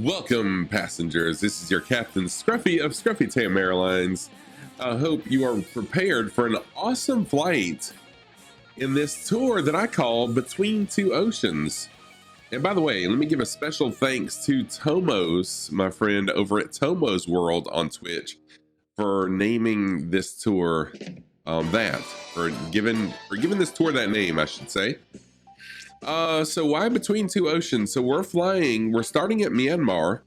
Welcome, passengers. This is your Captain Scruffy of Scruffy Tam Airlines. I hope you are prepared for an awesome flight in this tour that I call Between Two Oceans. And by the way, let me give a special thanks to Tomos, my friend over at Tomos World on Twitch, for naming this tour for giving this tour that name, I should say. So why Between Two Oceans? So we're starting at Myanmar,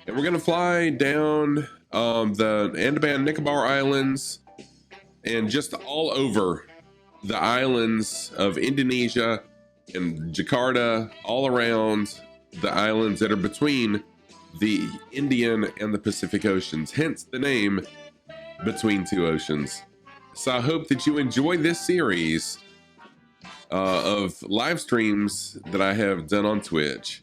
and we're gonna fly down the Andaman Nicobar Islands and just all over the islands of Indonesia and Jakarta, all around the islands that are between the Indian and the Pacific Oceans, hence the name Between Two Oceans. So I hope that you enjoy this series of live streams that I have done on Twitch.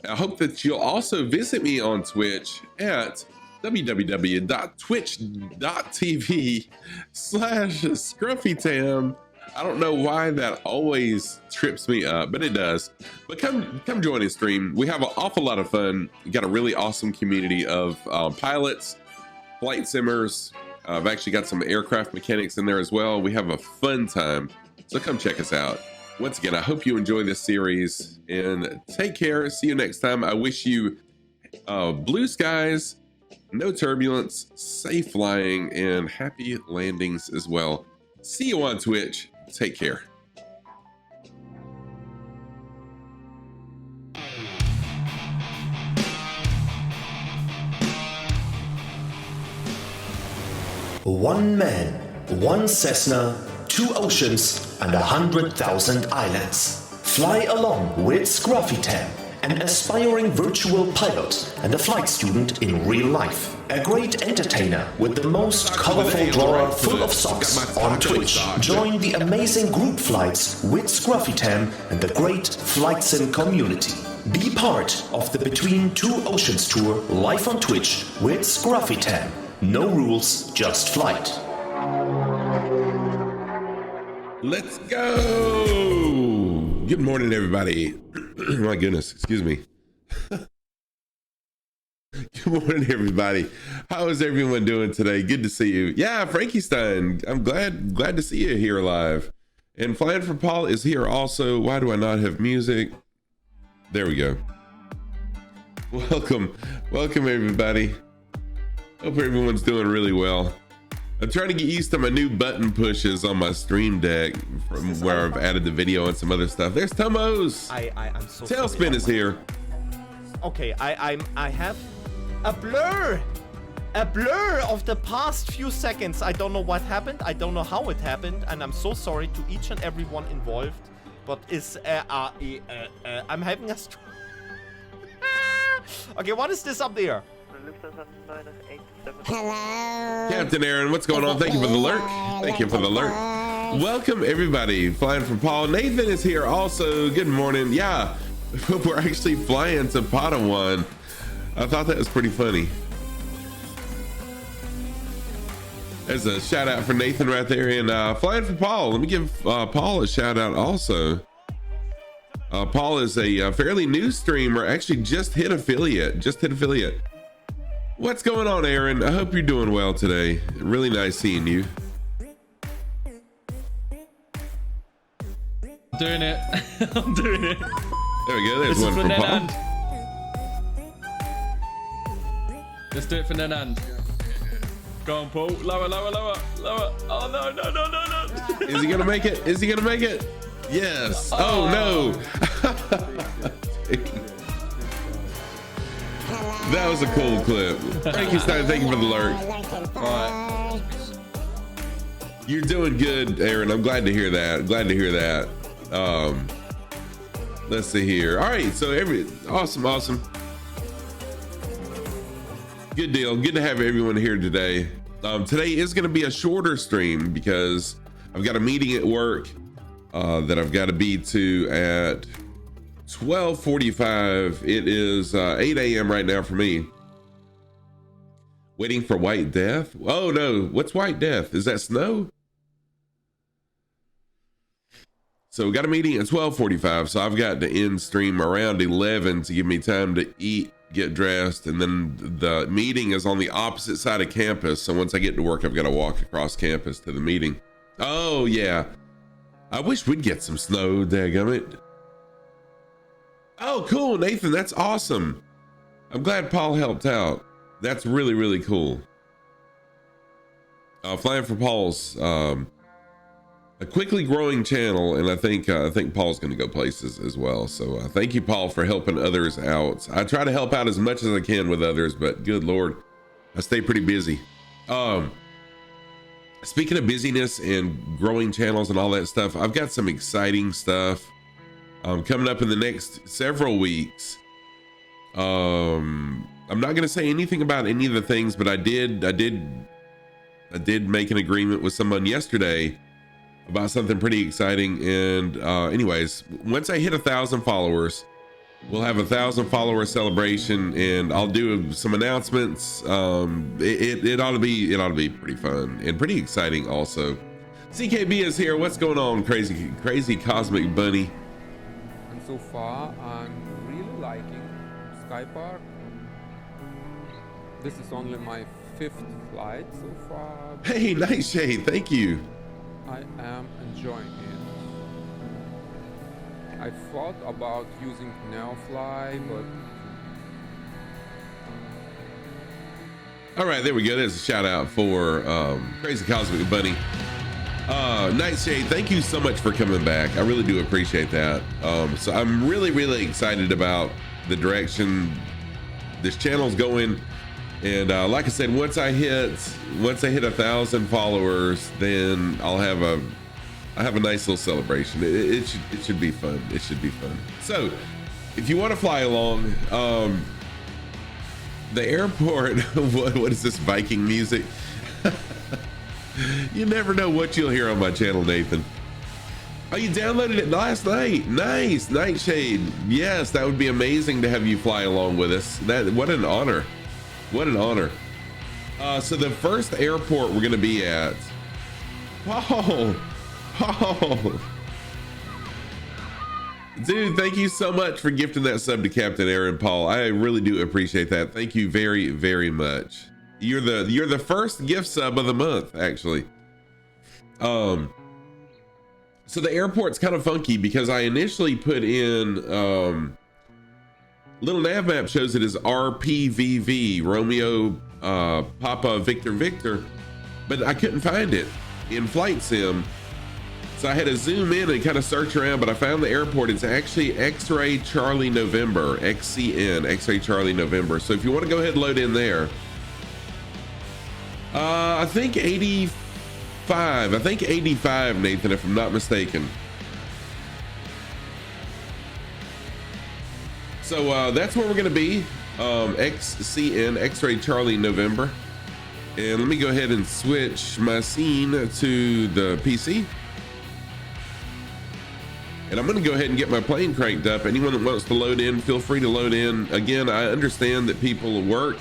I hope that you'll also visit me on Twitch at www.twitch.tv/ScruffyTam. I don't know why that always trips me up, but it does. But come join the stream. We have an awful lot of fun. We got a really awesome community of pilots, flight simmers. I've actually got some aircraft mechanics in there as well. We have a fun time. So come check us out. Once again, I hope you enjoy this series and take care. See you next time. I wish you blue skies, no turbulence, safe flying, and happy landings as well. See you on Twitch. Take care. One man, one Cessna, 2 oceans, and 100,000 islands. Fly along with Scruffy Tam, an aspiring virtual pilot and a flight student in real life. A great entertainer with the most colorful drawer full of socks on Twitch. Join the amazing group flights with Scruffy Tam and the great flight sim community. Be part of the Between Two Oceans tour live on Twitch with Scruffy Tam. No rules, just flight. Let's go. Good morning, everybody. My goodness, excuse me. Good morning, everybody. How is everyone doing today? Good to see you. Yeah, Frankie Stein. I'm glad to see you here live. And Flying for Paul is here also. Why do I not have music? There we go. Welcome, everybody. Hope everyone's doing really well. I'm trying to get used to my new button pushes on my stream deck from where I've added the video and some other stuff. There's Tomos. I'm so Tailspin sorry. is here. Okay, I have a blur of the past few seconds. I don't know what happened. I don't know how it happened, and I'm so sorry to each and everyone involved. But I'm having a. Okay, what is this up there? Hello. Captain Aaron, what's going on? Thank you for the lurk. Thank you for the lurk. Welcome, everybody. Flying from Paul. Nathan is here also. Good morning. Yeah, we're actually flying to Palawan. I thought that was pretty funny. There's a shout out for Nathan right there. And Flying for Paul. Let me give Paul a shout out also. Paul is a fairly new streamer. Actually just hit affiliate. What's going on, Aaron? I hope you're doing well today. Really nice seeing you. I'm doing it. I'm doing it. There we go. There's This one is for for Paul. Nenand. Let's do it for Nenand. Go on, Paul. Lower. Oh, no. Is he gonna make it? Yes. Oh no. That was a cool clip. Thank you, Stein. Thank you for the lurk. Right. You're doing good, Aaron. I'm glad to hear that. Let's see here. All right, so awesome. Good deal. Good to have everyone here today. Today is going to be a shorter stream because I've got a meeting at work that I've got to be to at 12:45. It is 8 a.m. right now for me. Waiting for White Death? Oh no, what's White Death? Is that snow? So we got a meeting at 12:45, so I've got to end stream around 11 to give me time to eat, get dressed, and then the meeting is on the opposite side of campus. So once I get to work, I've got to walk across campus to the meeting. Oh yeah, I wish we'd get some snow, dagummit. Oh cool, Nathan, that's awesome. I'm glad Paul helped out. That's really, really cool. Flying for Paul's a quickly growing channel, and I think Paul's going to go places as well. So thank you, Paul, for helping others out. I try to help out as much as I can with others, but good Lord, I stay pretty busy. Speaking of busyness and growing channels and all that stuff, I've got some exciting stuff coming up in the next several weeks. I'm not going to say anything about any of the things, but I did make an agreement with someone yesterday about something pretty exciting. And anyways, once I hit 1,000 followers, we'll have 1,000 follower celebration, and I'll do some announcements. It ought to be pretty fun and pretty exciting also. CKB is here. What's going on, crazy cosmic bunny? And so far, I'm really liking Skypark. This is only my 5th flight so far. Hey, Nightshade, thank you. I am enjoying it. I thought about using Neofly, but... All right, there we go. There's a shout out for Crazy Cosmic Bunny. Nightshade, thank you so much for coming back. I really do appreciate that. So I'm really excited about the direction this channel's going. And like I said, once I hit 1,000 followers, then I'll have a nice little celebration. It should be fun. It should be fun. So if you want to fly along, the airport, what is this Viking music? You never know what you'll hear on my channel, Nathan. Oh, you downloaded it last night. Nice, Nightshade. Yes, that would be amazing to have you fly along with us. What an honor. What an honor. So the first airport we're gonna be at. Oh, dude, thank you so much for gifting that sub to Captain Aaron Paul. I really do appreciate that. Thank you very much. You're the first gift sub of the month, actually. So the airport's kind of funky because I initially put in little nav map shows it as RPVV, Romeo Papa Victor, but I couldn't find it in Flight Sim. So I had to zoom in and kind of search around, but I found the airport. It's actually X-Ray Charlie November, XCN, X-Ray Charlie November. So if you want to go ahead and load in there, I think 85, Nathan, if I'm not mistaken. So that's where we're going to be, XCN, X-Ray Charlie November. And let me go ahead and switch my scene to the PC. And I'm going to go ahead and get my plane cranked up. Anyone that wants to load in, feel free to load in. Again, I understand that people work.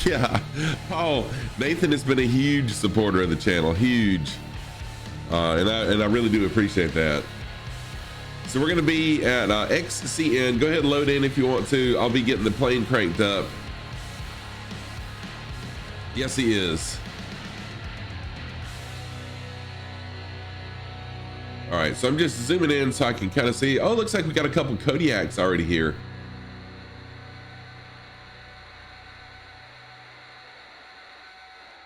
Yeah, Paul, Nathan has been a huge supporter of the channel, huge. And I really do appreciate that. So we're going to be at XCN. Go ahead and load in if you want to. I'll be getting the plane cranked up. Yes, he is. All right, so I'm just zooming in so I can kind of see. Oh, looks like we got a couple Kodiaks already here.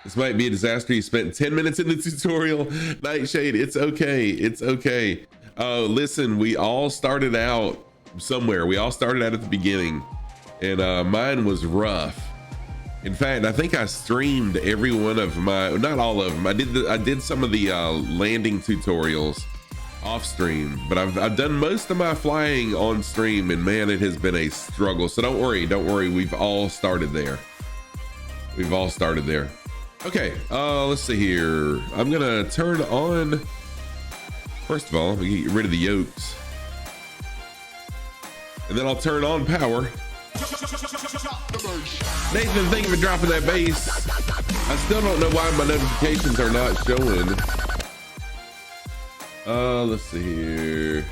This might be a disaster. You spent 10 minutes in the tutorial. Nightshade, it's okay. It's okay. Listen, we all started out somewhere. We all started out at the beginning, and mine was rough. In fact, I think I streamed every one of my, not all of them. I did some of the landing tutorials off stream, but I've done most of my flying on stream, and man, it has been a struggle. So don't worry. We've all started there. We've all started there. Okay, let's see here. I'm gonna turn on, first of all, we get rid of the yokes. And then I'll turn on power. Nathan, thank you for dropping that bass. I still don't know why my notifications are not showing. Let's see here.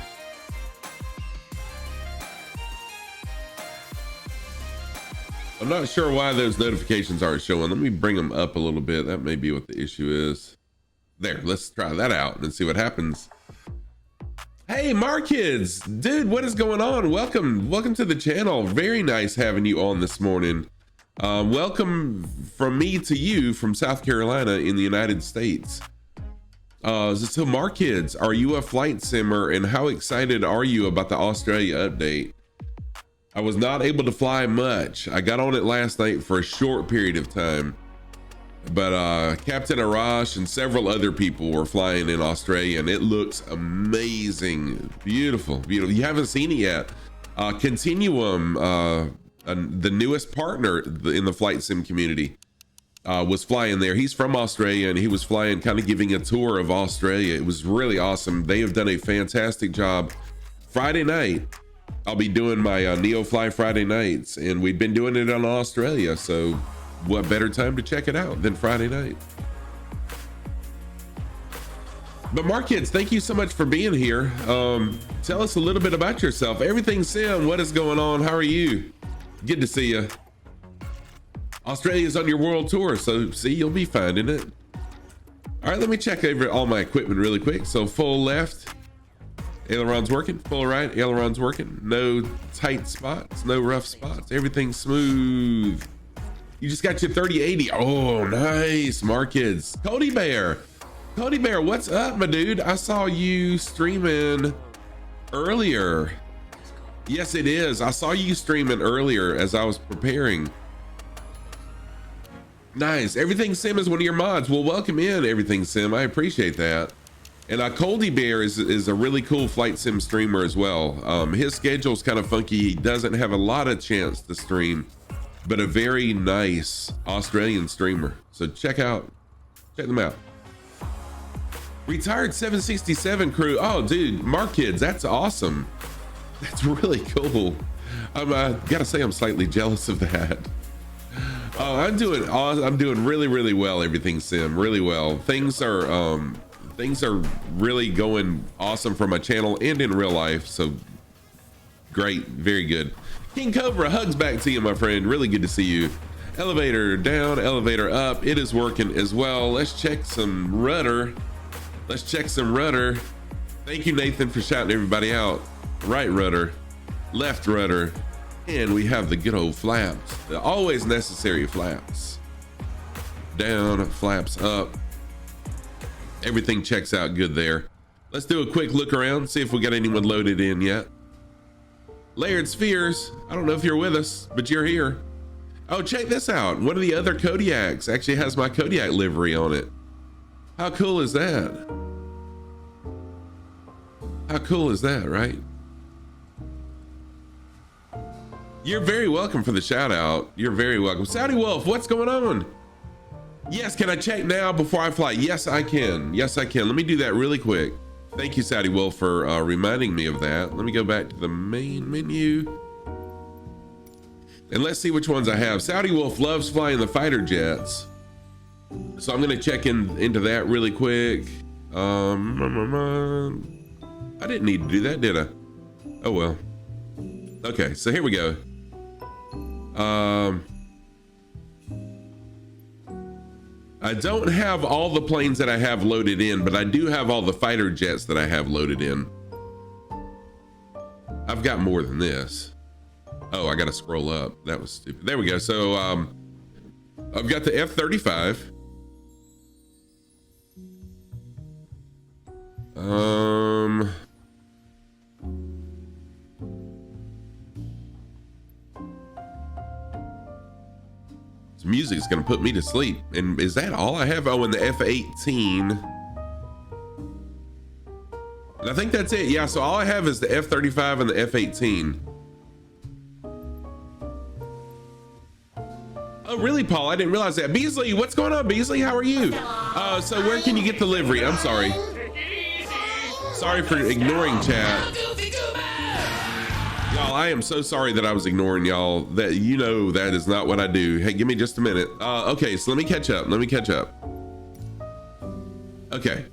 I'm not sure why those notifications aren't showing. Let me bring them up a little bit. That may be what the issue is. There, let's try that out and see what happens. Hey, Markids, dude, what is going on? Welcome to the channel. Very nice having you on this morning. Welcome from me to you from South Carolina in the United States. So Markids, are you a flight simmer, and how excited are you about the Australia update? I was not able to fly much. I got on it last night for a short period of time, but Captain Arash and several other people were flying in Australia, and it looks amazing. Beautiful. You haven't seen it yet. Continuum, the newest partner in the flight sim community, was flying there. He's from Australia, and he was flying, kind of giving a tour of Australia. It was really awesome. They have done a fantastic job. Friday night, I'll be doing my Neo Fly Friday nights, and we've been doing it on Australia, so what better time to check it out than Friday night? But Markids, thank you so much for being here. Tell us a little bit about yourself. Everything Sim, what is going on? How are you? Good to see you. Australia's on your world tour, so see, you'll be finding it. All right, let me check over all my equipment really quick. So full left, aileron's working. Full right, aileron's working. No tight spots, no rough spots. Everything's smooth. You just got your 3080. Oh, nice, Markids. Cody Bear, what's up, my dude? I saw you streaming earlier. Yes, it is. I saw you streaming earlier as I was preparing. Nice. Everything Sim is one of your mods. Well, welcome in, Everything Sim. I appreciate that. And Coldy Bear is a really cool flight sim streamer as well. His schedule's kind of funky. He doesn't have a lot of chance to stream, but a very nice Australian streamer. So check them out. Retired 767 crew. Oh, dude, Markids, that's awesome. That's really cool. I gotta say, I'm slightly jealous of that. I'm doing really, really well. Everything Sim, really well. Things are really going awesome for my channel and in real life. So great, very good. King Cobra, hugs back to you, my friend. Really good to see you. Elevator down, elevator up. It is working as well. Let's check some rudder. Thank you, Nathan, for shouting everybody out. Right rudder, left rudder, and we have the good old flaps, the always necessary flaps. Down, flaps up. Everything checks out good there. Let's do a quick look around, see if we got anyone loaded in yet. Layered Spheres, I don't know if you're with us, but you're here. Oh, check this out. One of the other Kodiaks actually has my Kodiak livery on it. How cool is that? How cool is that, right? You're very welcome for the shout out. You're very welcome. Saudi Wolf, what's going on? Yes, can I check now before I fly? Yes, I can. Yes, I can. Let me do that really quick. Thank you, Saudi Wolf, for reminding me of that. Let me go back to the main menu. And let's see which ones I have. Saudi Wolf loves flying the fighter jets. So I'm gonna check into that really quick. I didn't need to do that, did I? Oh well. Okay, so here we go. I don't have all the planes that I have loaded in, but I do have all the fighter jets that I have loaded in. I've got more than this. Oh, I gotta scroll up. That was stupid. There we go. So I've got the F-35. This music is gonna put me to sleep. And is that all I have? Oh, and the F-18. And I think that's it. Yeah, so all I have is the F-35 and the F-18. Oh, really, Paul? I didn't realize that. Beasley, what's going on, Beasley? How are you? So where can you get the livery? I'm sorry. Sorry for ignoring chat. Y'all, I am so sorry that I was ignoring y'all. That, you know, that is not what I do. Hey, give me just a minute. Okay, so let me catch up. Okay.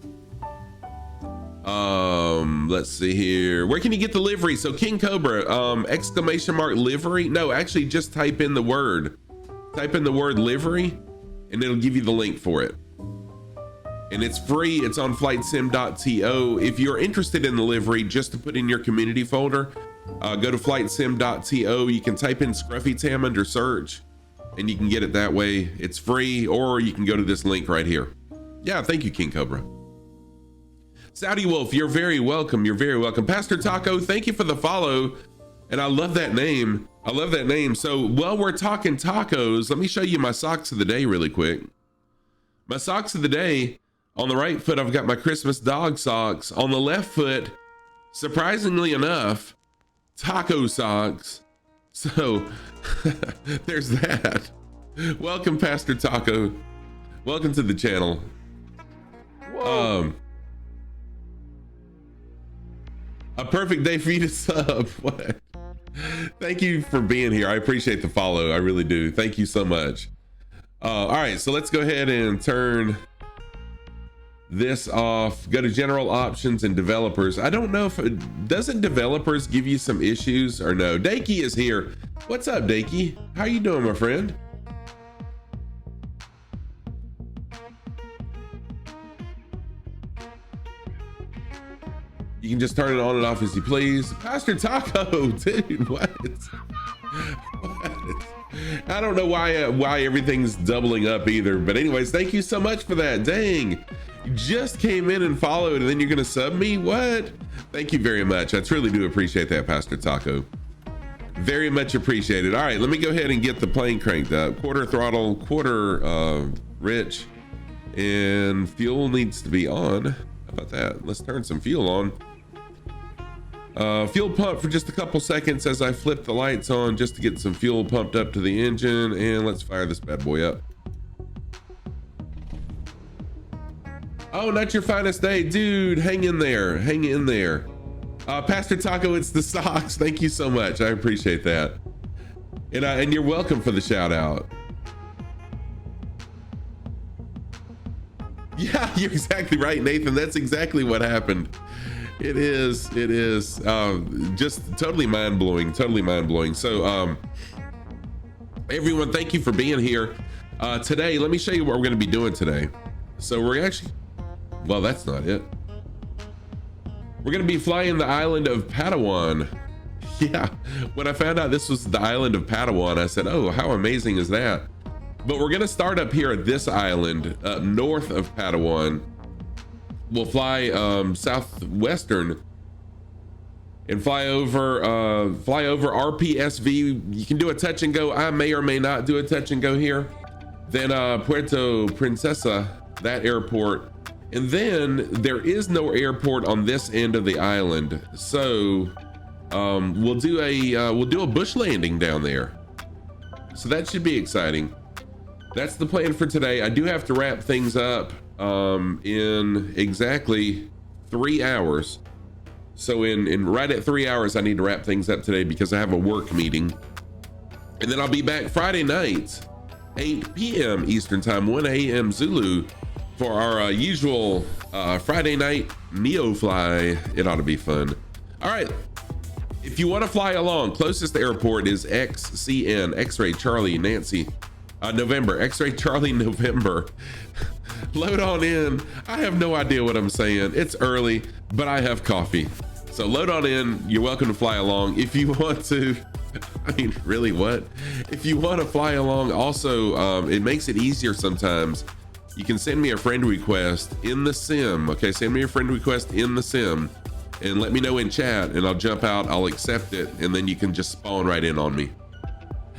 Let's see here. Where can you get the livery? So King Cobra, exclamation mark livery. No, actually just type in the word livery and it'll give you the link for it. And it's free. It's on flightsim.to. If you're interested in the livery, just to put in your community folder, go to flightsim.to. You can type in Scruffy Tam under search and you can get it that way. It's free, or you can go to this link right here. Yeah, thank you, King Cobra. Saudi Wolf, you're very welcome. You're very welcome. Pastor Taco, thank you for the follow. And I love that name. I love that name. So while we're talking tacos, let me show you my socks of the day really quick. My socks of the day, on the right foot, I've got my Christmas dog socks. On the left foot, surprisingly enough, taco socks. So there's that. Welcome, Pastor Taco. Welcome to the channel. Whoa. A perfect day for you to sub. What? Thank you for being here. I appreciate the follow. I really do. Thank you so much. All right, so let's go ahead and turn this off. Go to general options and developers. I don't know if doesn't developers give you some issues or no. Dakey is here. What's up, Dakey? How you doing, my friend? You can just turn it on and off as you please. Pastor Taco, dude, what? What? I don't know why everything's doubling up either. But anyways, thank you so much for that. Dang, you just came in and followed and then you're gonna sub me? What? Thank you very much. I truly do appreciate that, Pastor Taco. Very much appreciated. All right, let me go ahead and get the plane cranked up. Quarter throttle, quarter rich, and fuel needs to be on. How about that? Let's turn some fuel on. Fuel pump for just a couple seconds as I flip the lights on just to get some fuel pumped up to the engine, and let's fire this bad boy up. Oh, not your finest day, dude. Hang in there. Hang in there. Pastor Taco, it's the socks. Thank you so much. I appreciate that. And you're welcome for the shout out. Yeah, you're exactly right, Nathan. That's exactly what happened. It is just totally mind-blowing, So everyone, thank you for being here. Today, let me show you what we're going to be doing today. So we're actually, well, that's not it. We're going to be flying the island of Palawan. Yeah, when I found out this was the island of Palawan, I said, oh, how amazing is that? But we're going to start up here at this island north of Palawan. We'll fly southwestern and fly over RPSV. You can do a touch and go. I may or may not do a touch and go here. Then Puerto Princesa, that airport. And then there is no airport on this end of the island. So we'll do a bush landing down there. So that should be exciting. That's the plan for today. I do have to wrap things up in exactly 3 hours. So in right at 3 hours, I need to wrap things up today because I have a work meeting. And then I'll be back Friday night, 8 p.m. Eastern time, 1 a.m. Zulu for our usual Friday night Neo fly. It ought to be fun. All right. If you want to fly along, closest airport is XCN, X-Ray Charlie Nancy, November, X-Ray Charlie November. Load on in. I have no idea what I'm saying. It's early, but I have coffee. So load on in. You're welcome to fly along. If you want to, I mean, really what? If you want to fly along, also, it makes it easier sometimes. You can send me a friend request in the sim. Okay, send me a friend request in the sim and let me know in chat and I'll jump out, I'll accept it, and then you can just spawn right in on me.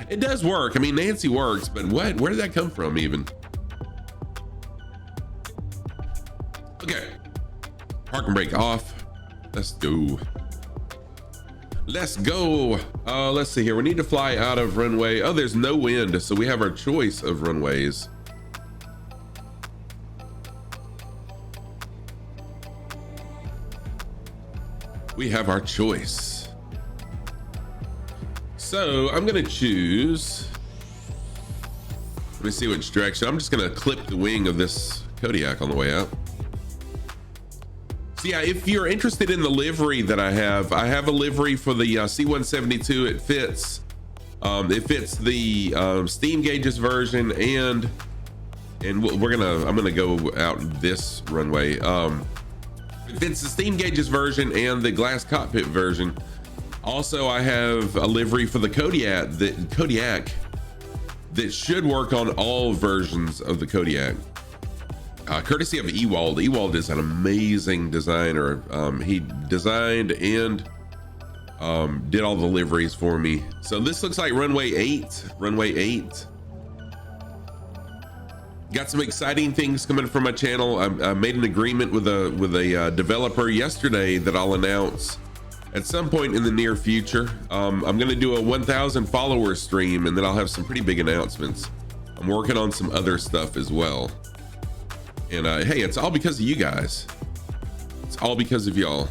It does work. I mean, Nancy works, but what? Where did that come from even? Okay. Park and brake off. Let's go. Let's go. Let's see here. We need to fly out of runway. Oh, there's no wind, so we have our choice of runways. We have our choice. So I'm gonna choose, let me see which direction. I'm just gonna clip the wing of this Kodiak on the way out. So So yeah, if you're interested in the livery that I have a livery for the C-172. It fits the steam gauges version, and I'm gonna go out this runway. It fits the steam gauges version and the glass cockpit version. Also, I have a livery for the Kodiak that should work on all versions of the Kodiak. Courtesy of Ewald. Ewald is an amazing designer. He designed and did all the liveries for me. So this looks like runway 8. Got some exciting things coming from my channel. I made an agreement with a developer yesterday that I'll announce at some point in the near future. I'm gonna do a 1,000 followers stream, and then I'll have some pretty big announcements. I'm working on some other stuff as well. And hey, it's all because of you guys. It's all because of y'all.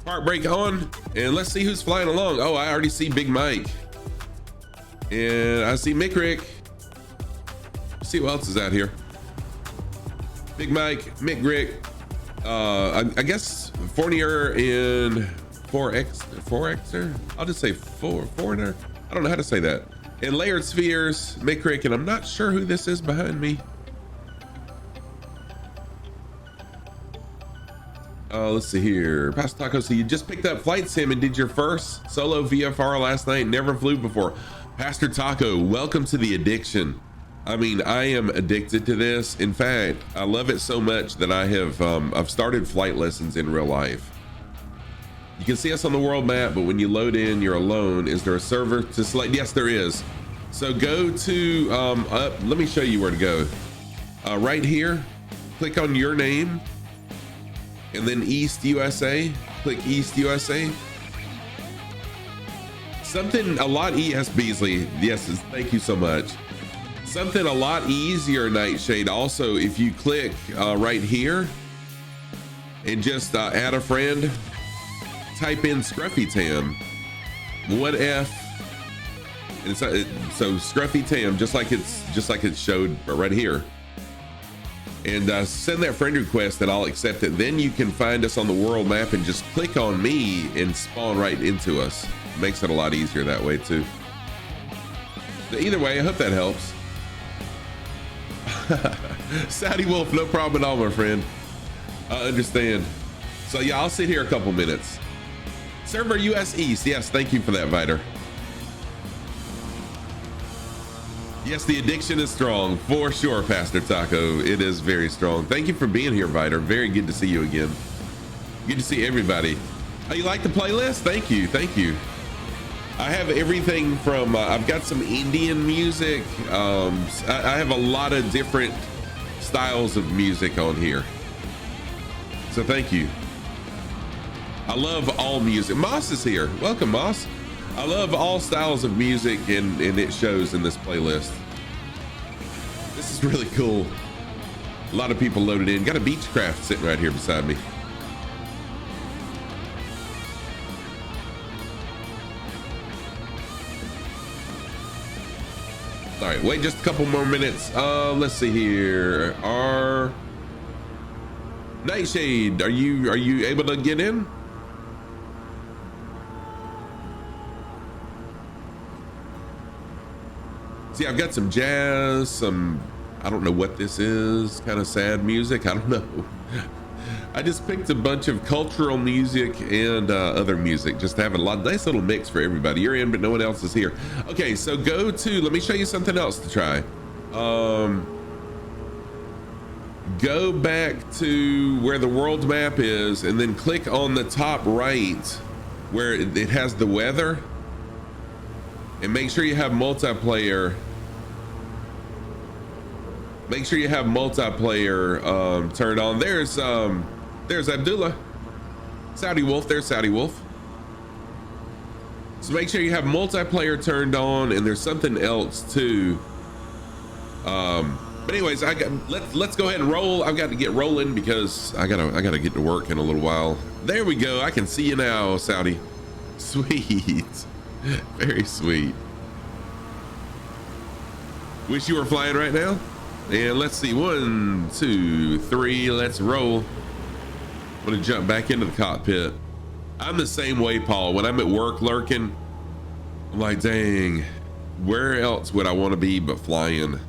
Park brake on, and let's see who's flying along. Oh, I already see Big Mike. And I see Mick Rick. See who else is out here. Big Mike, Mick Rick. I guess Fournier and 4Xer. I'll just say Foreigner. I don't know how to say that. And Layered Spheres, Mick Rick, and I'm not sure who this is behind me. Let's see here. Pastor Taco, so you just picked up Flight Sim and did your first solo VFR last night, never flew before. Pastor Taco, welcome to the addiction. I mean, I am addicted to this. In fact, I love it so much that I have I've started flight lessons in real life. You can see us on the world map, but when you load in, you're alone. Is there a server to select? Yes, there is. So go to let me show you where to go. Right here, click on your name, and then East USA. Click East USA. Something a lot yes, Beasley. Yes, thank you so much. Something a lot easier, Nightshade. Also, if you click right here and just add a friend, type in Scruffy Tam, 1F, and so Scruffy Tam, just like it showed right here, and send that friend request, and I'll accept it. Then you can find us on the world map and just click on me and spawn right into us. Makes it a lot easier that way too. But either way, I hope that helps. Saudi Wolf, no problem at all, my friend. I understand. So yeah, I'll sit here a couple minutes. Server US East, yes, thank you for that, Viter. Yes, the addiction is strong, for sure, Pastor Taco. It is very strong. Thank you for being here, Viter. Very good to see you again. Good to see everybody. Oh, you like the playlist? Thank you, thank you. I have everything from, I've got some Indian music. I have a lot of different styles of music on here. So thank you. I love all music. Moss is here. Welcome, Moss. I love all styles of music, and it shows in this playlist. This is really cool. A lot of people loaded in. Got a Beechcraft sitting right here beside me. All right, wait just a couple more minutes. Let's see here. Nightshade, are you able to get in? See, I've got some jazz, some, I don't know what this is, kind of sad music. I don't know. I just picked a bunch of cultural music and other music, just to have a nice little mix for everybody. You're in, but no one else is here. Okay, so go to, let me show you something else to try. Go back to where the world map is, and then click on the top right where it has the weather, and make sure you have multiplayer. Make sure you have multiplayer turned on. There's Abdullah. Saudi Wolf, there's Saudi Wolf. So make sure you have multiplayer turned on, and there's something else too. But anyways, let's go ahead and roll. I've got to get rolling because I gotta get to work in a little while. There we go. I can see you now, Saudi. Sweet. Very sweet. Wish you were flying right now. And let's see, 1, 2, 3, let's roll. I'm gonna jump back into the cockpit. I'm the same way, Paul. When I'm at work lurking, I'm like, dang, where else would I want to be but flying?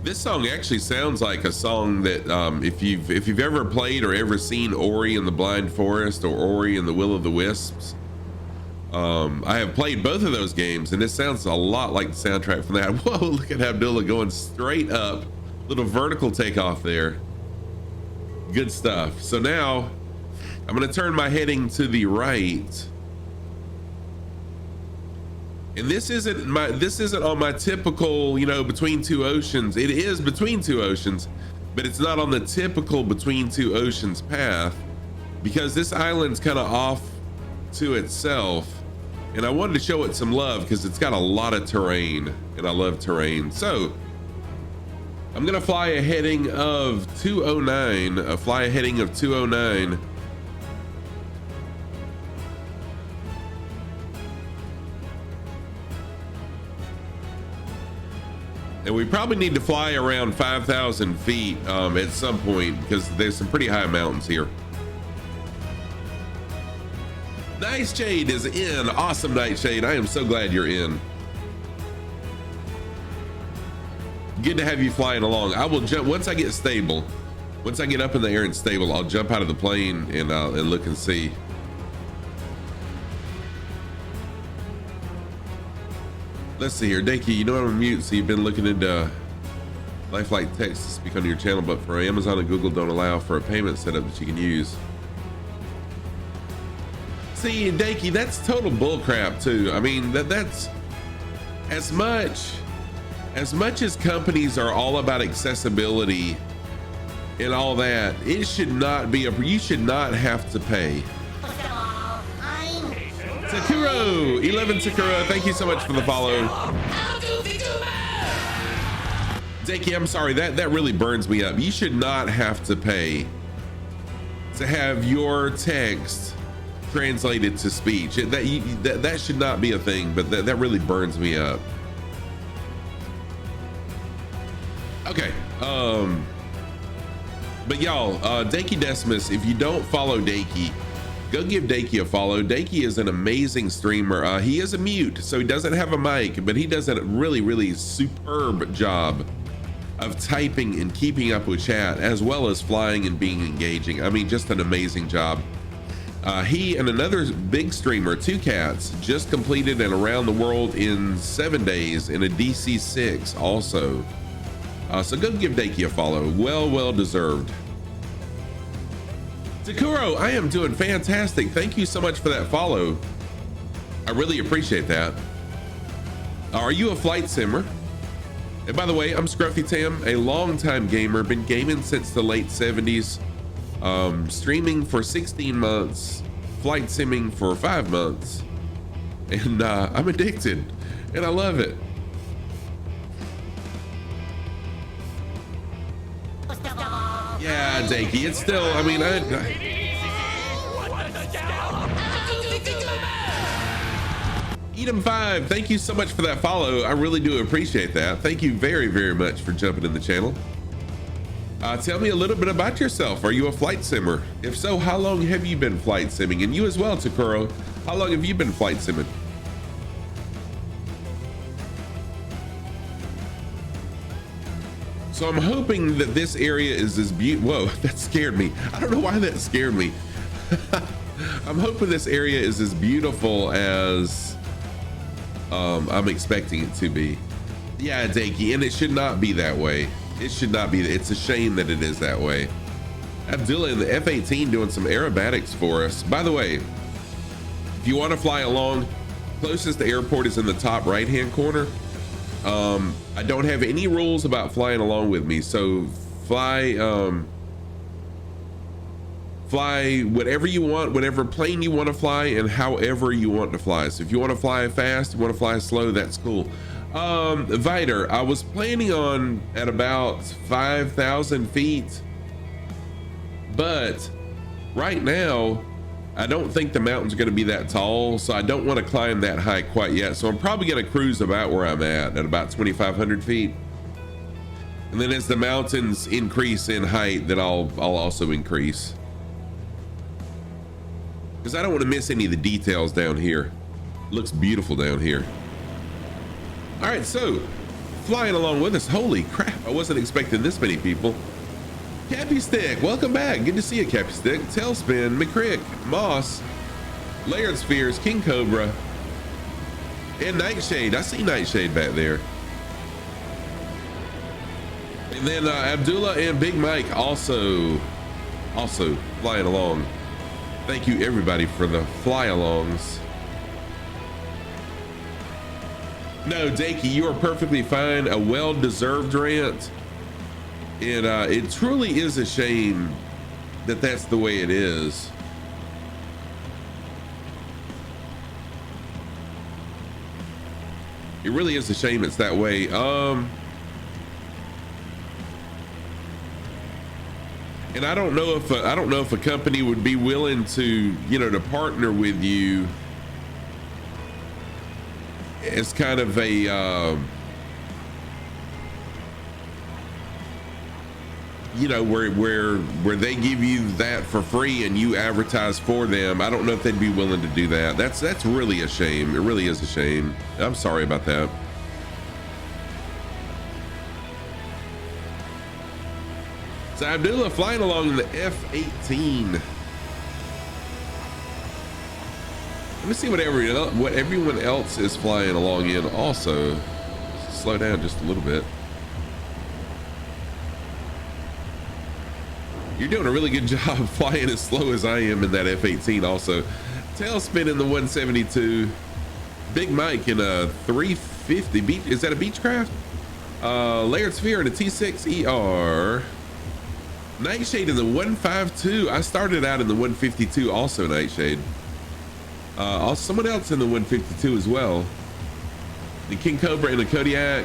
This song actually sounds like a song that if you've ever played or ever seen Ori and the Blind Forest or Ori and the Will of the Wisps, I have played both of those games, and this sounds a lot like the soundtrack from that. Whoa, look at Abdullah going straight up, little vertical takeoff there. Good stuff. So now I'm going to turn my heading to the right. And this isn't on my typical, you know, between two oceans. It is between two oceans, but it's not on the typical between two oceans path, because this island's kind of off to itself. And I wanted to show it some love because it's got a lot of terrain, and I love terrain. So I'm gonna fly a heading of 209, And we probably need to fly around 5,000 feet at some point, because there's some pretty high mountains here. Nightshade is in. Awesome, Nightshade. I am so glad you're in. Good to have you flying along. I will jump once I get stable. Once I get up in the air and stable, I'll jump out of the plane and look and see. Let's see here, Dakey, you know I'm on mute, so you've been looking into lifelike text to speak on your channel, but for Amazon and Google don't allow for a payment setup that you can use. See, Dakey, that's total bullcrap too. I mean, that's as much as companies are all about accessibility and all that, it should not be you should not have to pay. Takuro, 11 Takuro, thank you so much for the follow. Dakey, I'm sorry, that really burns me up. You should not have to pay to have your text translated to speech. That should not be a thing, but that really burns me up. Okay, but y'all, Dakey Decimus, if you don't follow Dakey, go give Dakey a follow. Dakey is an amazing streamer. He is a mute, so he doesn't have a mic, but he does a really, really superb job of typing and keeping up with chat, as well as flying and being engaging. I mean, just an amazing job. He and another big streamer, Two Cats, just completed an around the world in 7 days in a DC-6 also. So go give Dakey a follow. Well deserved. Takuro, I am doing fantastic. Thank you so much for that follow. I really appreciate that. Are you a flight simmer? And by the way, I'm Scruffy Tam, a longtime gamer, been gaming since the late 70s, streaming for 16 months, flight simming for 5 months, and I'm addicted, and I love it. Yeah, Dakey, it's still, I mean, Edom5, thank you so much for that follow. I really do appreciate that. Thank you very, very much for jumping in the channel. Tell me a little bit about yourself. Are you a flight simmer? If so, how long have you been flight simming? And you as well, Takuro, how long have you been flight simming? So I'm hoping that this area is as beautiful. Whoa, that scared me. I don't know why that scared me. I'm hoping this area is as beautiful as I'm expecting it to be. Yeah, Dakey, and it should not be that way. It should not be. It's a shame that it is that way. Abdullah in the F-18 doing some aerobatics for us. By the way, if you want to fly along, closest airport is in the top right-hand corner. I don't have any rules about flying along with me, so fly whatever you want, whatever plane you want to fly, and however you want to fly. So if you want to fly fast, you want to fly slow, that's cool. Viter, I was planning on at about 5,000 feet, but right now I don't think the mountain's going to be that tall, so I don't want to climb that high quite yet. So I'm probably going to cruise about where I'm at about 2,500 feet. And then as the mountains increase in height, then I'll also increase. Because I don't want to miss any of the details down here. It looks beautiful down here. All right, so flying along with us. Holy crap, I wasn't expecting this many people. Cappy Stick, welcome back. Good to see you, Cappy Stick. Tailspin, McCrick, Moss, Layered Spheres, King Cobra, and Nightshade. I see Nightshade back there. And then Abdullah and Big Mike also flying along. Thank you everybody for the fly-alongs. No, Dakey, you are perfectly fine. A well-deserved rant. And it truly is a shame that that's the way it is. It really is a shame it's that way. And I don't know if a company would be willing to, to partner with you as kind of a, where they give you that for free and you advertise for them. I don't know if they'd be willing to do that. That's really a shame. It really is a shame. I'm sorry about that. So Abdullah flying along in the F-18. Let me see what everyone else is flying along in also. Slow down just a little bit. You're doing a really good job flying as slow as I am in that F-18 also. Tailspin in the 172. Big Mike in a 350. Is that a Beechcraft? Layered Sphere in a T6ER. Nightshade in the 152. I started out in the 152 also, Nightshade. Someone else in the 152 as well. The King Cobra in the Kodiak.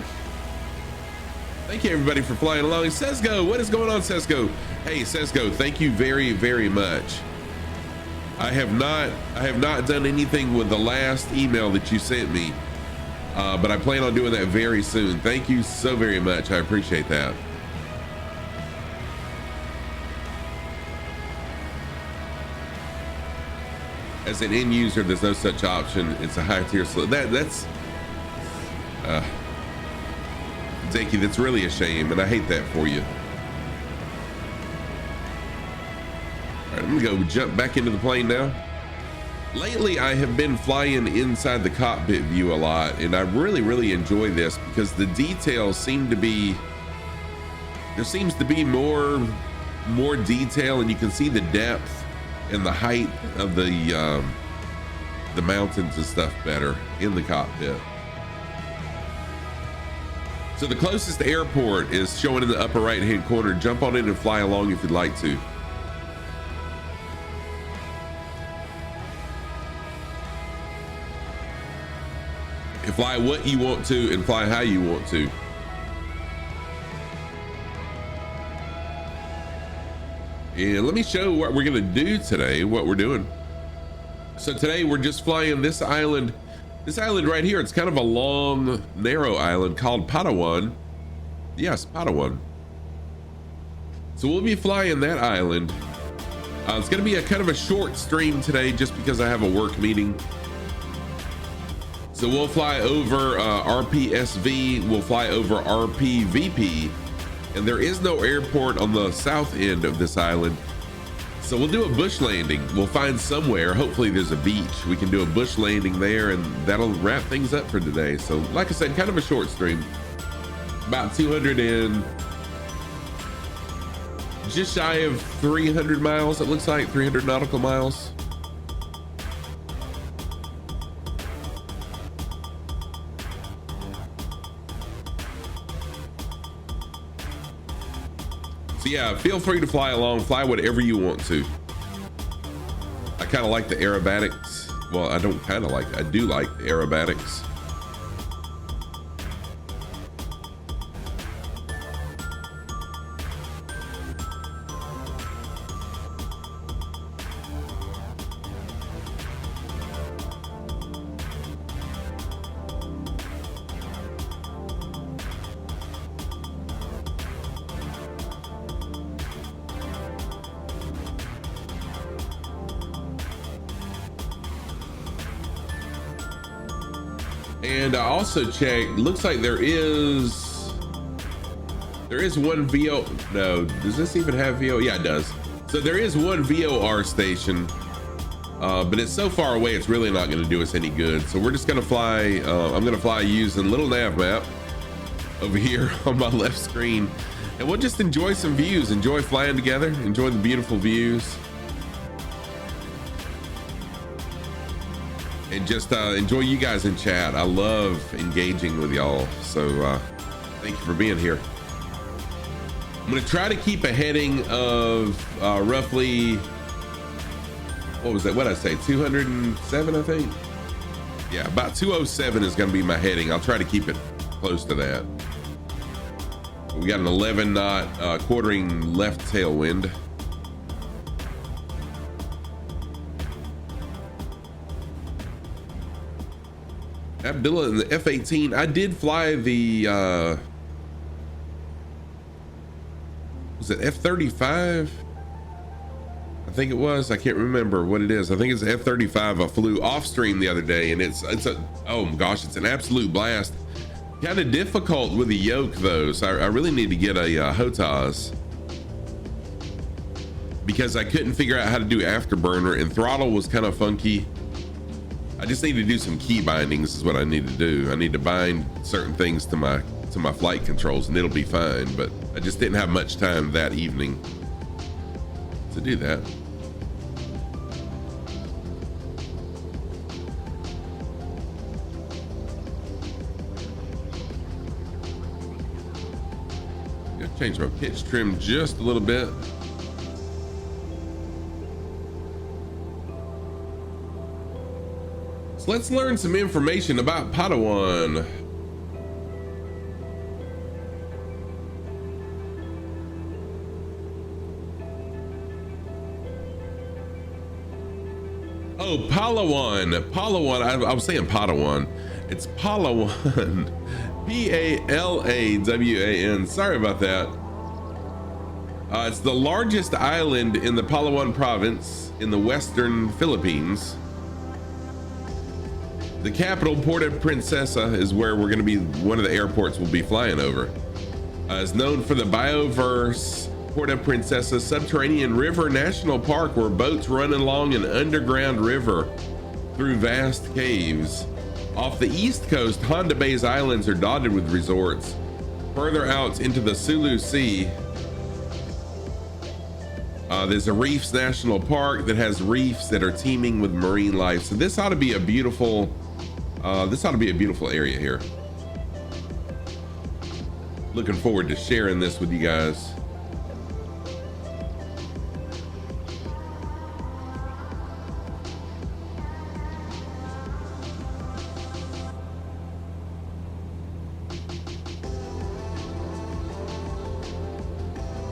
Thank you everybody for flying along. Sesgo, what is going on, Sesgo? Hey, Sesgo, thank you very, very much. I have not done anything with the last email that you sent me, but I plan on doing that very soon. Thank you so very much. I appreciate that. As an end user, there's no such option. It's a high tier. So that's Dakey, that's really a shame, and I hate that for you. All right, I'm gonna go jump back into the plane now. Lately, I have been flying inside the cockpit view a lot, and I really, really enjoy this because the details seem to be, there seems to be more detail, and you can see the depth and the height of the mountains and stuff better in the cockpit. So the closest airport is showing in the upper right hand corner. Jump on in and fly along if you'd like to. And fly what you want to and fly how you want to. And let me show what we're gonna do today, what we're doing. So today we're just flying this island right here. It's kind of a long, narrow island called Palawan. Yes, Palawan. So we'll be flying that island. It's gonna be a kind of a short stream today just because I have a work meeting. So we'll fly over RPSV, we'll fly over RPVP, and there is no airport on the south end of this island. So we'll do a bush landing. We'll find somewhere, hopefully there's a beach. We can do a bush landing there and that'll wrap things up for today. So like I said, kind of a short stream. About 200 and just shy of 300 miles. It looks like 300 nautical miles. So yeah, feel free to fly along, fly whatever you want to. I kind of like the aerobatics. Well, I don't kind of like, I do like the aerobatics. And I also checked, looks like there is one VO, no, does this even have VO? Yeah, it does. So there is one VOR station, but it's so far away, it's really not gonna do us any good. So we're just gonna fly, I'm gonna fly using little nav map over here on my left screen. And we'll just enjoy some views, enjoy flying together, enjoy the beautiful views. And just enjoy you guys in chat. I love engaging with y'all. So thank you for being here. I'm gonna try to keep a heading of roughly, what was that? What did I say? 207, I think. Yeah, about 207 is gonna be my heading. I'll try to keep it close to that. We got an 11 knot quartering left tailwind. Abdullah in the F-18. I did fly the was it F-35? I think it was. I can't remember what it is. I think it's F-35. I flew off stream the other day, and it's a, oh my gosh, it's an absolute blast. Kind of difficult with the yoke though, so I really need to get a HOTAS because I couldn't figure out how to do afterburner, and throttle was kind of funky. I just need to do some key bindings is what I need to do. I need to bind certain things to my flight controls, and it'll be fine, but I just didn't have much time that evening to do that. Change my pitch trim just a little bit. So let's learn some information about Palawan. Oh, Palawan. Palawan. I was saying Palawan. It's Palawan. Palawan. Sorry about that. It's the largest island in the Palawan province in the western Philippines. The capital, Puerto Princesa, is where we're going to be. One of the airports we'll be flying over. It's known for the Bioverse Puerto Princesa Subterranean River National Park, where boats run along an underground river through vast caves. Off the east coast, Honda Bay's islands are dotted with resorts. Further out into the Sulu Sea, there's a Reefs National Park that has reefs that are teeming with marine life. So this ought to be a beautiful, area here. Looking forward to sharing this with you guys.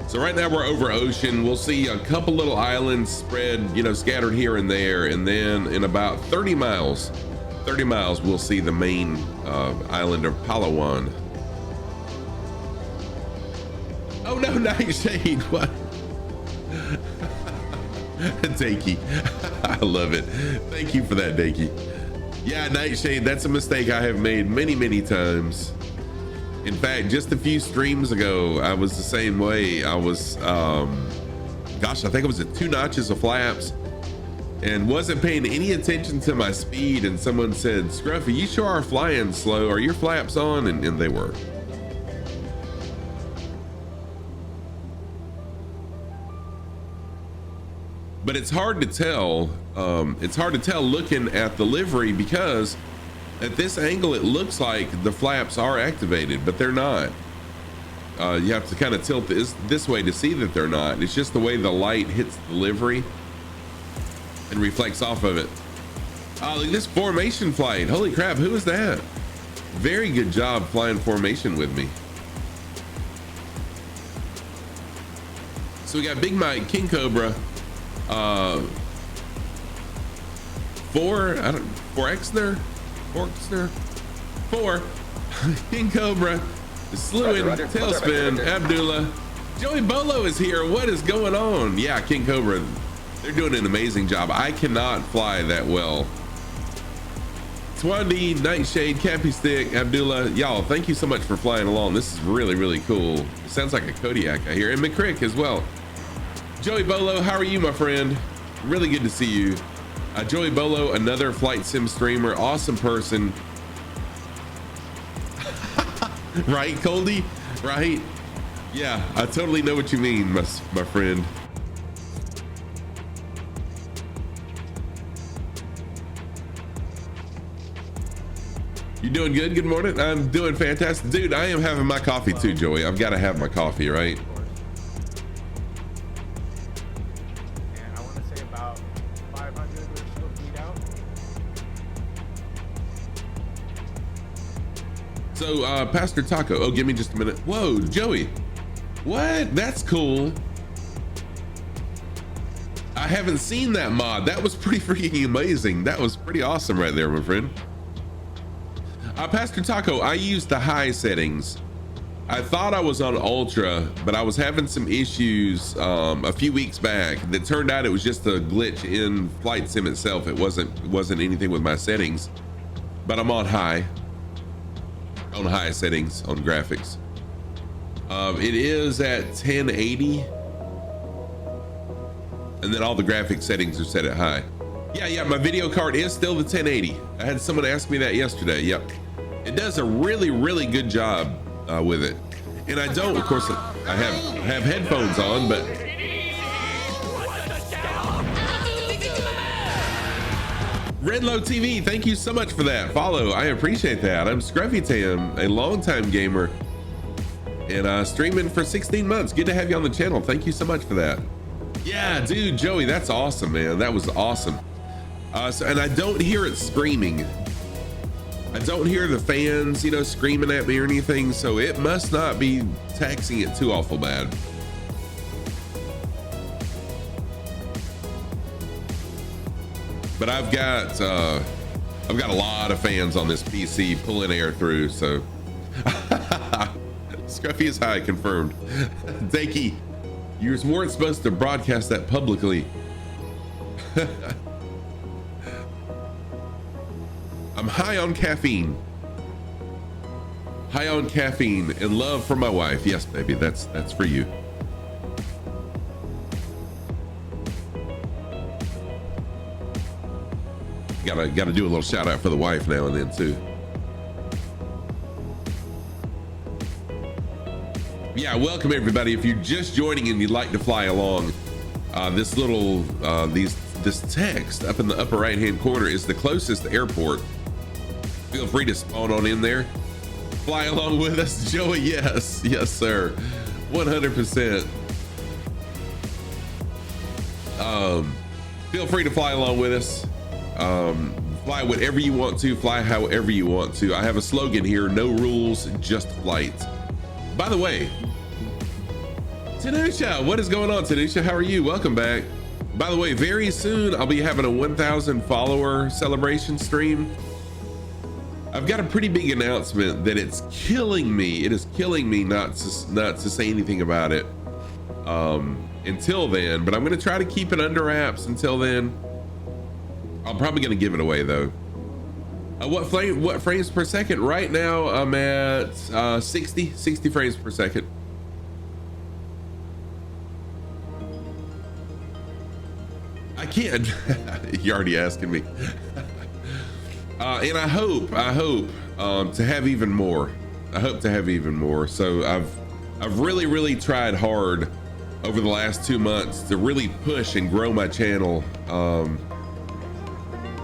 So right now we're over ocean. We'll see a couple little islands spread, scattered here and there. And then in about 30 miles, we'll see the main island of Palawan. Oh no, Nightshade, what? Dakey, I love it. Thank you for that, Dakey. Yeah, Nightshade, that's a mistake I have made many, many times. In fact, just a few streams ago, I was the same way. I was, I think I was at 2 notches of flaps and wasn't paying any attention to my speed. And someone said, Scruffy, you sure are flying slow. Are your flaps on? And they were. But it's hard to tell. It's hard to tell looking at the livery, because at this angle, it looks like the flaps are activated, but they're not. You have to kind of tilt this way to see that they're not. It's just the way the light hits the livery and reflects off of it. Oh, look at this formation flight. Holy crap, who is that? Very good job flying formation with me. So we got Big Mike, King Cobra, 4 King Cobra, Slewin, Tailspin, Abdullah, Joey Bolo is here. What is going on? Yeah, King Cobra, they're doing an amazing job. I cannot fly that well Twandi, Nightshade, Cappy Stick, Abdullah, y'all, thank you so much for flying along. This is really, really cool. Sounds like a Kodiak I hear, and McCrick as well. Joey Bolo, how are you, my friend? Really good to see you. Joey Bolo, another flight sim streamer, awesome person. Right, Coldy? Right? Yeah, I totally know what you mean, my friend. You doing good? Good morning. I'm doing fantastic. Dude, I am having my coffee too, Joey. I've got to have my coffee, right? And I want to say about 500 or so feet out. So, Pastor Taco. Oh, give me just a minute. Whoa, Joey. What? That's cool. I haven't seen that mod. That was pretty freaking amazing. That was pretty awesome right there, my friend. Pastor Taco, I used the high settings. I thought I was on ultra, but I was having some issues a few weeks back that turned out it was just a glitch in Flight Sim itself. It wasn't anything with my settings, but I'm on high settings on graphics. It is at 1080, and then all the graphic settings are set at high. Yeah, my video card is still the 1080. I had someone ask me that yesterday. Yep. It does a really, really good job with it. And I don't, of course, I have headphones on, but Redlow TV, thank you so much for that follow. I appreciate that. I'm Scruffy Tam, a longtime gamer, and streaming for 16 months. Good to have you on the channel. Thank you so much for that. Yeah, dude, Joey, that's awesome, man. That was awesome. And I don't hear it screaming. I don't hear the fans, you know, screaming at me or anything, so it must not be taxing it too awful bad. But I've got a lot of fans on this PC pulling air through, so Scruffy is high, confirmed. Dakey, you weren't supposed to broadcast that publicly. I'm high on caffeine. High on caffeine and love for my wife. Yes, baby, that's for you. Gotta do a little shout out for the wife now and then too. Yeah, welcome everybody. If you're just joining and you'd like to fly along, this little this text up in the upper right hand corner is the closest airport. Feel free to spawn on in there. Fly along with us, Joey. Yes, sir. 100%. Feel free to fly along with us. Fly whatever you want to, fly however you want to. I have a slogan here: no rules, just flight. By the way, Tanusha, what is going on, Tanusha? How are you? Welcome back. By the way, very soon I'll be having a 1,000 follower celebration stream. I've got a pretty big announcement that it's killing me. It is killing me not to say anything about it until then, but I'm going to try to keep it under wraps until then. I'm probably going to give it away though. What frames per second? Right now I'm at 60 frames per second. I can't. You're already asking me. And I hope to have even more. I hope to have even more. So I've really tried hard over the last 2 months to really push and grow my channel.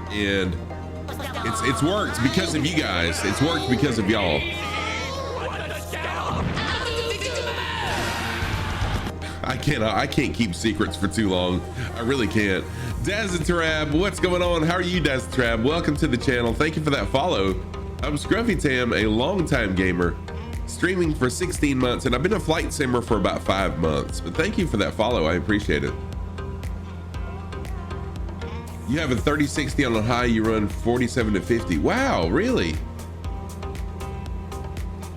And it's worked because of you guys. It's worked because of y'all. I can't keep secrets for too long. I really can't. Dazatrab, what's going on? How are you, Dazatrab? Welcome to the channel. Thank you for that follow. I'm Scruffy Tam, a longtime gamer, streaming for 16 months, and I've been a flight simmer for about 5 months. But thank you for that follow. I appreciate it. You have a 3060 on a high. You run 47 to 50. Wow, really?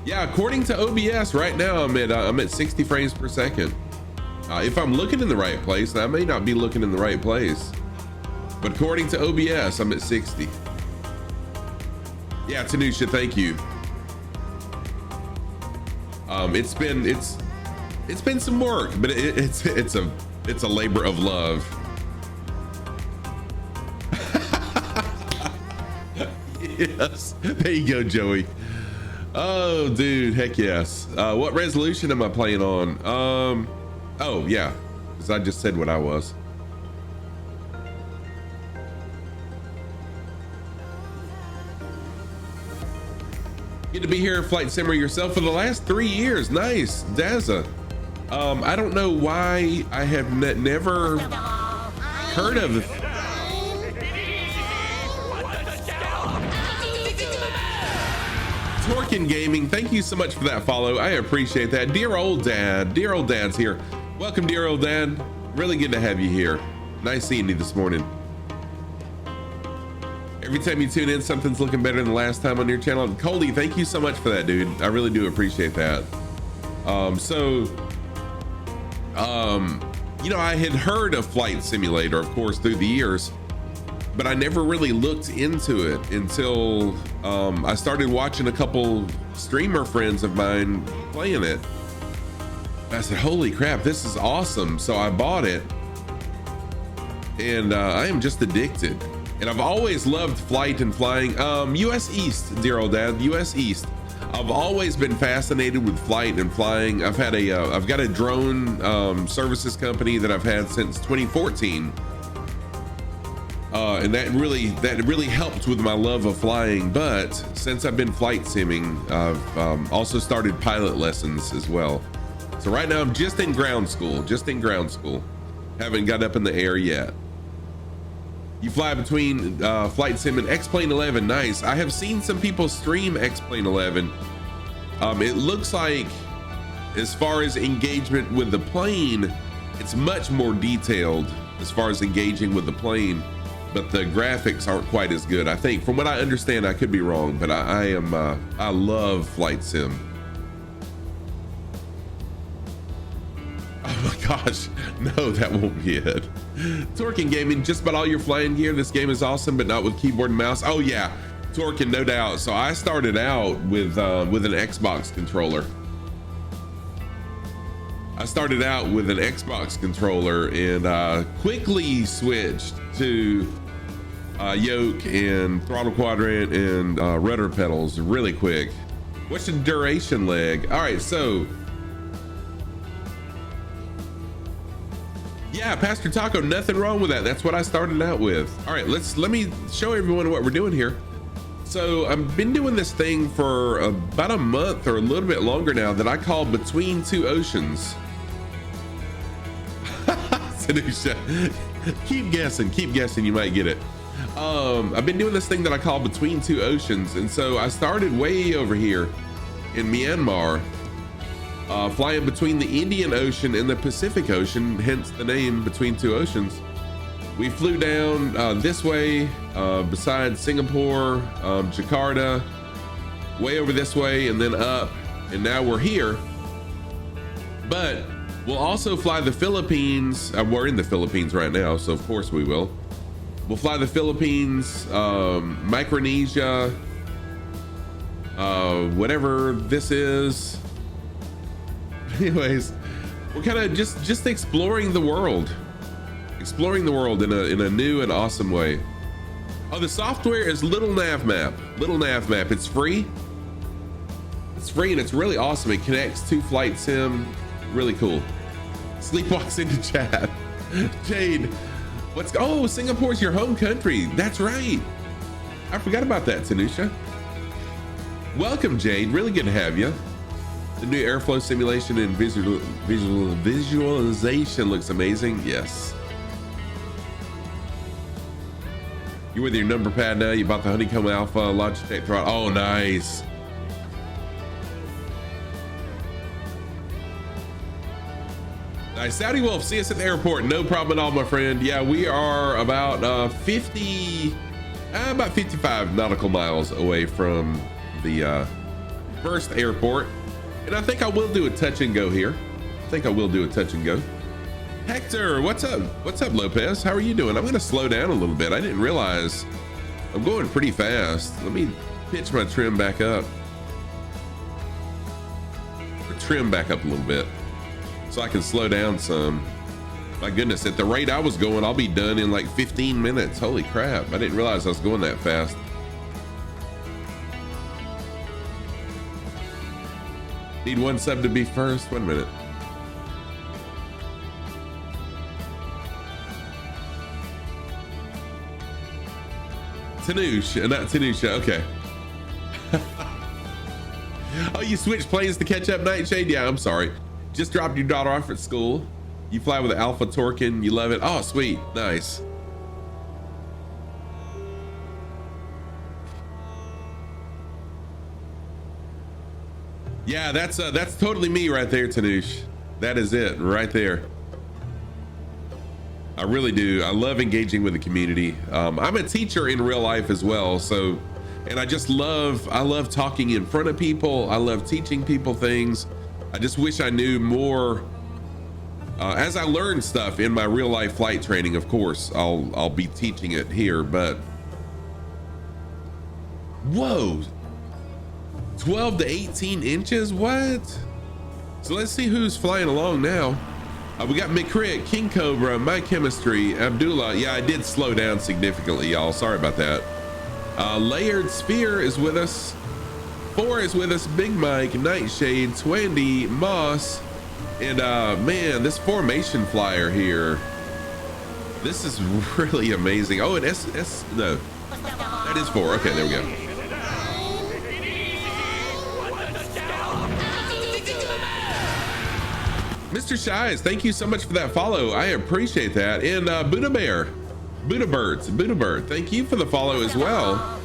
Yeah, according to OBS, right now I'm at 60 frames per second. If I'm looking in the right place, I may not be looking in the right place, but according to OBS, I'm at 60. Yeah, Tanisha, thank you. It's been some work, but it's a labor of love. Yes, there you go, Joey. Oh, dude, heck yes. What resolution am I playing on? Oh yeah, because I just said what I was. Good to be here, Flight Simmer yourself for the last 3 years. Nice, Dazza. I don't know why I have never heard of. Torkin Gaming, thank you so much for that follow. I appreciate that. Dear old dad's here. Welcome, dear old dad. Really good to have you here. Nice seeing you this morning. Every time you tune in, something's looking better than the last time on your channel. Coley, thank you so much for that, dude. I really do appreciate that. You know, I had heard of Flight Simulator, of course, through the years, but I never really looked into it until I started watching a couple streamer friends of mine playing it. I said, holy crap, this is awesome. So I bought it, and I am just addicted. And I've always loved flight and flying. US East, dear old dad, US East. I've always been fascinated with flight and flying. I've got a drone services company that I've had since 2014. And that really helped with my love of flying. But since I've been flight simming, I've also started pilot lessons as well. So right now I'm just in ground school, Haven't got up in the air yet. You fly between Flight Sim and X-Plane 11. Nice. I have seen some people stream X-Plane 11. It looks like, as far as engagement with the plane, it's much more detailed as far as engaging with the plane, but the graphics aren't quite as good. I think, from what I understand, I could be wrong, but I love Flight Sim. Oh my gosh, no, that won't be it. Torkin Gaming, just about all your flying gear. This game is awesome, but not with keyboard and mouse. Oh yeah, Torkin, no doubt. So I started out with an Xbox controller. And quickly switched to yoke and throttle quadrant and rudder pedals really quick. What's the duration leg? All right, so yeah, Pastor Taco, nothing wrong with that. That's what I started out with. All right, let me show everyone what we're doing here. So I've been doing this thing for about a month or a little bit longer now that I call Between Two Oceans. Sanusha, keep guessing, you might get it. I've been doing this thing that I call Between Two Oceans. And so I started way over here in Myanmar, flying between the Indian Ocean and the Pacific Ocean, hence the name Between Two Oceans. We flew down this way, beside Singapore, Jakarta, way over this way, and then up, and now we're here. But we'll also fly the Philippines. We're in the Philippines right now, so of course we will. We'll fly the Philippines, Micronesia, whatever this is. Anyways, we're kind of just exploring the world in a new and awesome way. Oh, the software is Little Nav Map. It's free and it's really awesome. It connects to Flight Sim. Really cool. Sleepwalks into chat. Jade, Singapore's your home country. That's right. I forgot about that, Tanusha. Welcome, Jade. Really good to have you. The new airflow simulation and visualization looks amazing. Yes. You're with your number pad now. You bought the Honeycomb Alpha Logitech throttle. Oh, nice. Nice. Saudi Wolf, see us at the airport. No problem at all, my friend. Yeah, we are about 55 nautical miles away from the first airport. And I think I will do a touch and go here. Hector, what's up? What's up, Lopez? How are you doing? I'm gonna slow down a little bit. I didn't realize I'm going pretty fast. Let me pitch my trim back up. Or trim back up a little bit so I can slow down some. My goodness, at the rate I was going, I'll be done in like 15 minutes. Holy crap, I didn't realize I was going that fast. Need one sub to be first. Wait a minute. Tanoosh, not Tanusha, okay. Oh, you switched planes to catch up, Nightshade? Yeah, I'm sorry. Just dropped your daughter off at school. You fly with the Alpha Torkin, you love it. Oh, sweet, nice. Yeah, that's totally me right there, Tanoosh. That is it right there. I really do. I love engaging with the community. I'm a teacher in real life as well, so, and I love talking in front of people. I love teaching people things. I just wish I knew more. As I learn stuff in my real life flight training, of course, I'll be teaching it here, but whoa, 12 to 18 inches, what? So let's see who's flying along now. We got McCrick, King Cobra, My Chemistry, Abdullah. Yeah, I did slow down significantly, y'all. Sorry about that. Layered Sphere is with us. 4 is with us. Big Mike, Nightshade, Twandy, Moss, and man, this formation flyer here. This is really amazing. Oh, and no, that is 4. Okay, there we go. Mr. Shies, thank you so much for that follow. I appreciate that. And Buddha Bird, thank you for the follow as well.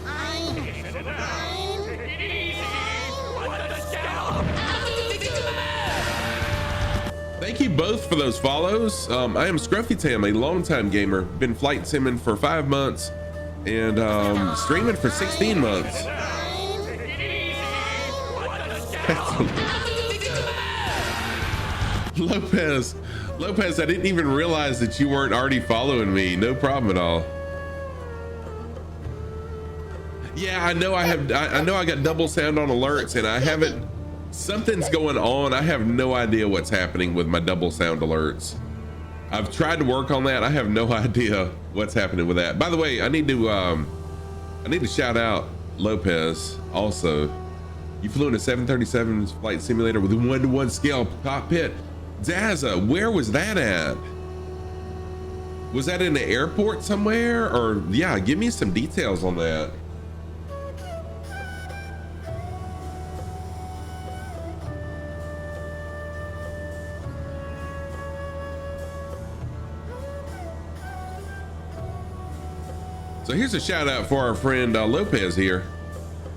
Thank you both for those follows. I am Scruffy Tam, a longtime gamer. Been flight simming for 5 months and streaming for 16 months. Lopez, I didn't even realize that you weren't already following me. No problem at all. Yeah, I know I got double sound on alerts and I haven't, something's going on. I have no idea what's happening with my double sound alerts. I've tried to work on that. I have no idea what's happening with that. By the way, I need to shout out Lopez also. You flew in a 737 flight simulator with a 1-to-1 scale cockpit. Dazza, where was that at? Was that in the airport somewhere? Or yeah, give me some details on that. So here's a shout out for our friend Lopez here.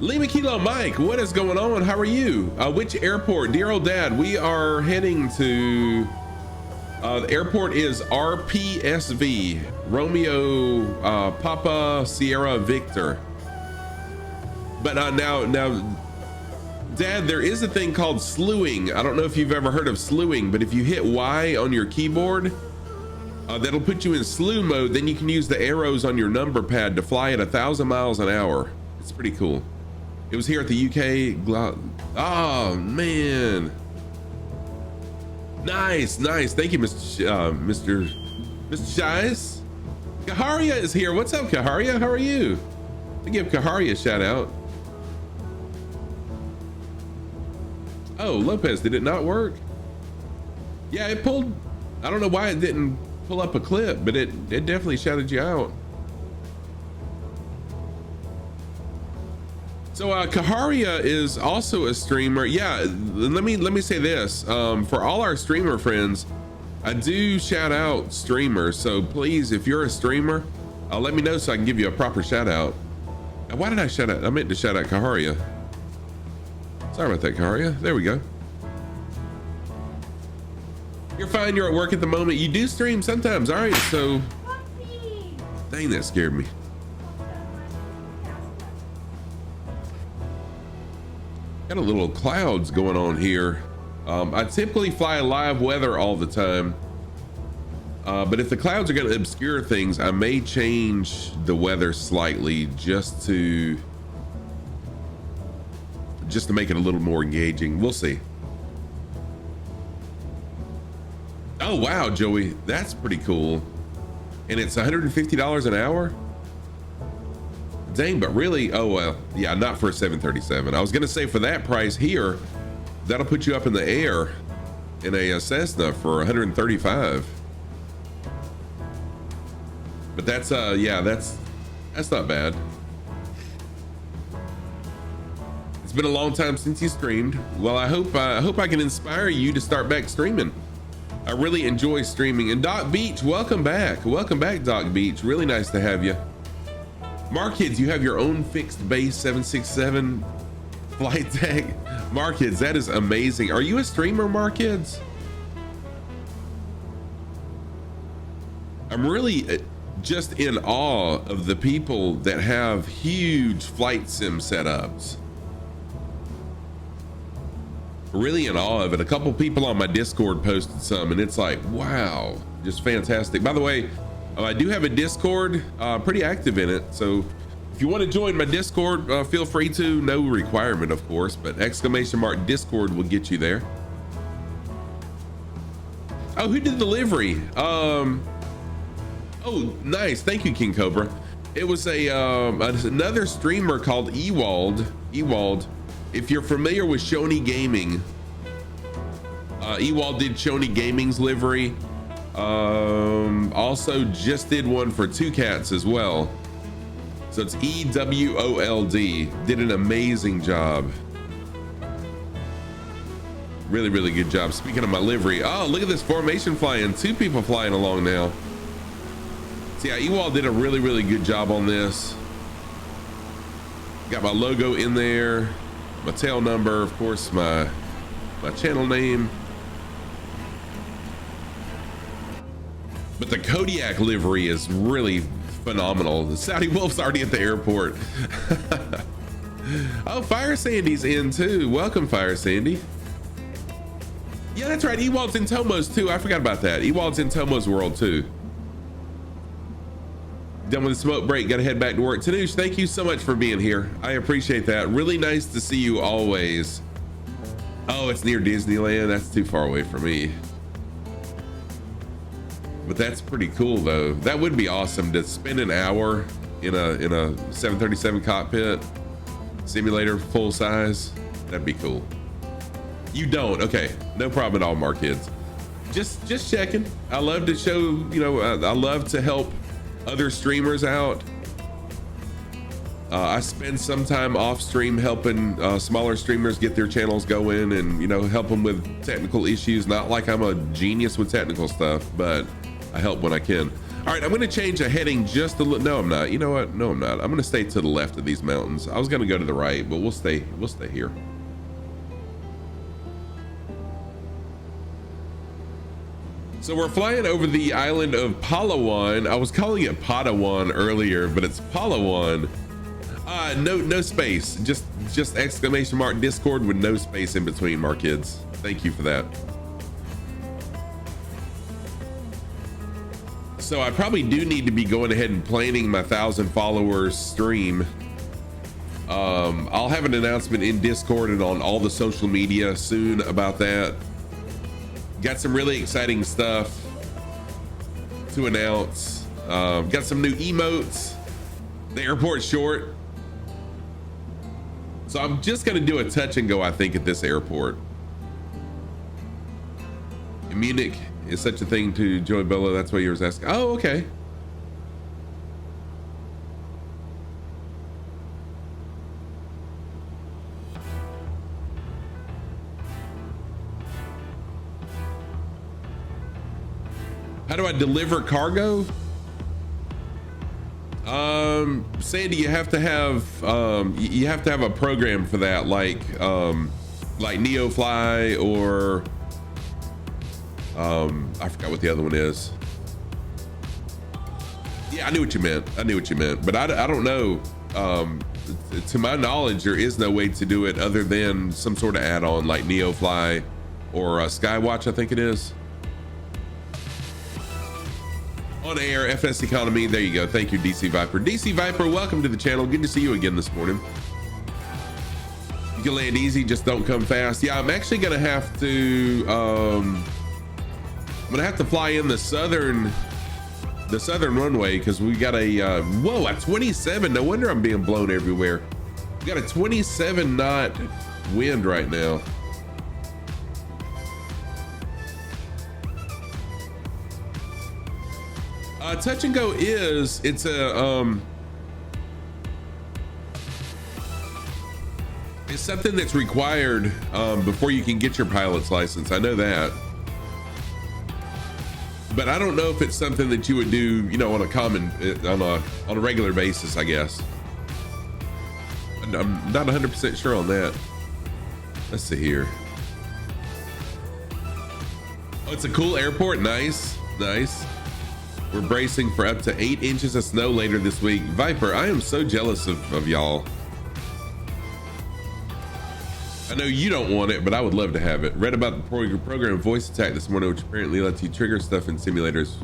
Lima Kilo Mike, what is going on? How are you? Which airport? Dear old dad, we are heading to, the airport is RPSV, Romeo Papa Sierra Victor. But now, Dad, there is a thing called slewing. I don't know if you've ever heard of slewing, but if you hit Y on your keyboard, that'll put you in slew mode. Then you can use the arrows on your number pad to fly at 1,000 miles an hour. It's pretty cool. It was here at the UK. Oh man, nice. Thank you, Mr. Shies. Kaharia is here. What's up, Kaharia? How are you? To give Kaharia a shout out. Oh, Lopez, did it not work? Yeah, it pulled. I don't know why it didn't pull up a clip, but it definitely shouted you out. So Kaharia is also a streamer. Yeah, let me say this. For all our streamer friends, I do shout out streamers. So please, if you're a streamer, let me know so I can give you a proper shout out. Why did I shout out? I meant to shout out Kaharia. Sorry about that, Kaharia. There we go. You're fine. You're at work at the moment. You do stream sometimes. All right. So, dang, that scared me. Got a little clouds going on here. I typically fly live weather all the time, but if the clouds are going to obscure things, I may change the weather slightly just to just to make it a little more engaging. We'll see. Oh wow, Joey, that's pretty cool. And it's $150 an hour. Dang, but really, oh well, yeah, not for a 737. I was gonna say for that price here, that'll put you up in the air in a Cessna for 135. But that's yeah, that's not bad. It's been a long time since you streamed. Well, I hope I can inspire you to start back streaming. I really enjoy streaming. And Doc Beach, welcome back. Welcome back, Doc Beach. Really nice to have you. Markids, you have your own fixed base 767 flight tag. Markids, that is amazing. Are you a streamer, Markids? I'm really just in awe of the people that have huge flight sim setups. Really in awe of it. A couple people on my Discord posted some, and it's like, wow, just fantastic. By the way, I do have a Discord, pretty active in it. So if you want to join my Discord, feel free to. No requirement, of course, but ! Discord will get you there. Oh, who did the livery? Oh, nice. Thank you, King Cobra. It was another streamer called Ewald. If you're familiar with Shoney Gaming, Ewald did Shoney Gaming's livery. Also just did one for Two Cats as well. So it's EWOLD. Did an amazing job. Really, really good job. Speaking of my livery, oh, look at this formation flying. 2 people flying along now. So yeah, Ewald did a really, really good job on this. Got my logo in there, my tail number, of course, my channel name. But the Kodiak livery is really phenomenal. The Saudi Wolf's already at the airport. Oh, Fire Sandy's in too. Welcome, Fire Sandy. Yeah, that's right. Ewald's in Tomos too. I forgot about that. Ewald's in Tomos World too. Done with the smoke break. Got to head back to work. Tanush, thank you so much for being here. I appreciate that. Really nice to see you always. Oh, it's near Disneyland. That's too far away for me. But that's pretty cool though. That would be awesome to spend an hour in a 737 cockpit simulator full size. That'd be cool. You don't? Okay, no problem at all, Markids. Just checking. I love to show, you know, I love to help other streamers out. I spend some time off stream helping smaller streamers get their channels going and, you know, help them with technical issues. Not like I'm a genius with technical stuff, but I help when I can. All right, I'm going to change a heading just a little. No, I'm not. You know what? No, I'm not. I'm going to stay to the left of these mountains. I was going to go to the right, but we'll stay here. So we're flying over the island of Palawan. I was calling it Padawan earlier, but it's Palawan. No space. Just exclamation mark Discord with no space in between, Markids. Thank you for that. So I probably do need to be going ahead and planning my 1,000 followers stream. I'll have an announcement in Discord and on all the social media soon about that. Got some really exciting stuff to announce. Got some new emotes. The airport's short. So I'm just gonna do a touch and go, I think, at this airport. In Munich is such a thing to Joey Bello. That's why you were asking. Oh, okay. How do I deliver cargo? Sandy, you have to have a program for that, like NeoFly or I forgot what the other one is. Yeah, I knew what you meant, but I don't know. To my knowledge, there is no way to do it other than some sort of add-on like NeoFly or Skywatch, I think it is. On air, FS Economy. There you go. Thank you, DC Viper. DC Viper, welcome to the channel. Good to see you again this morning. You can land easy, just don't come fast. Yeah, I'm actually gonna have to I'm gonna have to fly in the southern runway because we got a whoa, a 27. No wonder I'm being blown everywhere. We got a 27 knot wind right now. Touch and go it's something that's required before you can get your pilot's license. I know that, but I don't know if it's something that you would do, you know, on a regular basis, I guess. I'm not 100% sure on that. Let's see here. Oh, it's a cool airport. Nice. We're bracing for up to 8 inches of snow later this week. Viper, I am so jealous of y'all. I know you don't want it, but I would love to have it. Read about the program Voice Attack this morning, which apparently lets you trigger stuff in simulators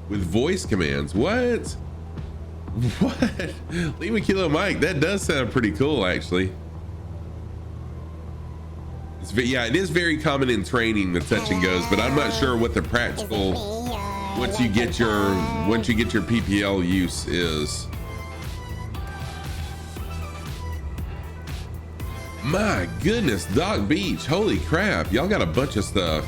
with voice commands. What? What? Lima Kilo Mike, that does sound pretty cool, actually. Yeah, it is very common in training, the touch and goes, but I'm not sure what the practical once you get your PPL use is. My goodness, Dog Beach, holy crap, y'all got a bunch of stuff.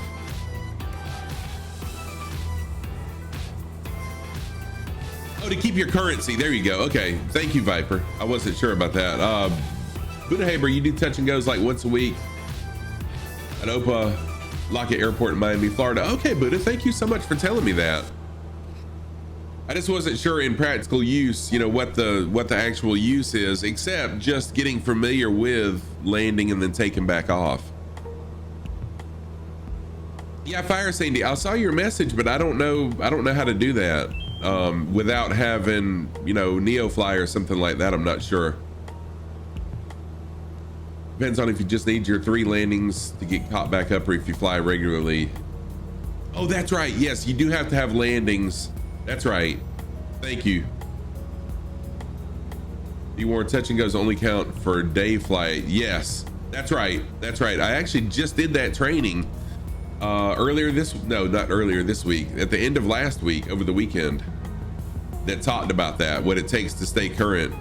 Oh, to keep your currency, there you go. Okay, thank you, Viper. I wasn't sure about that. Buddha Haber, you do touch and goes like once a week at Opa Lockett Airport in Miami, Florida. Okay, Buddha, thank you so much for telling me that. I just wasn't sure in practical use, you know, what the actual use is, except just getting familiar with landing and then taking back off. Yeah, Fire Sandy, I saw your message, but I don't know how to do that without having, you know, NeoFly or something like that. I'm not sure. Depends on if you just need your 3 landings to get caught back up or if you fly regularly. Oh, that's right. Yes, you do have to have landings. That's right. Thank you. You warn touch and goes only count for day flight. Yes, that's right. That's right. I actually just did that training not earlier this week, at the end of last week, over the weekend, that talked about that, what it takes to stay current.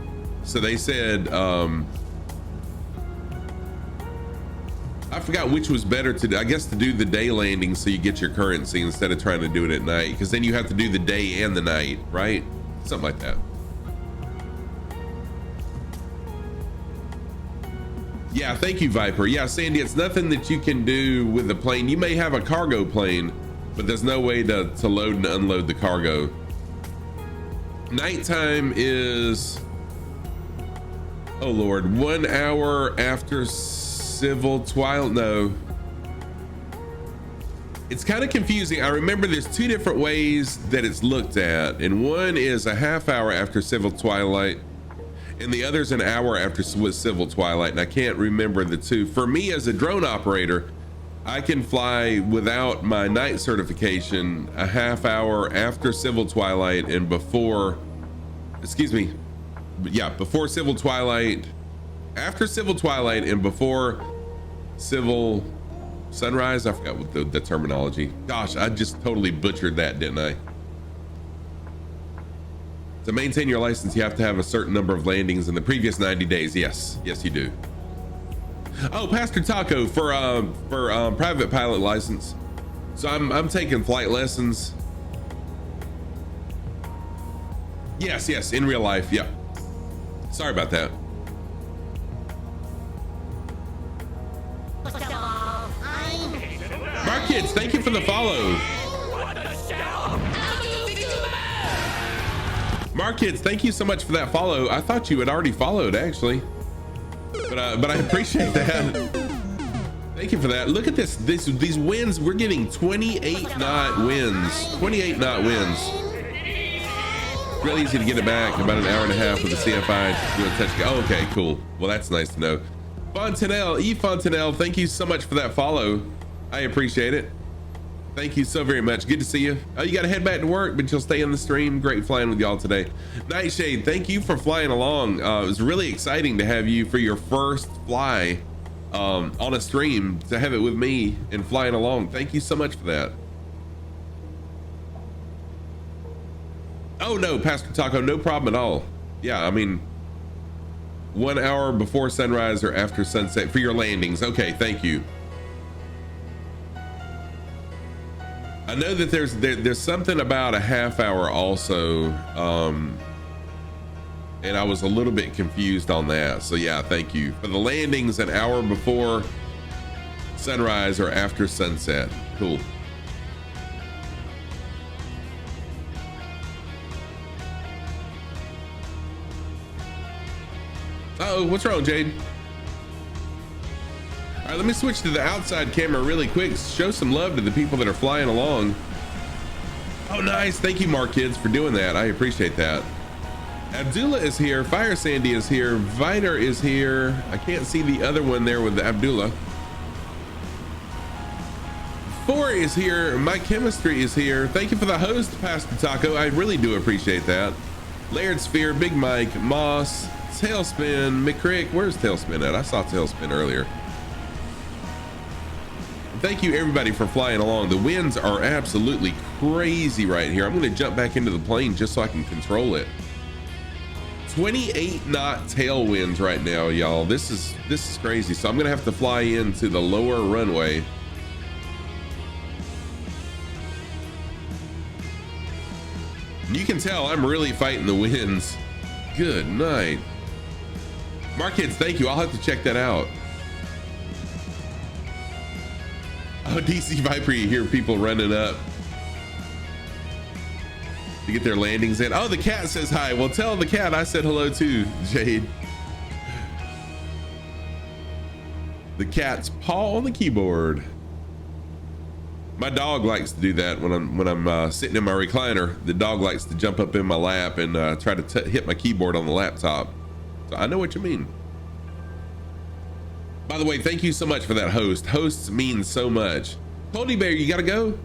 So they said, I forgot which was better to do. I guess to do the day landing so you get your currency instead of trying to do it at night, because then you have to do the day and the night, right? Something like that. Yeah, thank you, Viper. Yeah, Sandy, it's nothing that you can do with the plane. You may have a cargo plane, but there's no way to load and unload the cargo. Nighttime is, oh Lord, 1 hour after civil twilight. No, it's kind of confusing. I remember there's 2 different ways that it's looked at, and one is a half hour after civil twilight and the other's an hour after civil twilight, and I can't remember the 2. For me as a drone operator, I can fly without my night certification a half hour after civil twilight and before, before civil twilight, after civil twilight and before civil sunrise. I forgot what the terminology. Gosh, I just totally butchered that, didn't I? To maintain your license, you have to have a certain number of landings in the previous 90 days. Yes, you do. Oh, Pastor Taco, for private pilot license. So I'm taking flight lessons. Yes, in real life. Yeah. Sorry about that. Mark Kids, thank you for the follow. Mark Kids, thank you so much for that follow. I thought you had already followed, actually, but I appreciate that. Thank you for that. Look at these winds. We're getting 28 knot winds. 28 knot winds. Really easy to get it back. About an hour and a half with the CFI. Do a touch. Oh, okay, cool. Well, that's nice to know. Fontanelle, thank you so much for that follow. I appreciate it. Thank you so very much. Good to see you. Oh, you got to head back to work, but you'll stay on the stream. Great flying with y'all today. Nightshade, thank you for flying along. It was really exciting to have you for your first fly on a stream to have it with me and flying along. Thank you so much for that. Oh no, Pastor Taco, no problem at all. Yeah, I mean, 1 hour before sunrise or after sunset for your landings. Okay, thank you. I know that there's something about a half hour also, and I was a little bit confused on that. So yeah, thank you. For the landings, an hour before sunrise or after sunset. Cool. Uh-oh, what's wrong, Jade? All right, let me switch to the outside camera really quick. Show some love to the people that are flying along. Oh, nice. Thank you, Mark Kids, for doing that. I appreciate that. Abdullah is here. Fire Sandy is here. Viner is here. I can't see the other one there with Abdullah. 4 is here. My Chemistry is here. Thank you for the host, Pastor Taco. I really do appreciate that. Laird Sphere, Big Mike, Moss, Tailspin, McCrick. Where's Tailspin at? I saw Tailspin earlier. Thank you everybody for flying along. The winds are absolutely crazy right here. I'm going to jump back into the plane just so I can control it. 28 knot tailwinds right now, y'all. This is crazy. So I'm going to have to fly into the lower runway. You can tell I'm really fighting the winds. Good night. Markheads, thank you. I'll have to check that out. Oh, DC Viper, you hear people running up to get their landings in. Oh, the cat says hi. Well, tell the cat I said hello too, Jade. The cat's paw on the keyboard. My dog likes to do that when I'm sitting in my recliner. The dog likes to jump up in my lap and try to hit my keyboard on the laptop. So I know what you mean. By the way, thank you so much for that host. Hosts mean so much. Cody Bear, you gotta go.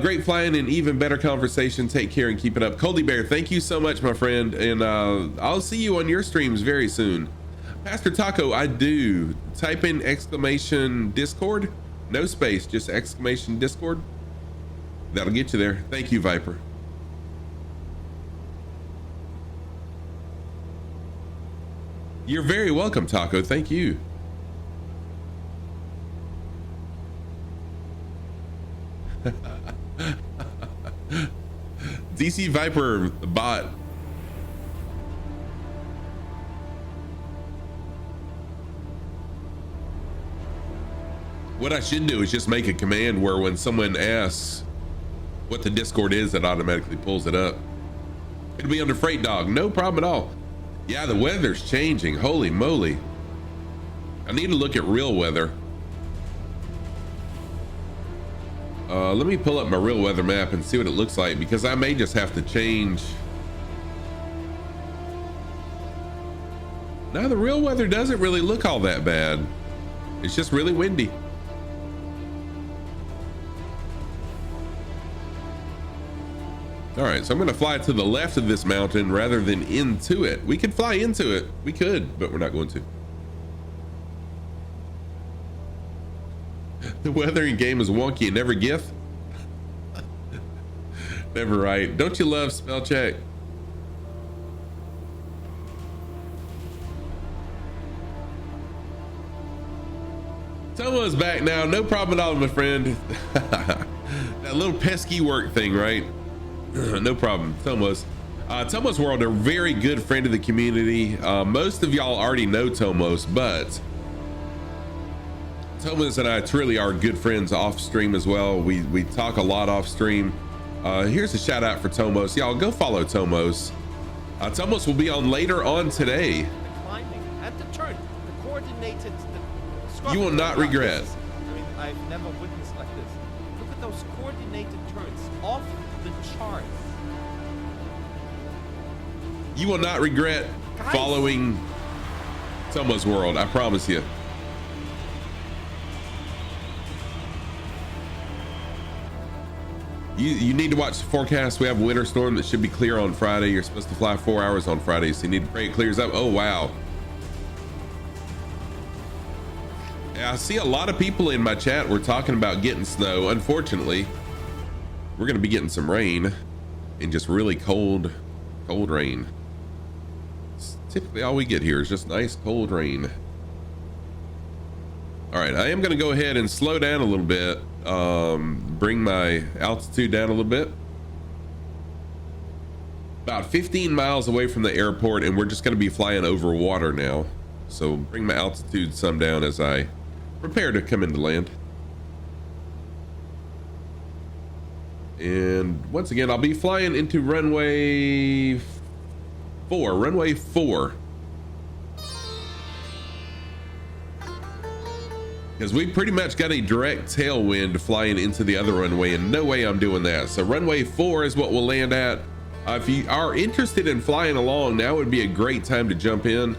Great flying and even better conversation. Take care and keep it up. Cody Bear, thank you so much, my friend. And I'll see you on your streams very soon. Pastor Taco, I do. Type in exclamation Discord. No space, just exclamation Discord. That'll get you there. Thank you, Viper. You're very welcome, Taco. Thank you. DC Viper bot. What I should do is just make a command where when someone asks what the Discord is, it automatically pulls it up. It'll be under Freight Dog. No problem at all. Yeah, the weather's changing. Holy moly. I need to look at real weather. Let me pull up my real weather map and see what it looks like, because I may just have to change. No, the real weather doesn't really look all that bad. It's just really windy. All right, so I'm gonna fly to the left of this mountain rather than into it. We could fly into it. We could, but we're not going to. The weather in game is wonky and never gif. Never right. Don't you love spell check? Tomo's back now. No problem at all, my friend. That little pesky work thing, right? No problem. Tomos. Tomos World, a very good friend of the community. Most of y'all already know Tomos, but Tomos and I truly are good friends off stream as well. We talk a lot off stream. Here's a shout out for Tomos. Y'all go follow Tomos. Tomos will be on later on today. Climbing at the turn, the coordinated. You will not regret. I mean, I've never witnessed like this. Look at those coordinated turns off the charts. You will not regret following Tomos World. I promise you. You need to watch the forecast. We have a winter storm that should be clear on Friday. You're supposed to fly 4 hours on Friday, so you need to pray it clears up. Oh, wow. Yeah, I see a lot of people in my chat were talking about getting snow. Unfortunately, we're going to be getting some rain and just really cold rain. It's typically all we get here is just nice cold rain. All right, I am going to go ahead and slow down a little bit, bring my altitude down a little bit. About 15 miles away from the airport, and we're just going to be flying over water now. So bring my altitude some down as I prepare to come into land. And once again, I'll be flying into runway 4. Because we pretty much got a direct tailwind flying into the other runway, and no way I'm doing that. So runway 4 is what we'll land at. If you are interested in flying along, now would be a great time to jump in.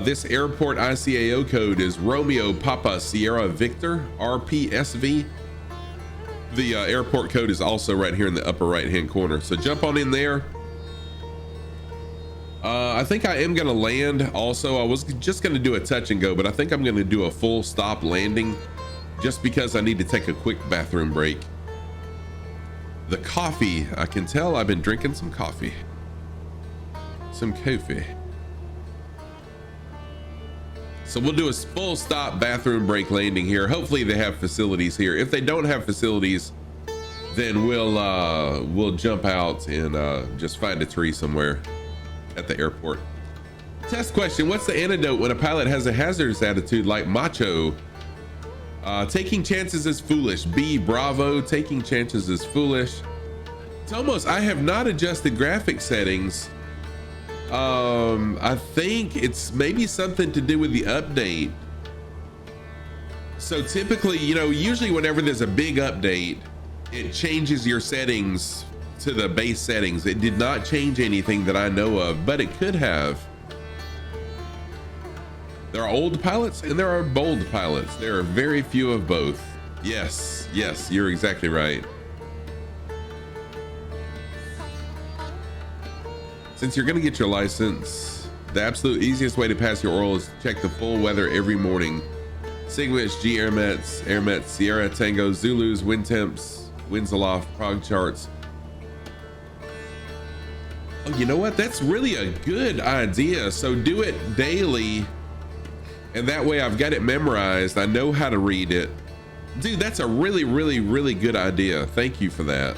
This airport ICAO code is Romeo Papa Sierra Victor RPSV. The airport code is also right here in the upper right hand corner, so jump on in there. I think I am gonna land also. I was just gonna do a touch and go, but I think I'm gonna do a full stop landing just because I need to take a quick bathroom break. The coffee, I can tell I've been drinking some coffee. Some coffee. So we'll do a full stop bathroom break landing here. Hopefully they have facilities here. If they don't have facilities, then we'll jump out and just find a tree somewhere at the airport. Test question: what's the antidote when a pilot has a hazardous attitude like macho? Taking chances is foolish. B, bravo. Taking chances is foolish. It's almost, I have not adjusted graphic settings. I think it's maybe something to do with the update. So typically, you know, usually whenever there's a big update, it changes your settings to the base settings. It did not change anything that I know of, but it could have. There are old pilots and there are bold pilots. There are very few of both. Yes, you're exactly right. Since you're gonna get your license, the absolute easiest way to pass your oral is to check the full weather every morning. Sigwich, G Airmets, Sierra Tango, Zulus, wind temps, winds aloft, prog charts. Oh, you know what? That's really a good idea. So do it daily, and that way I've got it memorized. I know how to read it. Dude, that's a really, really, really good idea. Thank you for that.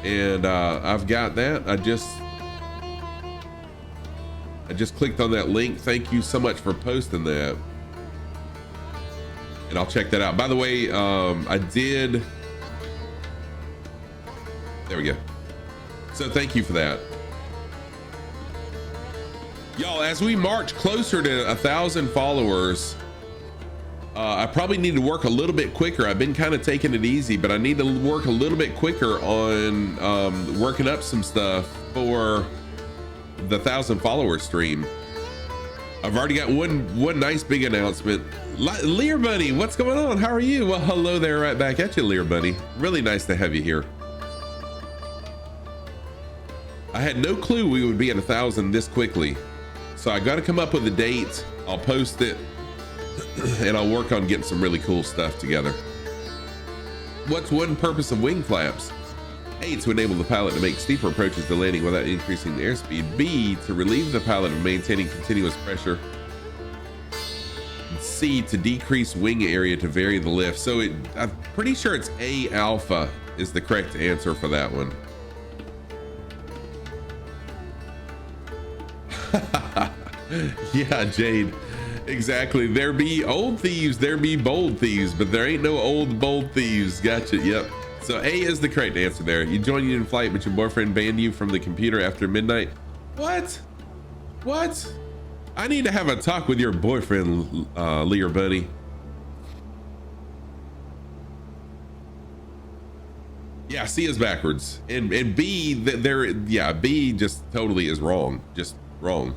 And I've got that. I just clicked on that link. Thank you so much for posting that. And I'll check that out. By the way, there we go. So thank you for that. Y'all, as we march closer to 1,000 followers, I probably need to work a little bit quicker. I've been kind of taking it easy, but I need to work a little bit quicker on working up some stuff for the 1,000 follower stream. I've already got one nice big announcement. Lear Bunny, what's going on? How are you? Well, hello there, right back at you, Lear Bunny. Really nice to have you here. I had no clue we would be at 1,000 this quickly. So I got to come up with a date. I'll post it and I'll work on getting some really cool stuff together. What's one purpose of wing flaps? A, to enable the pilot to make steeper approaches to landing without increasing the airspeed. B, to relieve the pilot of maintaining continuous pressure. C, to decrease wing area to vary the lift. So I'm pretty sure it's A alpha is the correct answer for that one. Yeah, Jade, exactly. There be old thieves, there be bold thieves, but there ain't no old bold thieves. Gotcha. Yep. So A is the correct answer there. You joined in flight, but your boyfriend banned you from the computer after midnight. What? I need to have a talk with your boyfriend, Lear Bunny. Yeah, C is backwards, and B, B just totally is wrong. Just wrong.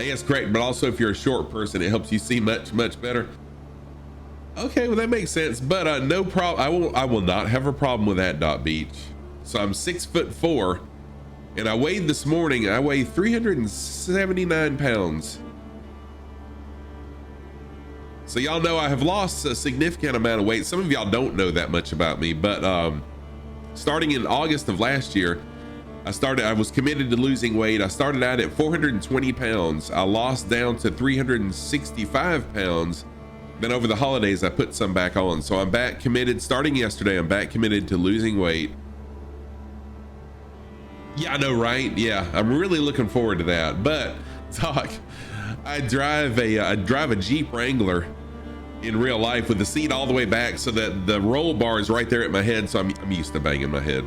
A is correct, but also if you're a short person, it helps you see much better. Okay, well that makes sense, but no problem. I will not have a problem with that. Dot Beach. So I'm 6'4", and I weighed this morning. I weigh 379 pounds. So y'all know I have lost a significant amount of weight. Some of y'all don't know that much about me, but starting in August of last year, I was committed to losing weight. I started out at 420 pounds. I lost down to 365 pounds. Then over the holidays, I put some back on. So I'm back committed. Starting yesterday, I'm back committed to losing weight. Yeah, I know, right? Yeah, I'm really looking forward to that. But Doc, I drive a Jeep Wrangler in real life with the seat all the way back so that the roll bar is right there at my head. So I'm used to banging my head.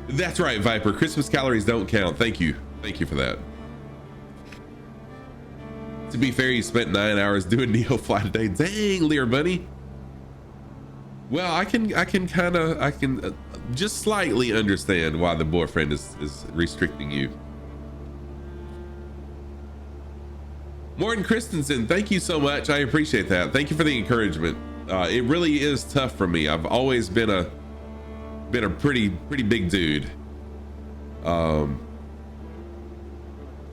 That's right, Viper. Christmas calories don't count. Thank you. Thank you for that. To be fair, you spent 9 hours doing Neo Fly today. Dang, Lear Bunny. Well, I can just slightly understand why the boyfriend is restricting you. Morton Christensen, thank you so much. I appreciate that. Thank you for the encouragement. It really is tough for me. I've always been a pretty big dude.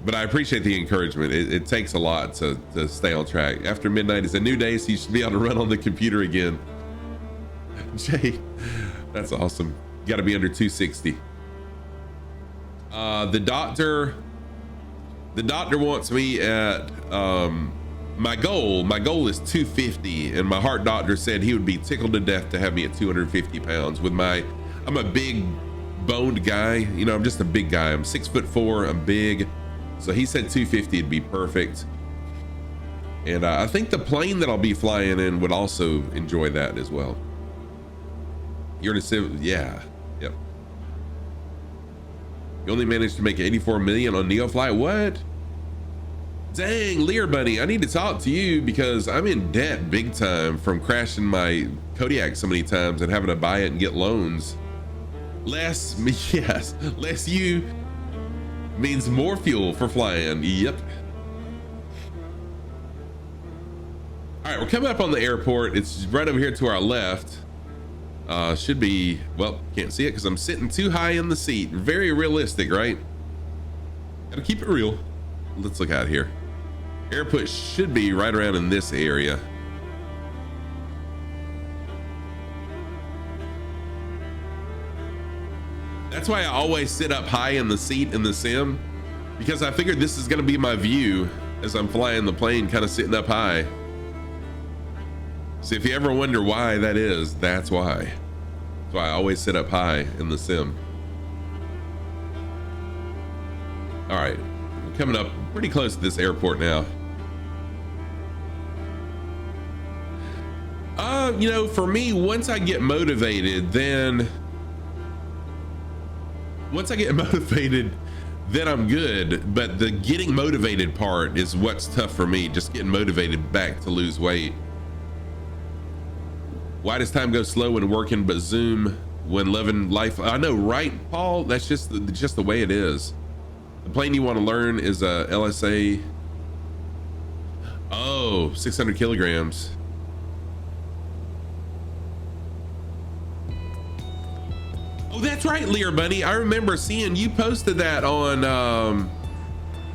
But I appreciate the encouragement. It takes a lot to stay on track. After midnight is a new day, so you should be able to run on the computer again. Jay, that's awesome. You got to be under 260. The doctor wants me at my goal is 250, and my heart doctor said he would be tickled to death to have me at 250 pounds. I'm a big boned guy, you know. I'm just a big guy. I'm 6'4", I'm big, so he said 250 would be perfect. And I think the plane that I'll be flying in would also enjoy that as well. You're in a civil, yeah, yep. You only managed to make 84 million on Neofly. What? Dang, Lear Bunny, I need to talk to you because I'm in debt big time from crashing my Kodiak so many times and having to buy it and get loans. Less you means more fuel for flying. Yep. All right, we're coming up on the airport. It's right over here to our left. Should be, well, can't see it because I'm sitting too high in the seat. Very realistic, right? Gotta keep it real. Let's look out here. Airport should be right around in this area. That's why I always sit up high in the seat in the sim, because I figured this is gonna be my view as I'm flying the plane, kind of sitting up high. So if you ever wonder why that is, that's why. That's why I always sit up high in the sim. All right, we're coming up pretty close to this airport now. You know, for me, once I get motivated, then I'm good. But the getting motivated part is what's tough for me, just getting motivated back to lose weight. Why does time go slow when working but zoom when living life? I know, right, Paul? That's just the way it is. The plane you want to learn is a LSA. Oh, 600 kilograms. Oh, that's right, Lear Bunny. I remember seeing you posted that on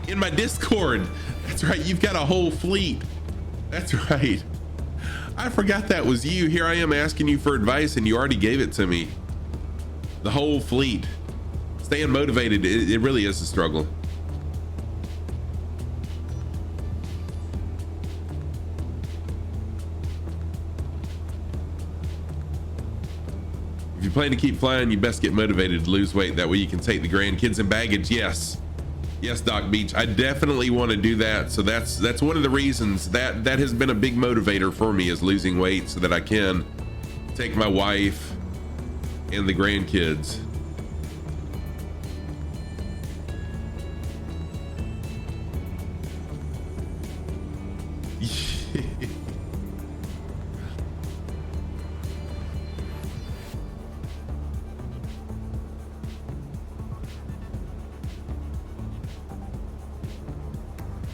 in my Discord. That's right, you've got a whole fleet. That's right. I forgot that was you. Here I am asking you for advice and you already gave it to me. The whole fleet. Staying motivated, it really is a struggle. If you plan to keep flying, you best get motivated to lose weight. That way you can take the grandkids and baggage. Yes. Yes, Doc Beach. I definitely want to do that. So that's one of the reasons that has been a big motivator for me, is losing weight so that I can take my wife and the grandkids.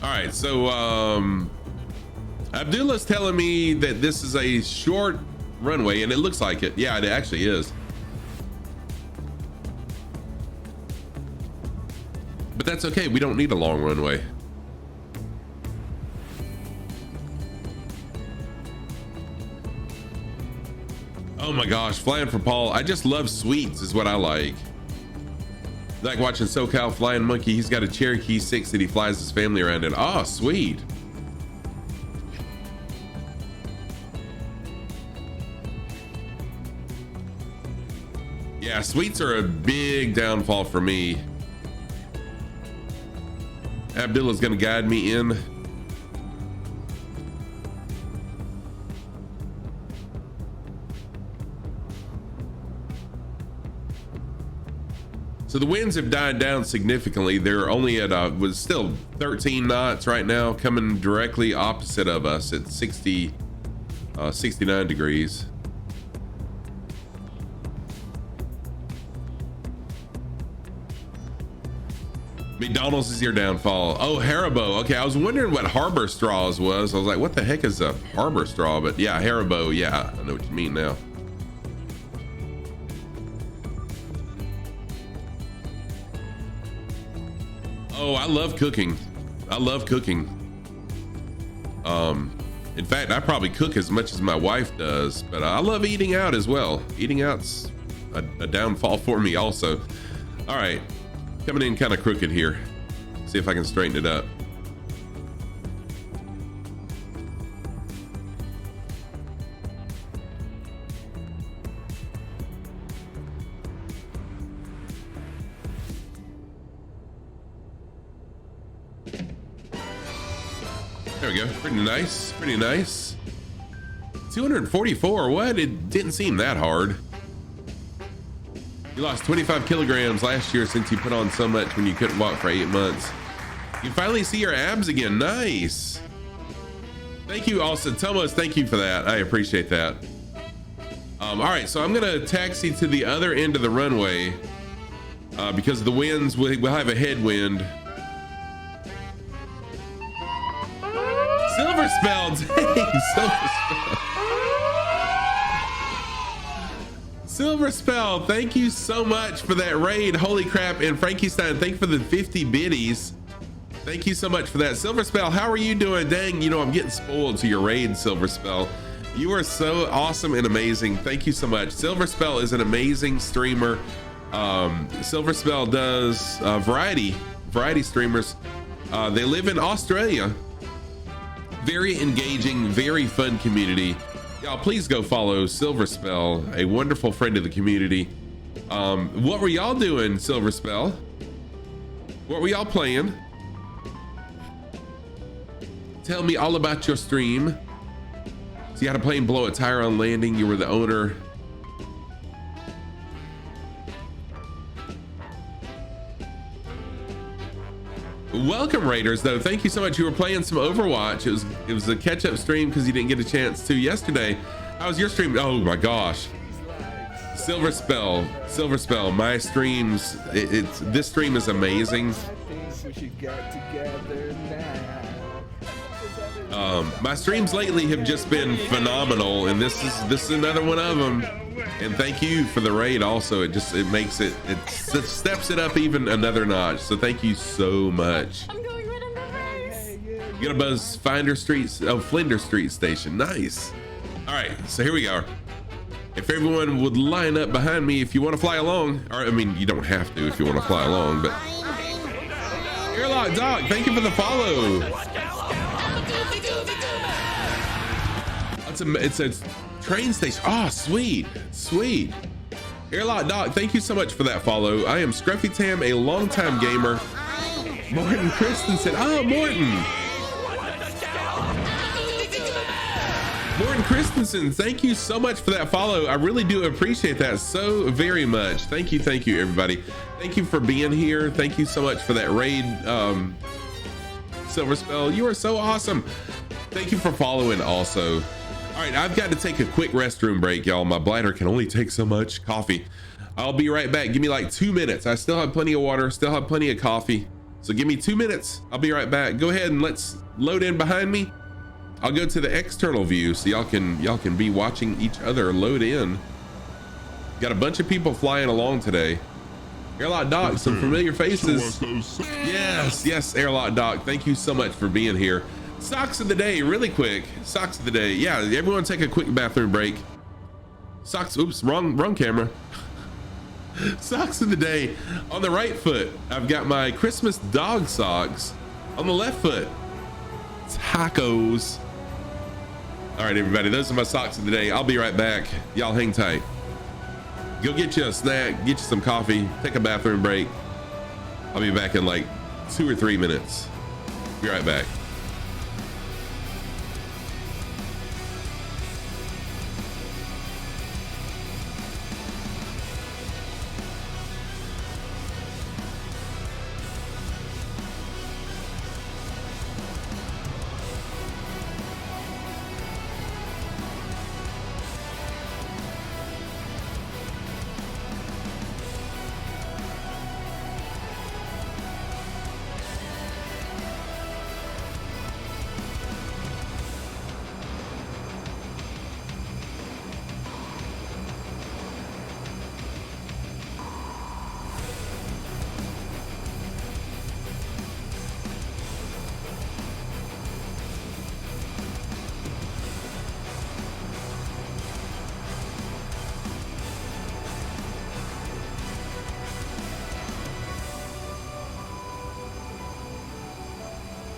All right, so Abdullah's telling me that this is a short runway, and it looks like it. Yeah, it actually is. But that's okay. We don't need a long runway. Oh my gosh, flying for Paul. I just love sweets is what I like. Like watching SoCal Flying Monkey. He's got a Cherokee 6 that he flies his family around in. Oh, sweet. Yeah, sweets are a big downfall for me. Abdullah's gonna guide me in. So the winds have died down significantly. They're only at was still 13 knots right now, coming directly opposite of us at 69 degrees. McDonald's is your downfall. Oh, Haribo. Okay, I was wondering what Harbor Straws was. I was like, what the heck is a Harbor Straw? But yeah, Haribo. Yeah, I know what you mean now. Oh, I love cooking. I love cooking. In fact, I probably cook as much as my wife does, but I love eating out as well. Eating out's a downfall for me also. All right, coming in kind of crooked here. See if I can straighten it up. There we go. Pretty nice. Pretty nice. 244. What? It didn't seem that hard. You lost 25 kilograms last year since you put on so much when you couldn't walk for 8 months. You finally see your abs again. Nice. Thank you, Austin Thomas. Thank you for that. I appreciate that. All right, so I'm gonna taxi to the other end of the runway because the winds we'll have a headwind. Silver Spell, dang, Silver Spell. Silver Spell, thank you so much for that raid. Holy crap. And Frankie Stein, thank you for the 50 biddies. Thank you so much for that. Silver Spell, how are you doing? Dang, you know, I'm getting spoiled to your raid, Silver Spell. You are so awesome and amazing. Thank you so much. Silver Spell is an amazing streamer. Silver Spell does variety streamers. They live in Australia. Very engaging, very fun community. Y'all, please go follow Silver Spell, a wonderful friend of the community. What were y'all doing, Silver Spell? What were y'all playing? Tell me all about your stream. So you had a plane blow a tire on landing. You were the owner. Welcome, Raiders, though. Thank you so much. You were playing some Overwatch. It was a catch-up stream because you didn't get a chance to yesterday. How was your stream? Oh my gosh. Silver Spell, my streams, this stream is amazing. I think we should get together now. My streams lately have just been phenomenal, and this is another one of them. And thank you for the raid also. It steps it up even another notch. So thank you so much. I'm going right on the race. You gonna buzz Flinders Street Station. Nice. All right, so here we go. If everyone would line up behind me if you want to fly along, or I mean, you don't have to if you want to fly along, but Airlock Doc, thank you for the follow. It's a train station. Oh, sweet. Airlock Doc, thank you so much for that follow. I am Scruffy Tam, a longtime gamer. Morton Christensen. Oh, Morton Christensen, thank you so much for that follow. I really do appreciate that so very much. Thank you, everybody. Thank you for being here. Thank you so much for that raid, Silver Spell. You are so awesome. Thank you for following also. All right, I've got to take a quick restroom break, y'all. My bladder can only take so much coffee. I'll be right back. Give me like 2 minutes. I still have plenty of water, still have plenty of coffee. So give me 2 minutes. I'll be right back. Go ahead and let's load in behind me. I'll go to the external view so y'all can be watching each other load in. Got a bunch of people flying along today. Airlock Doc, some familiar faces. Yes, Airlock Doc. Thank you so much for being here. Socks of the day, really quick. Socks of the day. Yeah, everyone take a quick bathroom break. Socks, oops, wrong camera. Socks of the day. On the right foot, I've got my Christmas dog socks. On the left foot, tacos. All right, everybody, those are my socks of the day. I'll be right back. Y'all hang tight. Go get you a snack, get you some coffee, take a bathroom break. I'll be back in like 2 or 3 minutes. Be right back.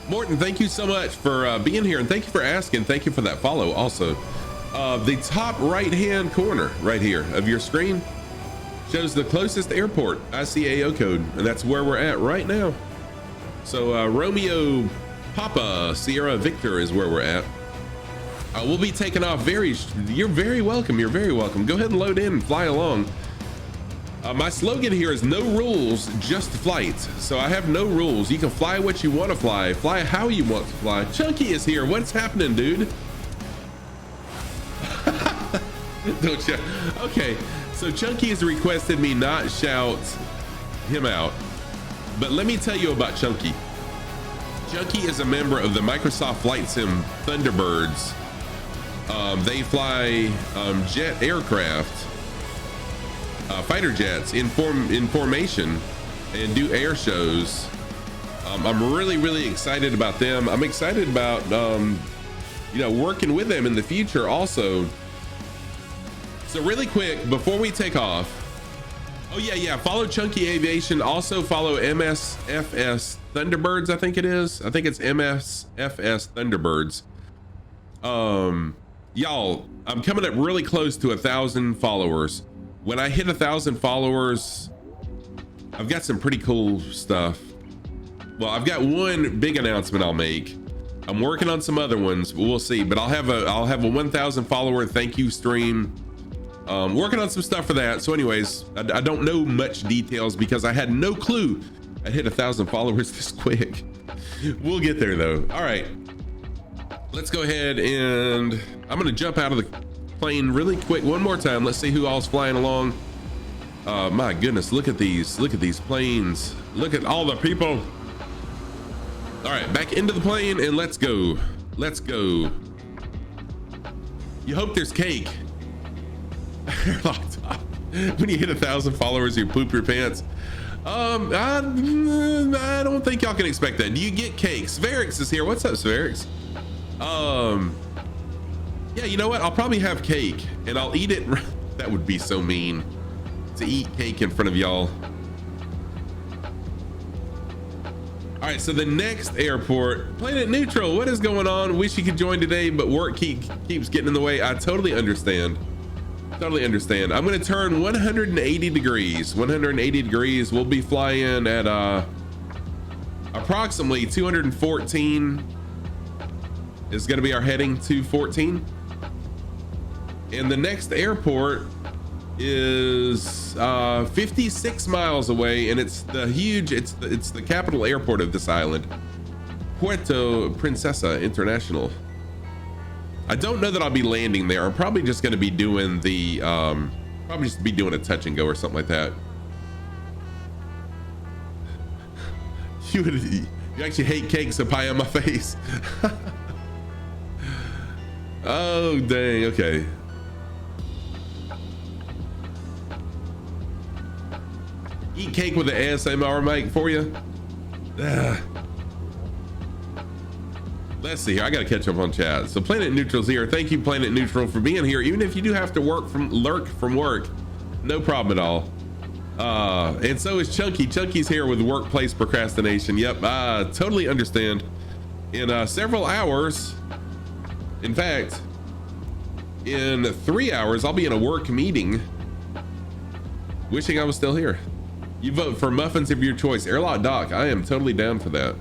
Morton, thank you so much for being here, and thank you for asking. Thank you for that follow also. The top right hand corner right here of your screen shows the closest airport ICAO code, and that's where we're at right now. So Romeo Papa Sierra Victor is where we're at. We'll be taking off you're very welcome. You're very welcome. Go ahead and load in and fly along. My slogan here is no rules, just flight. So I have no rules. You can fly what you want to fly how you want to fly. Chunky is here. What's happening, dude? Don't you? Okay, so Chunky has requested me not shout him out, but let me tell you about Chunky. Chunky is a member of the Microsoft Flight Sim Thunderbirds. They fly jet aircraft, fighter jets in formation, and do air shows. I'm really excited about them. I'm excited about working with them in the future also. So really quick before we take off, follow Chunky Aviation. Also follow MSFS Thunderbirds. I think it's MSFS Thunderbirds. Y'all, I'm coming up really close to 1,000 followers. When I hit 1,000 followers, I've got some pretty cool stuff. Well, I've got one big announcement I'll make. I'm working on some other ones, but we'll see. But I'll have a 1,000 follower thank you stream. Working on some stuff for that. So anyways, I don't know much details because I had no clue I'd hit 1,000 followers this quick. We'll get there though. All right, let's go ahead and I'm gonna jump out of the plane really quick one more time. Let's see who all's flying along. My goodness, look at these planes. Look at all the people. All right, back into the plane and let's go. You hope there's cake. When you hit 1,000 followers, you poop your pants. I don't think y'all can expect that. Do you get cake? Sverix is here. What's up, Sverix? Yeah, you know what? I'll probably have cake and I'll eat it. That would be so mean to eat cake in front of y'all. All right, so the next airport, Planet Neutral. What is going on? Wish you could join today, but work keeps getting in the way. I totally understand. I'm going to turn 180 degrees. 180 degrees. We'll be flying at approximately 214 is going to be our heading, 214. And the next airport is 56 miles away, and it's the capital airport of this island, Puerto Princesa International. I don't know that I'll be landing there. I'm probably just going to be doing a touch and go or something like that. You actually hate cake, so pie on my face. Oh dang. Okay. Eat cake with the ASMR mic for you. Look Let's see here. I gotta catch up on chat. So Planet Neutral's here. Thank you, Planet Neutral, for being here. Even if you do have to lurk from work, no problem at all. And so is Chunky. Chunky's here with workplace procrastination. Yep, I totally understand. In several hours, in fact, in 3 hours, I'll be in a work meeting. Wishing I was still here. You vote for muffins of your choice. Airlock Doc, I am totally down for that.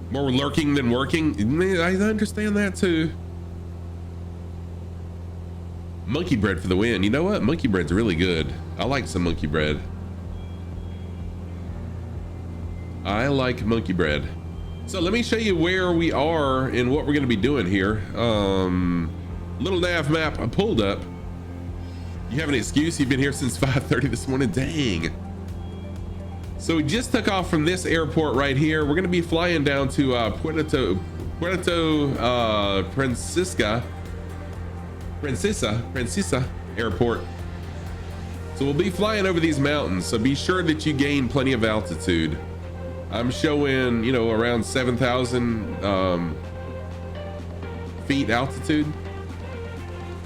More lurking than working. I understand that too. Monkey bread for the win. You know what? Monkey bread's really good. I like some monkey bread. I like monkey bread. So let me show you where we are and what we're going to be doing here. Little nav map I pulled up. You have an excuse? You've been here since 5:30 this morning. Dang. So we just took off from this airport right here. We're going to be flying down to Puerto Princesa Airport. So we'll be flying over these mountains. So be sure that you gain plenty of altitude. I'm showing, you know, around 7,000 feet altitude.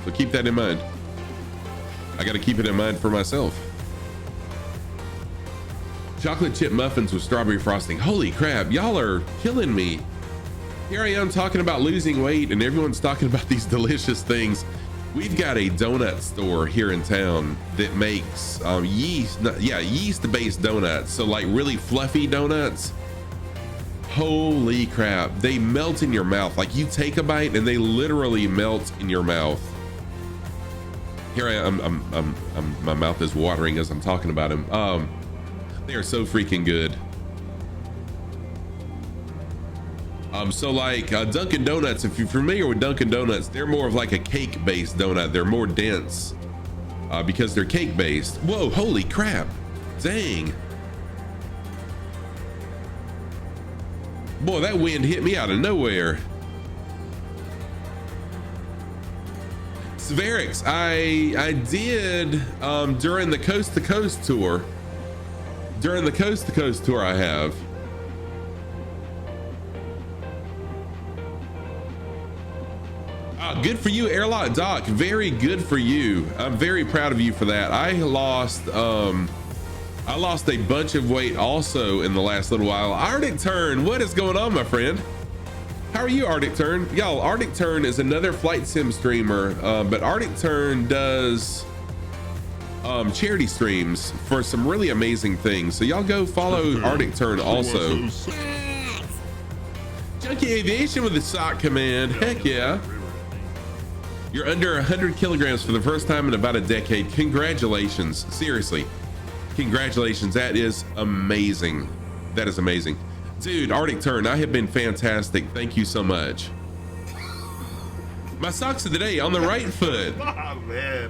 So keep that in mind. I got to keep it in mind for myself. Chocolate chip muffins with strawberry frosting. Holy crap, y'all are killing me. Here I am talking about losing weight and everyone's talking about these delicious things. We've got a donut store here in town that makes yeast-based donuts. So like really fluffy donuts. Holy crap, they melt in your mouth. Like you take a bite and they literally melt in your mouth. Here I am, my mouth is watering as I'm talking about them. They are so freaking good. So like Dunkin' Donuts, if you're familiar with Dunkin' Donuts, they're more of like a cake-based donut. They're more dense because they're cake-based. Whoa, holy crap. Dang. Boy, that wind hit me out of nowhere. Sverix, I did during the Coast to Coast tour. During the Coast to Coast tour I have. Good for you, Airlock Doc. Very good for you. I'm very proud of you for that. I lost a bunch of weight also in the last little while. Arctic Turn, what is going on, my friend? How are you, Arctic Turn? Y'all, Arctic Turn is another flight sim streamer, but Arctic Turn does charity streams for some really amazing things. So y'all go follow Arctic Turn also. Junkie Aviation with the sock command. Heck yeah. You're under 100 kilograms for the first time in about a decade. Congratulations. Seriously. Congratulations. That is amazing. That is amazing. Dude, Arctic Turn, I have been fantastic. Thank you so much. My socks of the day on the right foot. Oh, man.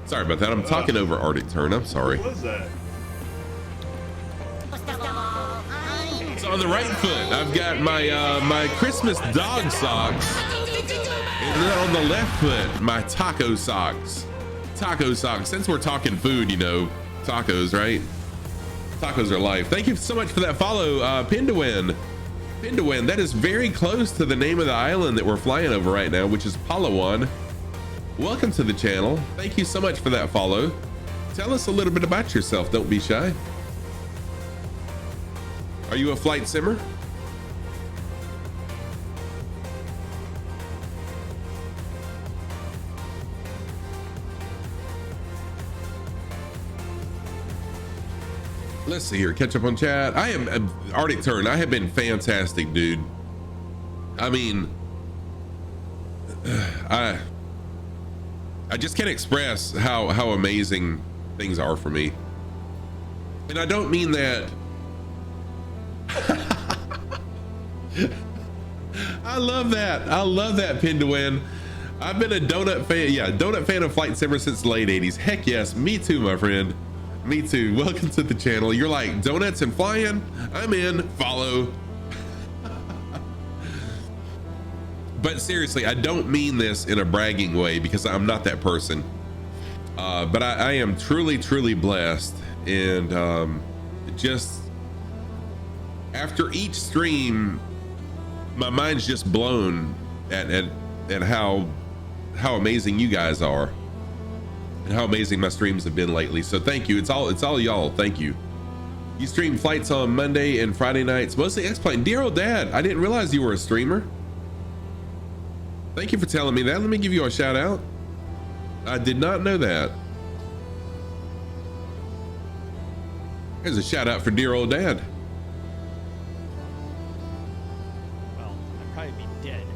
Sorry about that. I'm talking over Arctic Turn. I'm sorry. What was that? So on the right foot, I've got my my Christmas dog socks. And then on the left foot, my taco socks. Taco socks. Since we're talking food, you know, tacos, right? Tacos are life. Thank you so much for that follow, Pinduin. Pinduin, that is very close to the name of the island that we're flying over right now, which is Palawan. Welcome to the channel. Thank you so much for that follow. Tell us a little bit about yourself. Don't be shy. Are you a flight simmer? Let's see here. Catch up on chat. I am Arctic Turn. I have been fantastic, dude. I mean, I just can't express how amazing things are for me. And I don't mean that. I love that. I love that, Pinduin. I've been a donut fan. Yeah, donut fan of flight simmer since the late 80s. Heck yes, me too, my friend. Me too. Welcome to the channel. You're like, donuts and flying? I'm in. Follow. But seriously, I don't mean this in a bragging way because I'm not that person. But I am truly, truly blessed. And just After each stream, my mind's just blown at how amazing you guys are and how amazing my streams have been lately. So thank you. It's all y'all. Thank you. You stream flights on Monday and Friday nights, mostly X-Plane. Dear old dad, I didn't realize you were a streamer. Thank you for telling me that. Let me give you a shout out. I did not know that. There's a shout out for dear old dad. Well, I'd probably be dead.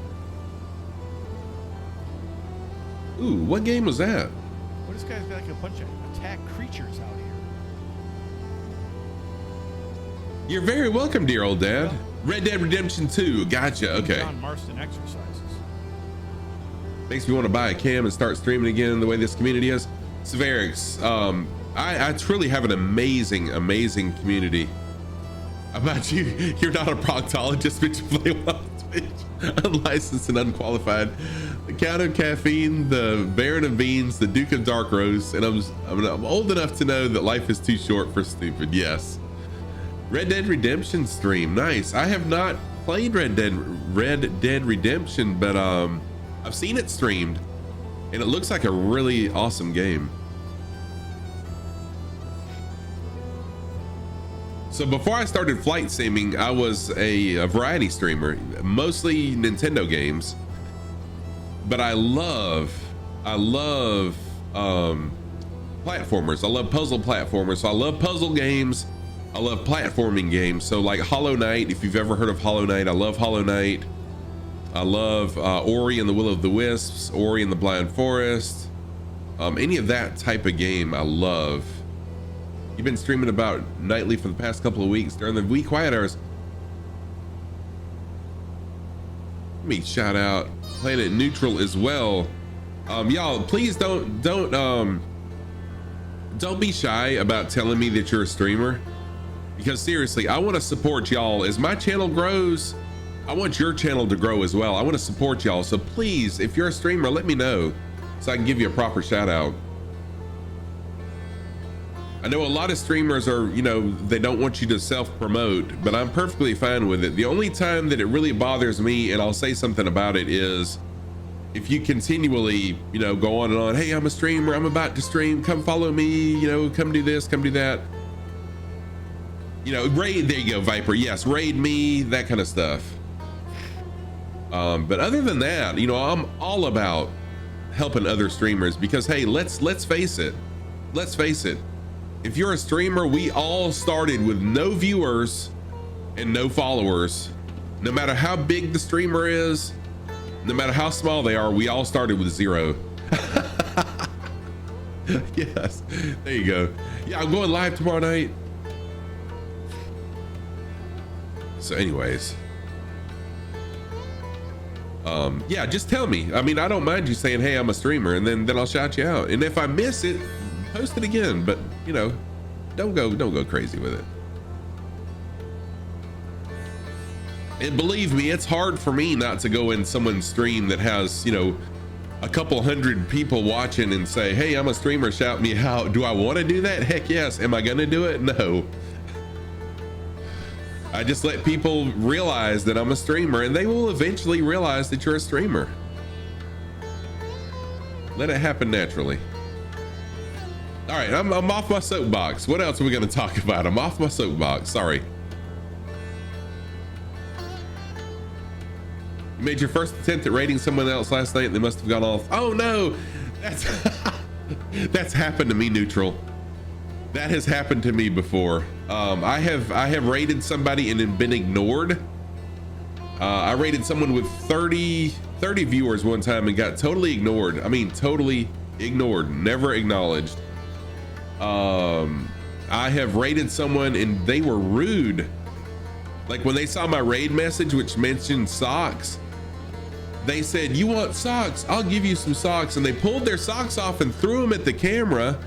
Ooh, what game was that? What this guy's got like a bunch of attack creatures out here. You're very welcome, dear old dad. Red Dead Redemption 2. Gotcha. Okay. John Marston exercises. Makes me want to buy a cam and start streaming again the way this community is. Severix, I truly have an amazing community. About you, you're not a proctologist, but you play well on Twitch. Unlicensed and unqualified. The Count of Caffeine, the Baron of Beans, the Duke of Dark Roast, and I'm old enough to know that life is too short for stupid. Yes. Red Dead Redemption stream, nice. I have not played Red Dead Redemption, but I've seen it streamed, and it looks like a really awesome game. So before I started flight simming, I was a variety streamer, mostly Nintendo games. But I love platformers. I love puzzle platformers. So I love puzzle games. I love platforming games. So like Hollow Knight, if you've ever heard of Hollow Knight, I love Hollow Knight. I love Ori and the Will of the Wisps, Ori and the Blind Forest. Any of that type of game I love. You've been streaming about nightly for the past couple of weeks during the week quiet hours. Let me shout out Planet Neutral as well. Y'all, please don't be shy about telling me that you're a streamer, because seriously, I want to support y'all. As my channel grows, I want your channel to grow as well. I want to support y'all. So please, if you're a streamer, let me know so I can give you a proper shout out. I know a lot of streamers are, they don't want you to self-promote, but I'm perfectly fine with it. The only time that it really bothers me, and I'll say something about it, is if you continually, go on and on, hey, I'm a streamer, I'm about to stream, come follow me, come do this, come do that. Raid, there you go, Viper, yes, raid me, that kind of stuff. But other than that, I'm all about helping other streamers, because hey, let's face it. If you're a streamer, we all started with no viewers and no followers. No matter how big the streamer is, no matter how small they are, we all started with 0. Yes, there you go. Yeah, I'm going live tomorrow night. So anyways, yeah, just tell me. I mean, I don't mind you saying, hey, I'm a streamer, and then I'll shout you out. And if I miss it, post it again, but don't go crazy with it. And believe me, it's hard for me not to go in someone's stream that has, a couple hundred people watching and say, hey, I'm a streamer, shout me out. Do I want to do that? Heck yes. Am I gonna do it? No. I just let people realize that I'm a streamer, and they will eventually realize that you're a streamer. Let it happen naturally. All right, I'm off my soapbox. What else are we going to talk about? I'm off my soapbox. Sorry. You made your first attempt at raiding someone else last night, and they must have gone off. Oh no, that's happened to me, Neutral. That has happened to me before. I have raided somebody and then been ignored. I raided someone with 30 viewers one time and got totally ignored. I mean, totally ignored, never acknowledged. I have raided someone and they were rude. Like when they saw my raid message, which mentioned socks, they said, you want socks? I'll give you some socks. And they pulled their socks off and threw them at the camera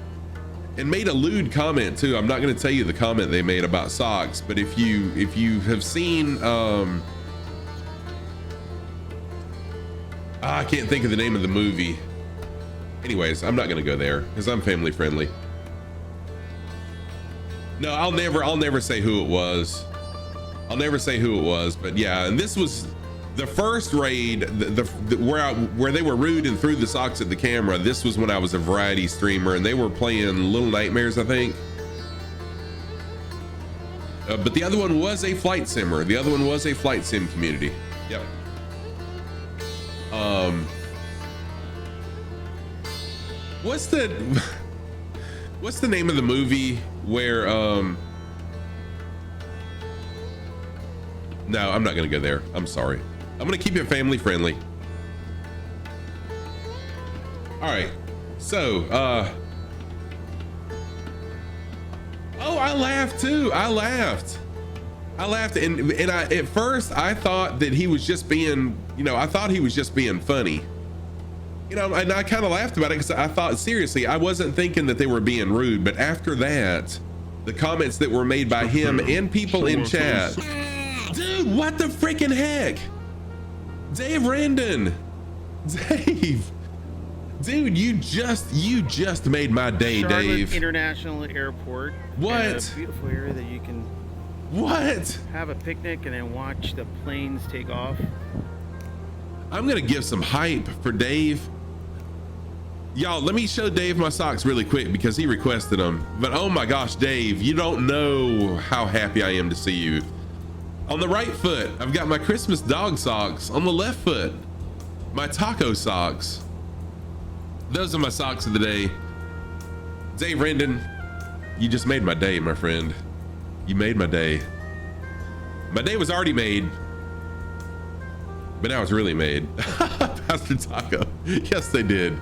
and made a lewd comment too. I'm not going to tell you the comment they made about socks, but if you have seen, I can't think of the name of the movie. Anyways, I'm not going to go there because I'm family friendly. No, I'll never say who it was. I'll never say who it was, but yeah. And this was the first raid, where they were rude and threw the socks at the camera. This was when I was a variety streamer, and they were playing Little Nightmares, I think. But the other one was a flight simmer. The other one was a flight sim community. Yep. What's the name of the movie where no, I'm not gonna go there. I'm sorry. I'm gonna keep it family friendly. All right, so oh, I laughed too. I laughed, and I at first I thought that he was just being, I thought he was just being funny, and I kind of laughed about it because I thought, seriously, I wasn't thinking that they were being rude. But after that, the comments that were made by him and people in chat, dude, what the freaking heck, Dave Rendon, Dave. Dude, you just made my day, Charlotte Dave. International Airport. What? A beautiful area that you can have a picnic and then watch the planes take off. I'm gonna give some hype for Dave. Y'all, let me show Dave my socks really quick because he requested them. But oh my gosh, Dave, you don't know how happy I am to see you. On the right foot, I've got my Christmas dog socks. On the left foot, my taco socks. Those are my socks of the day. Dave Rendon, you just made my day, my friend. You made my day. My day was already made, but now it's really made. Pastor Taco. Yes, they did.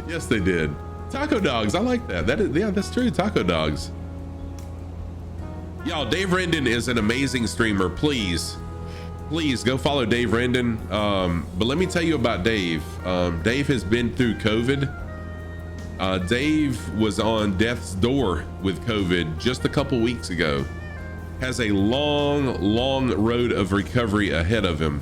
Yes, they did. Taco dogs. I like that. Yeah, that's true. Taco dogs. Y'all, Dave Rendon is an amazing streamer. Please go follow Dave Rendon. But let me tell you about Dave. Dave has been through COVID. Dave was on death's door with COVID just a couple weeks ago. Has a long road of recovery ahead of him.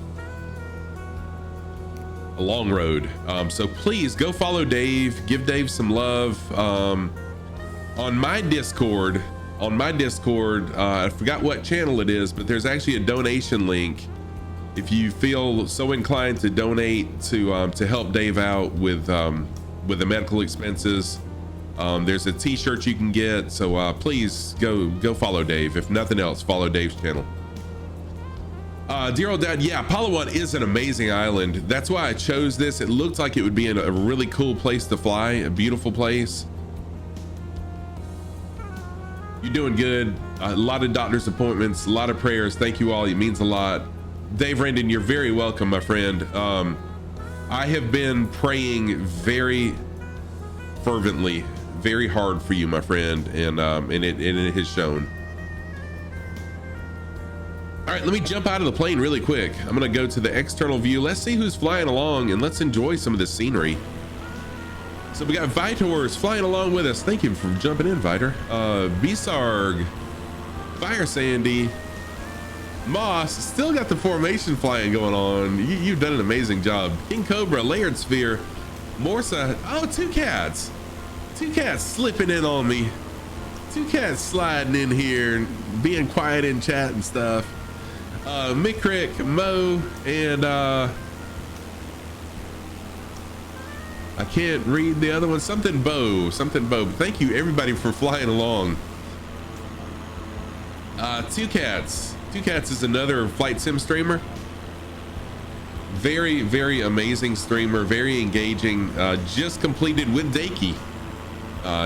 A long road. So please go follow Dave. Give Dave some love. On my Discord, I forgot what channel it is, but there's actually a donation link. If you feel so inclined to donate to help Dave out with the medical expenses, there's a t-shirt you can get. So please go follow Dave. If nothing else, follow Dave's channel. Dear old dad, yeah, Palawan is an amazing island. That's why I chose this. It looked like it would be a really cool place to fly, a beautiful place. You're doing good. A lot of doctor's appointments, a lot of prayers. Thank you all. It means a lot. Dave Rendon, you're very welcome, my friend. I have been praying very fervently, very hard for you, my friend, and it has shown. All right, let me jump out of the plane really quick. I'm gonna go to the external view. Let's see who's flying along and let's enjoy some of the scenery. So we got Vitors flying along with us. Thank you for jumping in, Vitor. Bisarg, Fire Sandy, Moss, still got the formation flying going on. You've done an amazing job. King Cobra, Layered Sphere, Morsa. Oh, two cats slipping in on me. Two cats sliding in here, being quiet in chat and stuff. Mikrick, Mo, and I can't read the other one. Something Bo. Thank you everybody for flying along. Two Cats is another flight sim streamer. Very amazing streamer, very engaging. Just completed with Dakey.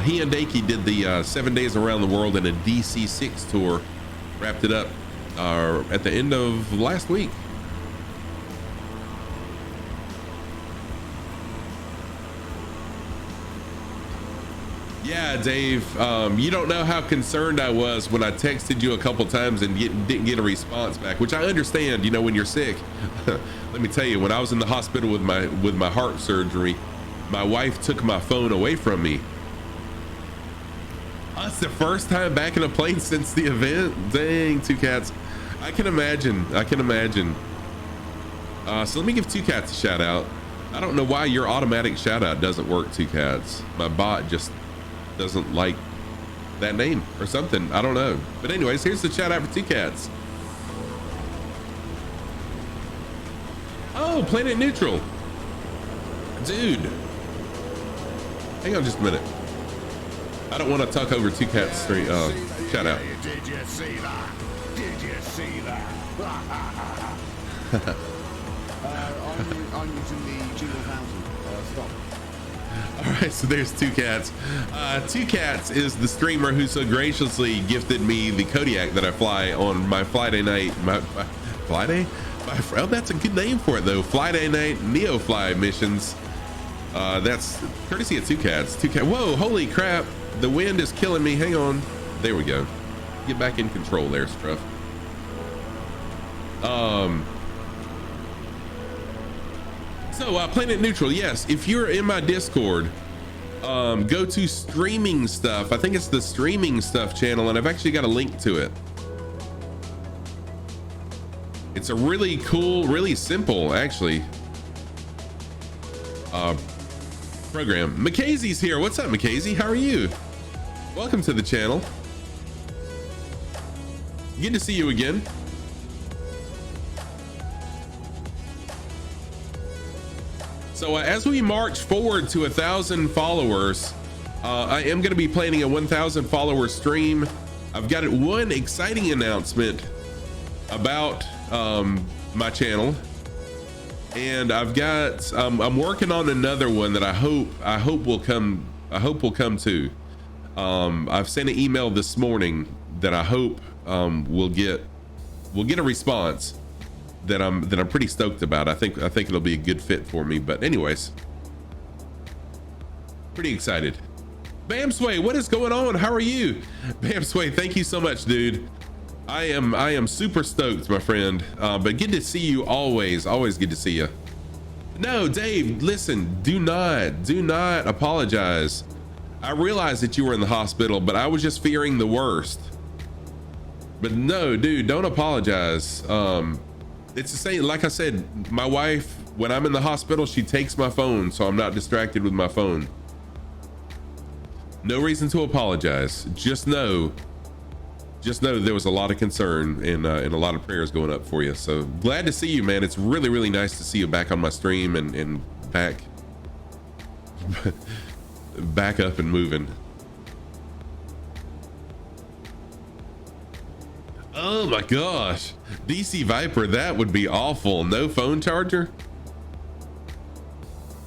He and Dakey did the 7 days around the world in a DC6 tour. Wrapped it up at the end of last week. Yeah, Dave, you don't know how concerned I was when I texted you a couple times and didn't get a response back, which I understand, when you're sick. Let me tell you, when I was in the hospital with my heart surgery, my wife took my phone away from me. That's the first time back in a plane since the event. Dang, Two Cats. I can imagine. So let me give Two Cats a shout out. I don't know why your automatic shout out doesn't work, Two Cats. My bot just doesn't like that name or something. I don't know. But anyways, here's the shout out for Two Cats. Oh, Planet Neutral. Dude. Hang on just a minute. I don't want to talk over Two Cats stream. Shout out. Did you see that? Did you see that? I'm using the Jingle 1000. Stop. All right, so there's Two Cats. Two Cats is the streamer who so graciously gifted me the Kodiak that I fly on my Friday night. My Friday? Oh, that's a good name for it though. Friday night Neo Fly missions. That's courtesy of Two Cats. Whoa, holy crap. The wind is killing me. Hang on. There we go. Get back in control there, Struff. So Planet Neutral, yes, if you're in my Discord, go to streaming stuff. I think it's the streaming stuff channel, and I've actually got a link to it. It's a really cool, really simple, actually, program. Mackenzie's here. What's up, Mackenzie? How are you? Welcome to the channel. Good to see you again. So as we march forward to 1,000 followers, I am going to be planning a 1,000 follower stream. I've got one exciting announcement about my channel, and I've got I'm working on another one that I hope will come to. I've sent an email this morning that I hope we'll get a response that I'm pretty stoked about. I think it'll be a good fit for me. But anyways, pretty excited. Bam Sway, what is going on? How are you? Bam Sway, thank you so much, dude. I am super stoked, my friend. But good to see you always good to see you. No, Dave, listen, do not apologize. I realized that you were in the hospital, but I was just fearing the worst. But no, dude, don't apologize. It's the same, like I said, my wife, when I'm in the hospital, she takes my phone, so I'm not distracted with my phone. No reason to apologize. Just know there was a lot of concern and a lot of prayers going up for you. So glad to see you, man. It's really, really nice to see you back on my stream and back up and moving. Oh my gosh, DC Viper, that would be awful. No phone charger.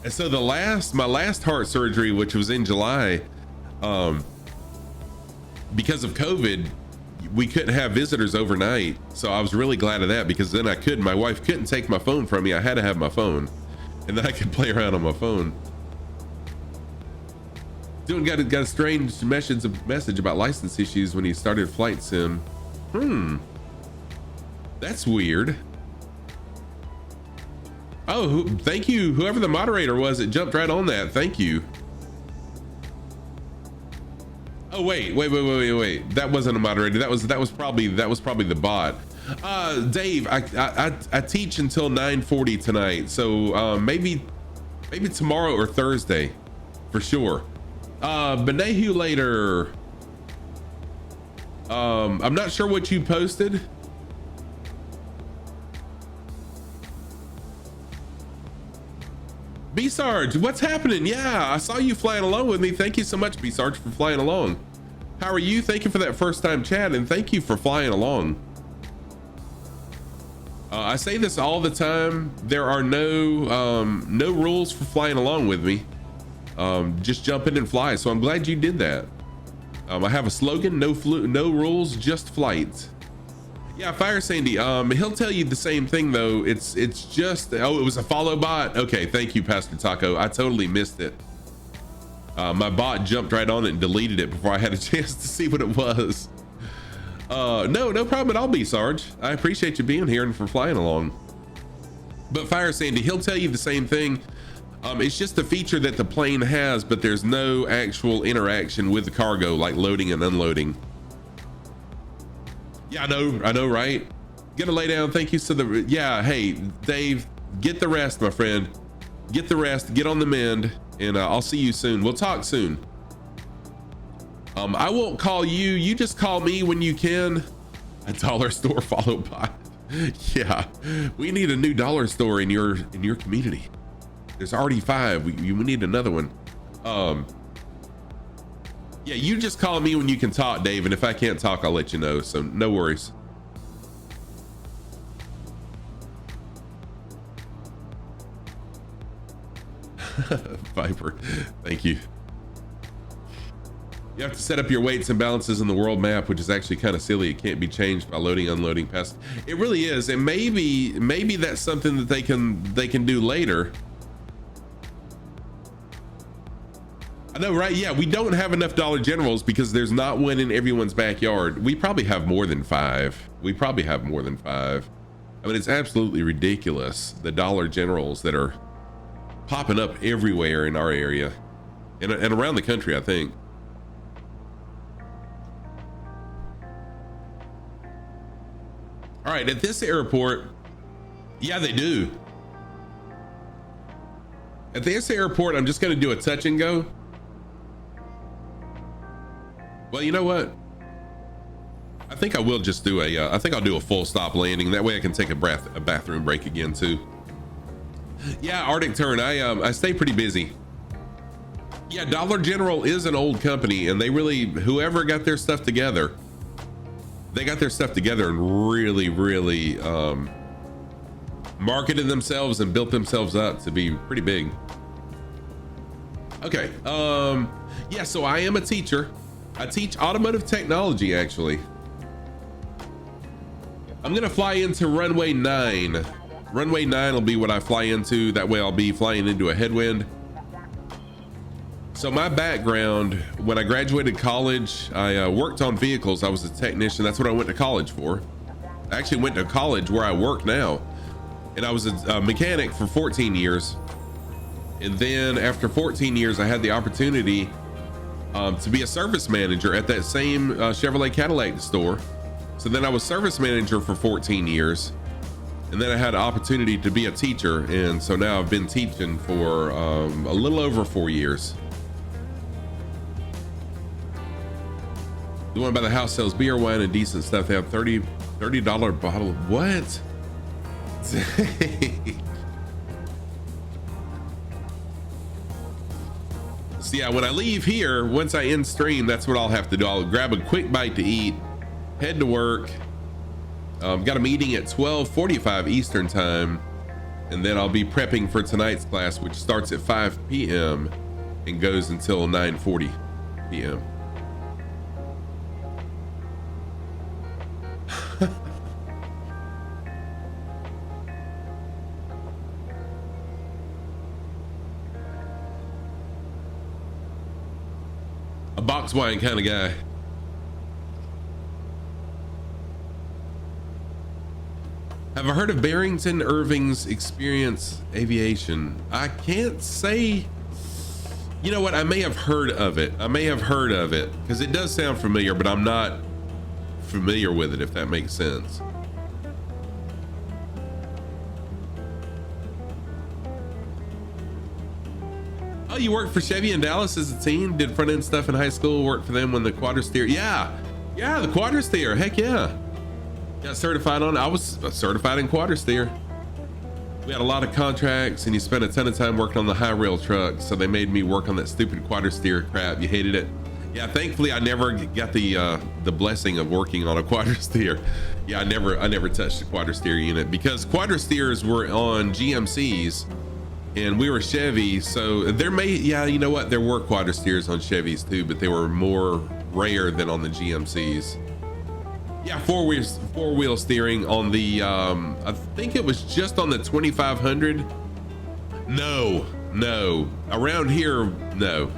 And so my last heart surgery, which was in July, because of COVID, we couldn't have visitors overnight. So I was really glad of that, because then my wife couldn't take my phone from me. I had to have my phone, and then I could play around on my phone. Dylan got a strange message about license issues when he started flight sim. That's weird. Oh, thank you, whoever the moderator was. It jumped right on that. Thank you. Oh wait. That wasn't a moderator. That was probably the bot. Dave, I teach until 9:40 tonight, so maybe tomorrow or Thursday, for sure. Benehu later. I'm not sure what you posted. B-Sarge, what's happening? Yeah, I saw you flying along with me. Thank you so much, B-Sarge, for flying along. How are you? Thank you for that first time chat, and thank you for flying along. I say this all the time. There are no rules for flying along with me. Just jump in and fly. So I'm glad you did that. I have a slogan: no rules, just flight. Yeah, Fire Sandy. He'll tell you the same thing though. It's just, oh, it was a follow bot. Okay, thank you, Pastor Taco. I totally missed it. My bot jumped right on it and deleted it before I had a chance to see what it was. No problem at all, B Sarge. I appreciate you being here and for flying along. But Fire Sandy, he'll tell you the same thing. It's just a feature that the plane has, but there's no actual interaction with the cargo, like loading and unloading. Yeah, I know, right? Gonna lay down. Thank you. Yeah, hey, Dave, get the rest, my friend. Get the rest, get on the mend, and I'll see you soon. We'll talk soon. I won't call you. You just call me when you can. A dollar store follow bot. Yeah, we need a new dollar store in your community. There's already 5. We need another one. Yeah, you just call me when you can talk, Dave, and if I can't talk, I'll let you know, so no worries. Viper, thank you. You have to set up your weights and balances in the world map, which is actually kind of silly. It can't be changed by loading, unloading past. It really is, and maybe that's something that they can do later. I know, right? Yeah, we don't have enough Dollar Generals because there's not one in everyone's backyard. We probably have more than 5. I mean, it's absolutely ridiculous, the Dollar Generals that are popping up everywhere in our area and around the country, I think. All right, at this airport, yeah, they do. At this airport, I'm just going to do a touch and go. Well, you know what? I think I will just do I think I'll do a full stop landing. That way I can take a bathroom break again too. Yeah, Arctic Turn, I stay pretty busy. Yeah, Dollar General is an old company, and they really, whoever got their stuff together, they got their stuff together and really marketed themselves and built themselves up to be pretty big. Okay, yeah, so I am a teacher. I teach automotive technology, actually. I'm gonna fly into runway 9. Runway 9 will be what I fly into. That way I'll be flying into a headwind. So my background, when I graduated college, I worked on vehicles. I was a technician. That's what I went to college for. I actually went to college where I work now. And I was a mechanic for 14 years. And then after 14 years, I had the opportunity to be a service manager at that same Chevrolet Cadillac store. So then I was service manager for 14 years. And then I had an opportunity to be a teacher. And so now I've been teaching for a little over 4 years. The one by the house sells beer, wine, and decent stuff. They have $30 bottle. What? So yeah, when I leave here, once I end stream, that's what I'll have to do. I'll grab a quick bite to eat, head to work. Got a meeting at 12:45 Eastern time, and then I'll be prepping for tonight's class, which starts at 5 p.m. and goes until 9:40 p.m. A box wine kind of guy. Have I heard of Barrington Irving's Experience Aviation? I can't say. You know what? I may have heard of it. Because it does sound familiar, but I'm not familiar with it, if that makes sense. Oh, you worked for Chevy in Dallas as a teen? Did front end stuff in high school? Worked for them when the Quadristeer? Yeah, the Quadristeer. Heck yeah. Got certified on. I was certified in Quadristeer. We had a lot of contracts, and you spent a ton of time working on the high rail truck. So they made me work on that stupid Quadristeer crap. You hated it. Yeah, thankfully I never got the blessing of working on a Quadristeer. Yeah, I never touched a Quadristeer unit because Quadristeers were on GMCs. And we were Chevy, so there may, yeah, you know what? There were Quadristeers on Chevys too, but they were more rare than on the GMCs. Yeah, four wheel steering on the, I think it was just on the 2500. No, around here, no,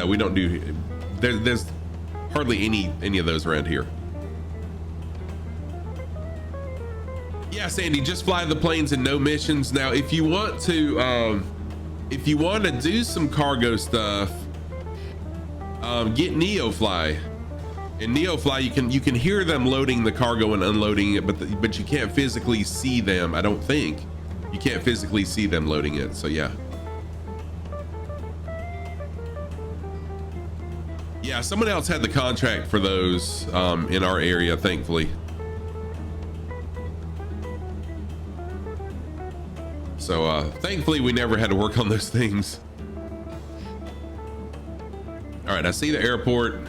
we don't do. There's hardly any of those around here. Yeah, Sandy, just fly the planes and no missions. Now, if you want to do some cargo stuff, get NeoFly. In NeoFly, you can hear them loading the cargo and unloading it, but you can't physically see them. I don't think you can't physically see them loading it. So yeah. Yeah, someone else had the contract for those in our area, thankfully. So thankfully we never had to work on those things. All right, I see the airport.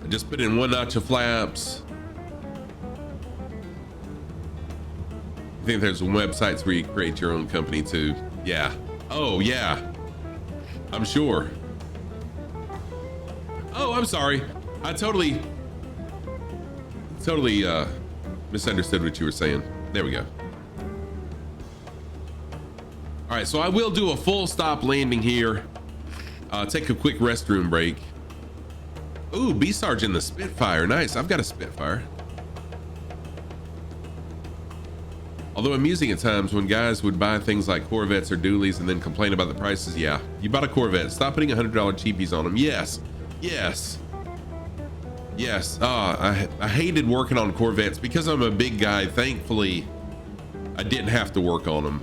I just put in 1 notch of flaps. I think there's websites where you create your own company too. Yeah. Oh yeah, I'm sure. Oh, I'm sorry. I totally misunderstood what you were saying. There we go. All right, so I will do a full stop landing here. Take a quick restroom break. Ooh, B Sergeant the Spitfire. Nice. I've got a Spitfire. Although amusing at times when guys would buy things like Corvettes or dualies and then complain about the prices. Yeah, you bought a Corvette. Stop putting $100 cheapies on them. Yes, yes, yes. I hated working on Corvettes because I'm a big guy. Thankfully, I didn't have to work on them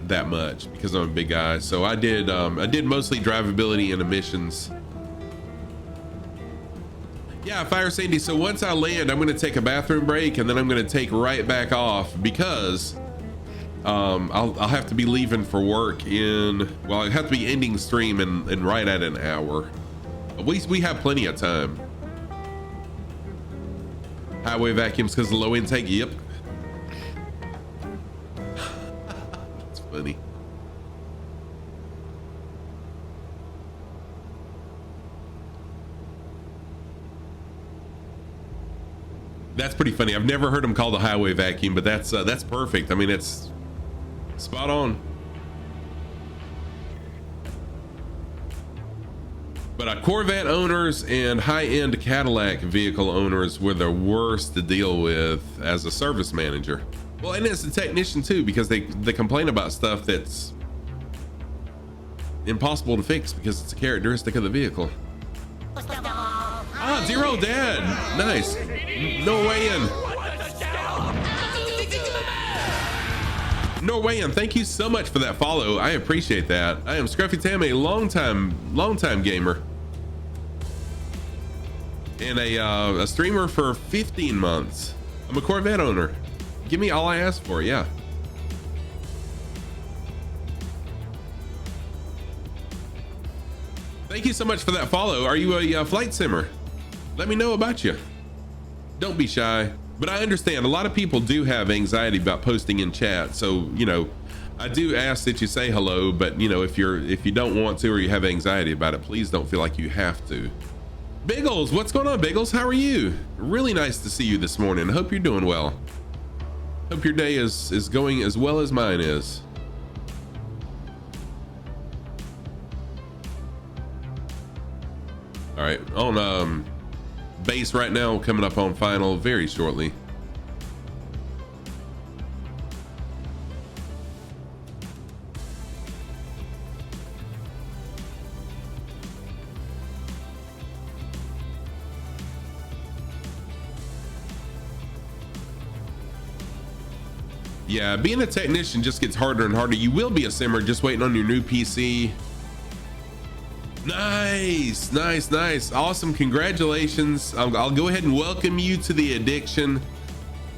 that much because I'm a big guy. So I did mostly drivability and emissions. Yeah, Fire Sandy. So once I land, I'm going to take a bathroom break and then I'm going to take right back off because I'll have to be leaving for work I have to be ending stream in right at an hour. We have plenty of time. Highway vacuums because of low intake. Yep. That's funny. That's pretty funny. I've never heard them call the highway vacuum, but that's perfect. I mean, it's spot on. But Corvette owners and high-end Cadillac vehicle owners were the worst to deal with as a service manager. Well, and as a technician too, because they complain about stuff that's impossible to fix because it's a characteristic of the vehicle. Ah, Zero Dad. Nice. Norwegian. Norwegian, thank you so much for that follow. I appreciate that. I am Scruffy Tam, a long time gamer. And a streamer for 15 months. I'm a Corvette owner. Give me all I asked for, yeah. Thank you so much for that follow. Are you a flight simmer? Let me know about you. Don't be shy. But I understand a lot of people do have anxiety about posting in chat. So, you know, I do ask that you say hello, but you know, if you don't want to or you have anxiety about it, please don't feel like you have to. Biggles, what's going on, Biggles? How are you? Really nice to see you this morning. I hope you're doing well. Hope your day is going as well as mine is. All right, on base right now, coming up on final very shortly. Yeah, being a technician just gets harder and harder. You will be a simmer, just waiting on your new PC. Nice, nice, nice. Awesome, congratulations. I'll go ahead and welcome you to the addiction.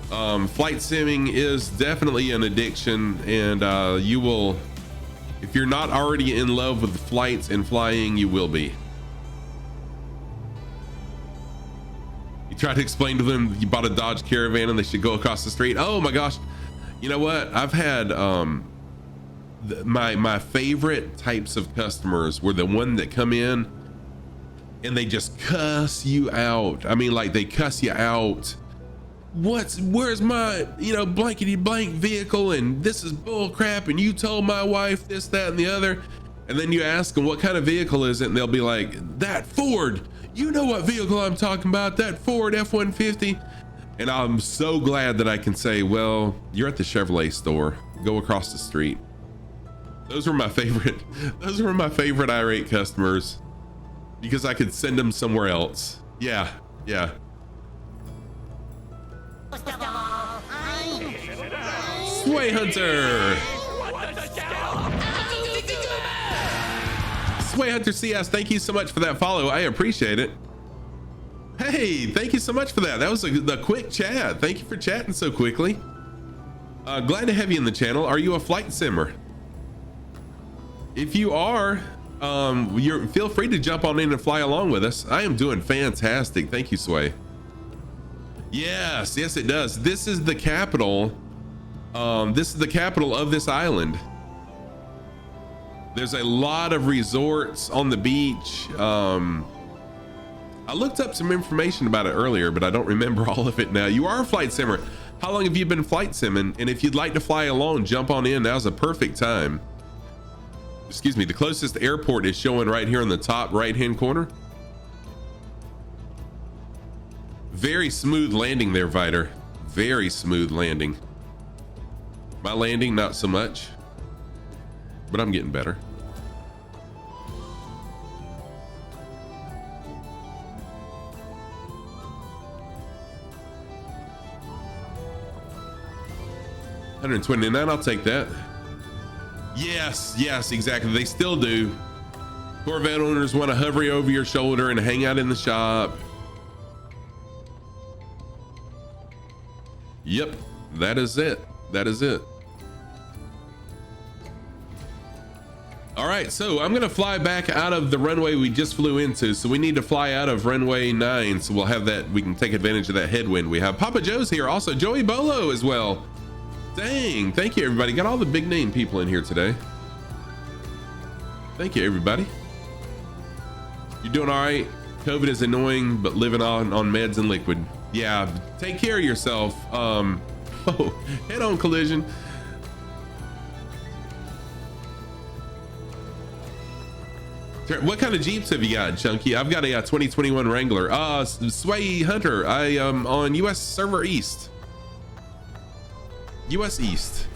Flight simming is definitely an addiction, and you will, if you're not already in love with flights and flying, you will be. You try to explain to them you bought a Dodge Caravan and they should go across the street. Oh my gosh. You know what? I've had my favorite types of customers were the one that come in and they just cuss you out. I mean, like they cuss you out. Where's my, you know, blankety blank vehicle, and this is bull crap, and you told my wife this, that, and the other. And then you ask them what kind of vehicle is it, and they'll be like, that Ford. You know what vehicle I'm talking about, that Ford F-150. And I'm so glad that I can say, well, you're at the Chevrolet store. Go across the street. Those were my favorite. Those were my favorite irate customers because I could send them somewhere else. Yeah, yeah. Sway Hunter. Sway Hunter CS, thank you so much for that follow. I appreciate it. Hey, thank you so much for that. That was the quick chat. Thank you for chatting so quickly. Glad to have you in the channel. Are you a flight simmer? If you are, feel free to jump on in and fly along with us. I am doing fantastic. Thank you, Sway. Yes, yes, it does. This is the capital. This is the capital of this island. There's a lot of resorts on the beach. I looked up some information about it earlier, but I don't remember all of it now. You are a flight simmer. How long have you been flight simming? And if you'd like to fly alone, jump on in. Now's a perfect time. Excuse me, the closest airport is showing right here in the top right-hand corner. Very smooth landing there, Viter. Very smooth landing. My landing, not so much, but I'm getting better. $129, I'll take that. Yes, yes, exactly. They still do. Corvette owners want to hover over your shoulder and hang out in the shop. Yep, that is it. That is it. All right, so I'm gonna fly back out of the runway we just flew into. So we need to fly out of runway 9. So we'll have that, we can take advantage of that headwind. We have Papa Joe's here, also Joey Bolo as well. Dang, thank you everybody. Got all the big name people in here today. Thank you everybody. You're doing all right. COVID is annoying, but living on meds and liquid. Yeah, take care of yourself. Oh, head-on collision. What kind of Jeeps have you got, Chunky? I've got a 2021 Wrangler. Sway Hunter, I am on US Server East. US East.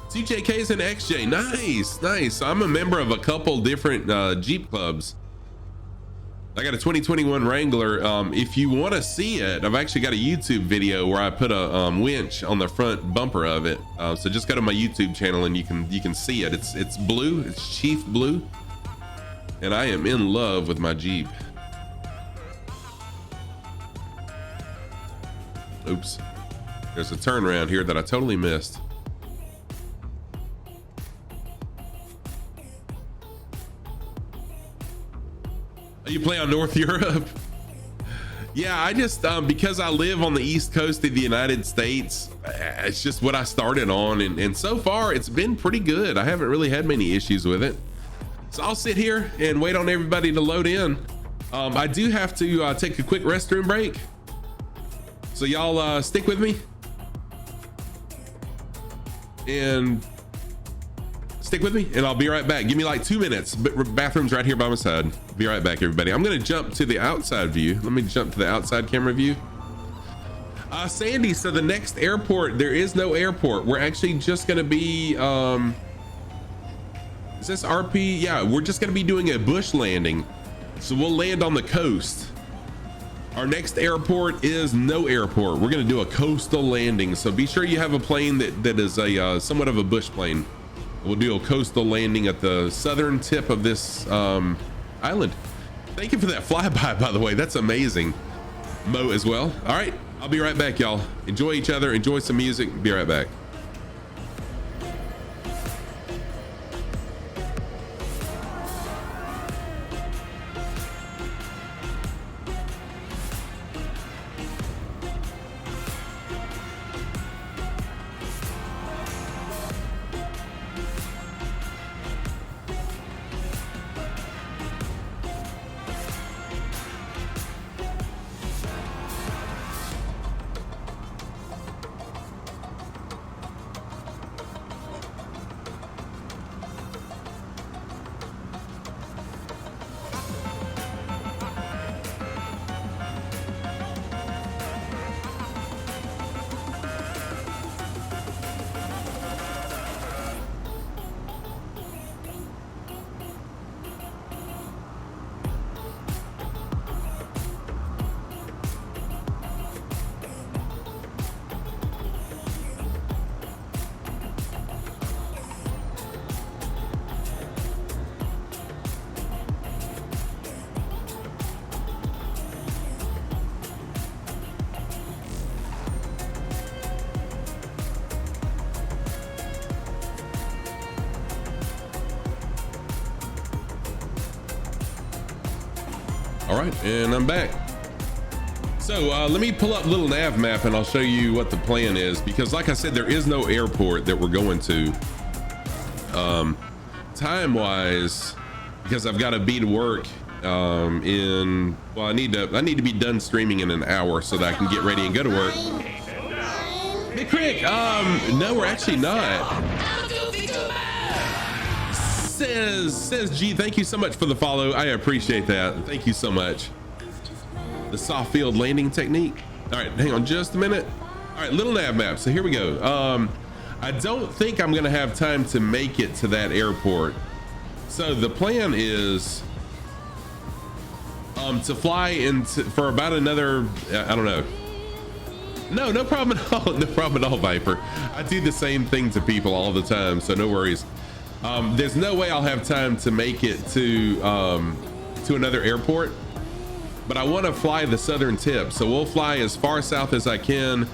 CJK's and XJ. Nice, nice. I'm a member of a couple different Jeep clubs. I got a 2021 Wrangler. If you want to see it, I've actually got a YouTube video where I put a winch on the front bumper of it. So just go to my YouTube channel and you can see it. It's blue. It's Chief blue, and I am in love with my Jeep. Oops. There's a turnaround here that I totally missed. You play on North Europe? Yeah, I just because I live on the east coast of the United States, it's just what I started on, and so far it's been pretty good. I haven't really had many issues with it. So I'll sit here and wait on everybody to load in. I do have to take a quick restroom break, so y'all stick with me and stick with me, and I'll be right back. Give me like 2 minutes. Bathroom's right here by my side. Be right back, everybody. I'm gonna jump to the outside view. Let me jump to the outside camera view. Sandy, so the next airport, there is no airport. We're actually just gonna be, is this RP? Yeah, we're just gonna be doing a bush landing. So we'll land on the coast. Our next airport is no airport. We're gonna do a coastal landing. So be sure you have a plane that is a somewhat of a bush plane. We'll do a coastal landing at the southern tip of this island. Thank you for that flyby, by the way. That's amazing. Mo as well. All right, I'll be right back, y'all. Enjoy each other, enjoy some music. Be right back. All right, and I'm back. So let me pull up little nav map and I'll show you what the plan is, because like I said, there is no airport that we're going to time wise, because I've got to be to work well, I need to be done streaming in an hour so that I can get ready and go to work. Big Crick, no, we're actually not. Says G, thank you so much for the follow. I appreciate that. Thank you so much. The soft field landing technique. All right, hang on just a minute. All right, little nav map. So here we go. I don't think I'm gonna have time to make it to that airport. So the plan is to fly into for about another, I don't know. No problem at all. No problem at all, Viper. I do the same thing to people all the time, so no worries. There's no way I'll have time to make it to another airport, but I want to fly the southern tip, so we'll fly as far south as I can.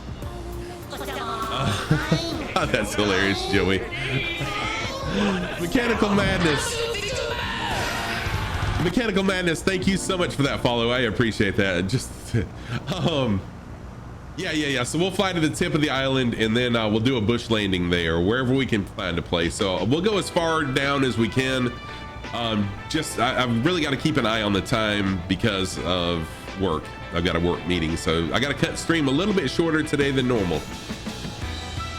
That's hilarious, Joey. Mechanical Madness, thank you so much for that follow. I appreciate that. Just yeah, so we'll fly to the tip of the island, and then we'll do a bush landing there, wherever we can find a place. So we'll go as far down as we can. I've really got to keep an eye on the time because of work. I've got a work meeting, so I got to cut stream a little bit shorter today than normal.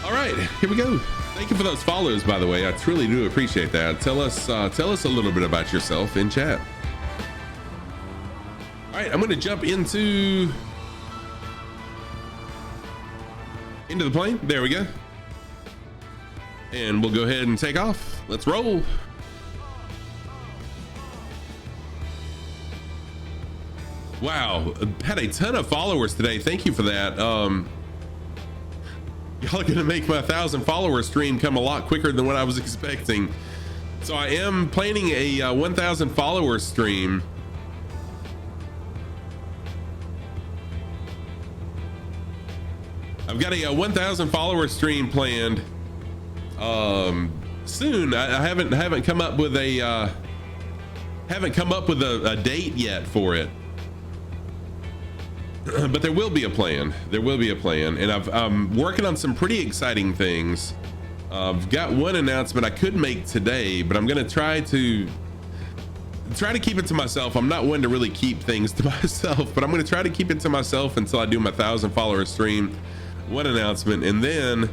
All right, here we go. Thank you for those follows, by the way. I truly do appreciate that. Tell us a little bit about yourself in chat. All right, I'm going to jump into the plane. There we go. And we'll go ahead and take off. Let's roll. Wow, had a ton of followers today. Thank you for that. Y'all are gonna make my 1,000 follower stream come a lot quicker than what I was expecting. So I am planning a 1,000 follower stream. I've got a 1,000 follower stream planned soon. I haven't come up with a date yet for it, but there will be a plan. And I'm working on some pretty exciting things. I've got one announcement I could make today, but I'm gonna try to keep it to myself. I'm not one to really keep things to myself, but I'm gonna try to keep it to myself until I do my 1,000 follower stream. One announcement, and then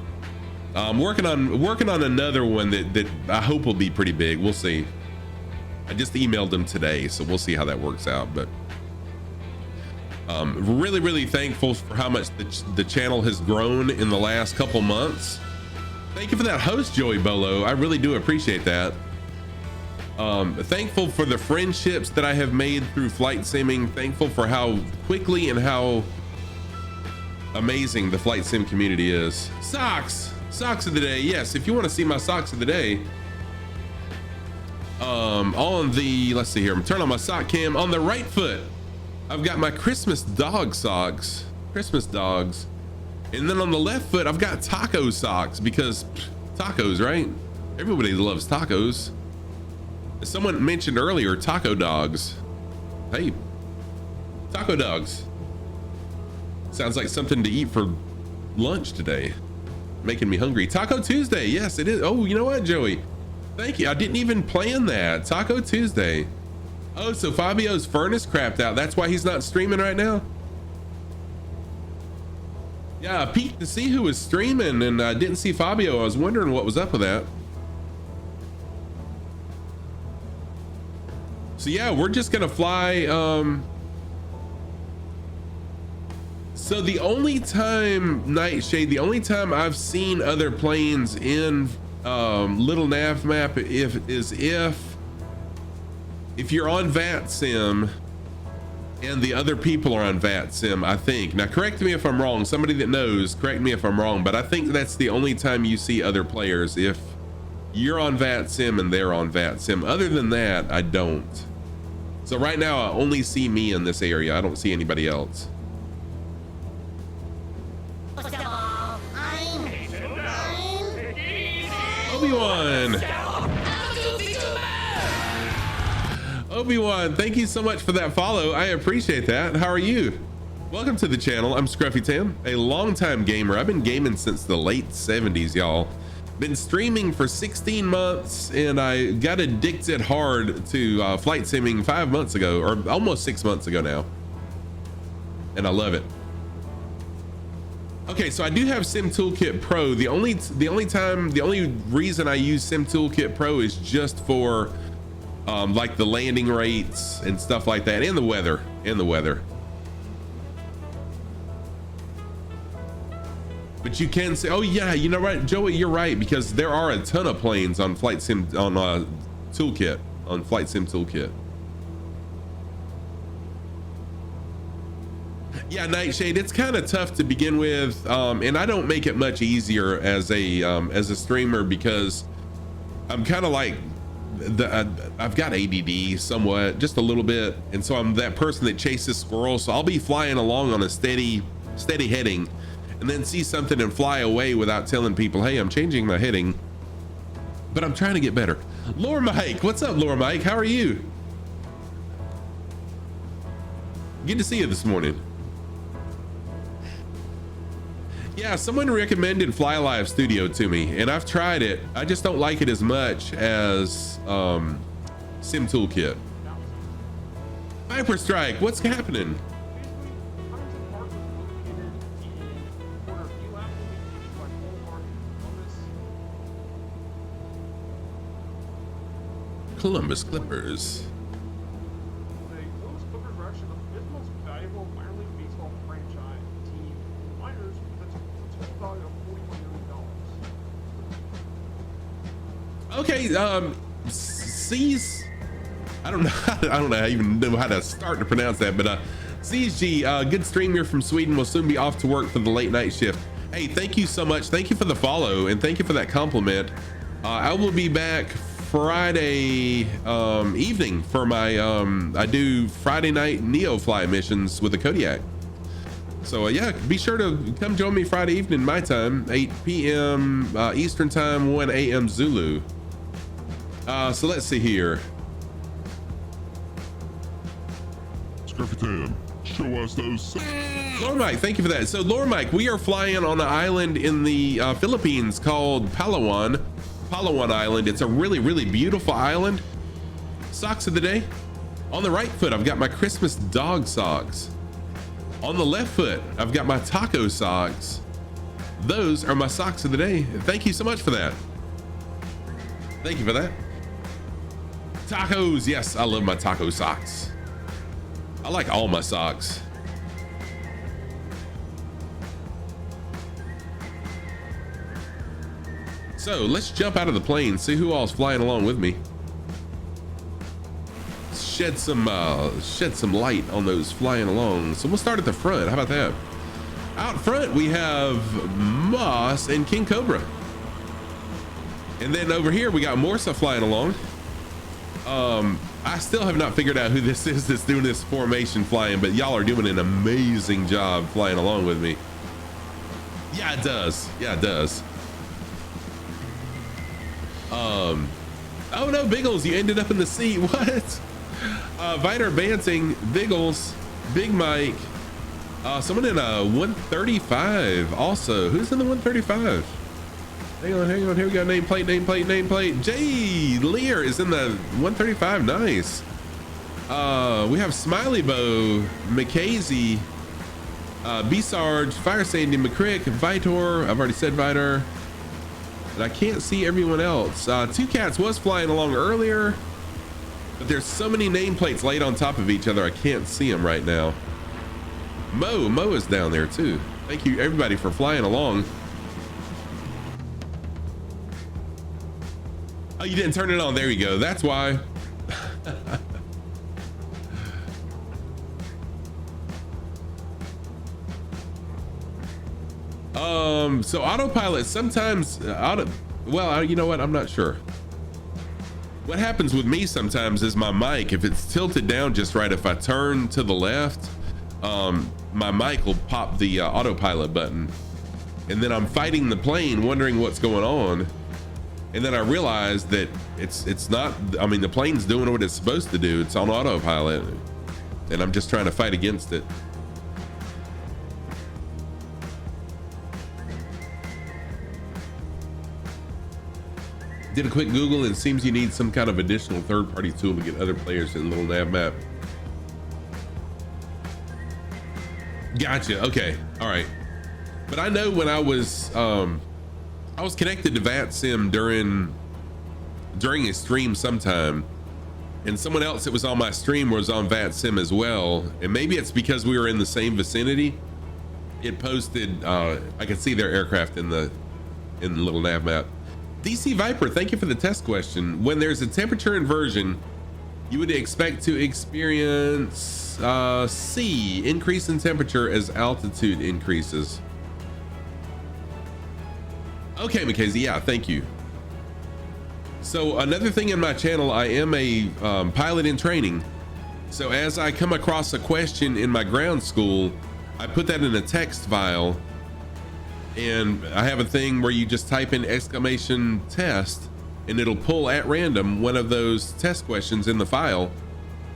I'm working on another one that I hope will be pretty big. We'll see. I just emailed them today, so we'll see how that works out. But really thankful for how much the channel has grown in the last couple months. Thank you for that host, Joey Bolo. I really do appreciate that. Thankful for the friendships that I have made through flight simming. Thankful for how quickly and how amazing the flight sim community is. Socks of the day. Yes, if you want to see my socks of the day, on the, let's see here, I'm turning on my sock cam. On the right foot, I've got my Christmas dog socks, Christmas dogs, and then on the left foot I've got taco socks, because tacos, right? Everybody loves tacos. As someone mentioned earlier, taco dogs. Hey, taco dogs. Sounds like something to eat for lunch today. Making me hungry. Taco Tuesday. Yes, it is. Oh, you know what, Joey? Thank you. I didn't even plan that. Taco Tuesday. Oh, so Fabio's furnace crapped out. That's why he's not streaming right now? Yeah, I peeked to see who was streaming and I didn't see Fabio. I was wondering what was up with that. So yeah, we're just gonna fly. So the only time, Nightshade, the only time I've seen other planes in little nav map is if you're on VATSIM and the other people are on VATSIM, I think. Now correct me if I'm wrong, somebody that knows, correct me if I'm wrong, but I think that's the only time you see other players, if you're on VATSIM and they're on VATSIM. Other than that, I don't. So right now I only see me in this area. I don't see anybody else. Obi-Wan, thank you so much for that follow. I appreciate that. How are you? Welcome to the channel. I'm Scruffy Tam, a longtime gamer. I've been gaming since the late 70s, y'all. Been streaming for 16 months, and I got addicted hard to flight simming 5 months ago, or almost 6 months ago now. And I love it. Okay, so I do have Sim Toolkit Pro. The only reason I use Sim Toolkit Pro is just for like the landing rates and stuff like that, and the weather, But you can say, oh yeah, you know what, Joey, you're right, because there are a ton of planes on Flight Sim Toolkit, on Flight Sim Toolkit. Yeah, Nightshade, it's kind of tough to begin with, and I don't make it much easier as a streamer, because I'm kind of like I've got ADD somewhat, just a little bit, and so I'm that person that chases squirrels. So I'll be flying along on a steady heading, and then see something and fly away without telling people, hey, I'm changing my heading. But I'm trying to get better. Lore Mike, what's up, Lore Mike? How are you? Good to see you this morning. Yeah, someone recommended Fly Alive Studio to me, and I've tried it. I just don't like it as much as Sim Toolkit. Hyper Strike, what's happening? Columbus Clippers. Those Clippers are actually the fifth most valuable minor league baseball franchise team in the minors, that's a total value of $41 million. Okay, C's, I don't know, I even know how to start to pronounce that, but CSG, good stream here from Sweden, will soon be off to work for the late night shift. Hey, thank you so much. Thank you for the follow, and thank you for that compliment. I will be back Friday evening for my I do Friday night Neo Fly missions with the Kodiak. So yeah, be sure to come join me Friday evening my time, 8 p.m. Eastern time, 1 a.m. Zulu. So let's see here. Scruffy Tam, show us those. Lore Mike, thank you for that. So Lore Mike, we are flying on an island in the Philippines called Palawan Island. It's a really beautiful island. Socks of the day. On the right foot, I've got my Christmas dog socks. On the left foot, I've got my taco socks. Those are my socks of the day. Thank you so much for that. Thank you for that. Tacos, yes, I love my taco socks. I like all my socks. So let's jump out of the plane, see who all's flying along with me. Shed some light on those flying along. So we'll start at the front. How about that? Out front we have Moss and King Cobra, and then over here we got Morsa flying along. I still have not figured out who this is that's doing this formation flying, but y'all are doing an amazing job flying along with me. Yeah, it does. Yeah, it does. Oh no, Biggles, you ended up in the seat. What? Viter Banting, Biggles, Big Mike, someone in a 135 also. Who's in the 135? Hang on, here we go. Nameplate. Jay Lear is in the 135. Nice. We have Smiley Bow, McKazy, B-Sarge, Fire Sandy, McCrick, Vitor. I've already said Vitor. And I can't see everyone else. Two Cats was flying along earlier, but there's so many nameplates laid on top of each other, I can't see them right now. Mo is down there too. Thank you everybody for flying along. Oh, you didn't turn it on. There you go. That's why. So autopilot sometimes well, you know what? I'm not sure. What happens with me sometimes is my mic, if it's tilted down just right, if I turn to the left, my mic will pop the autopilot button, and then I'm fighting the plane wondering what's going on. And then I realized that it's not, I mean, the plane's doing what it's supposed to do. It's on autopilot, and I'm just trying to fight against it. Did a quick Google, and it seems you need some kind of additional third-party tool to get other players in the little nav map. Gotcha. Okay. All right. But I know when I was connected to VATSIM during a stream sometime, and someone else that was on my stream was on VATSIM as well, and maybe it's because we were in the same vicinity. It posted, I could see their aircraft in the little nav map. DC Viper, thank you for the test question. When there's a temperature inversion, you would expect to experience C, increase in temperature as altitude increases. Okay, Mackenzie, yeah, thank you. So another thing in my channel, I am a pilot in training. So as I come across a question in my ground school, I put that in a text file, and I have a thing where you just type in exclamation test, and it'll pull at random one of those test questions in the file,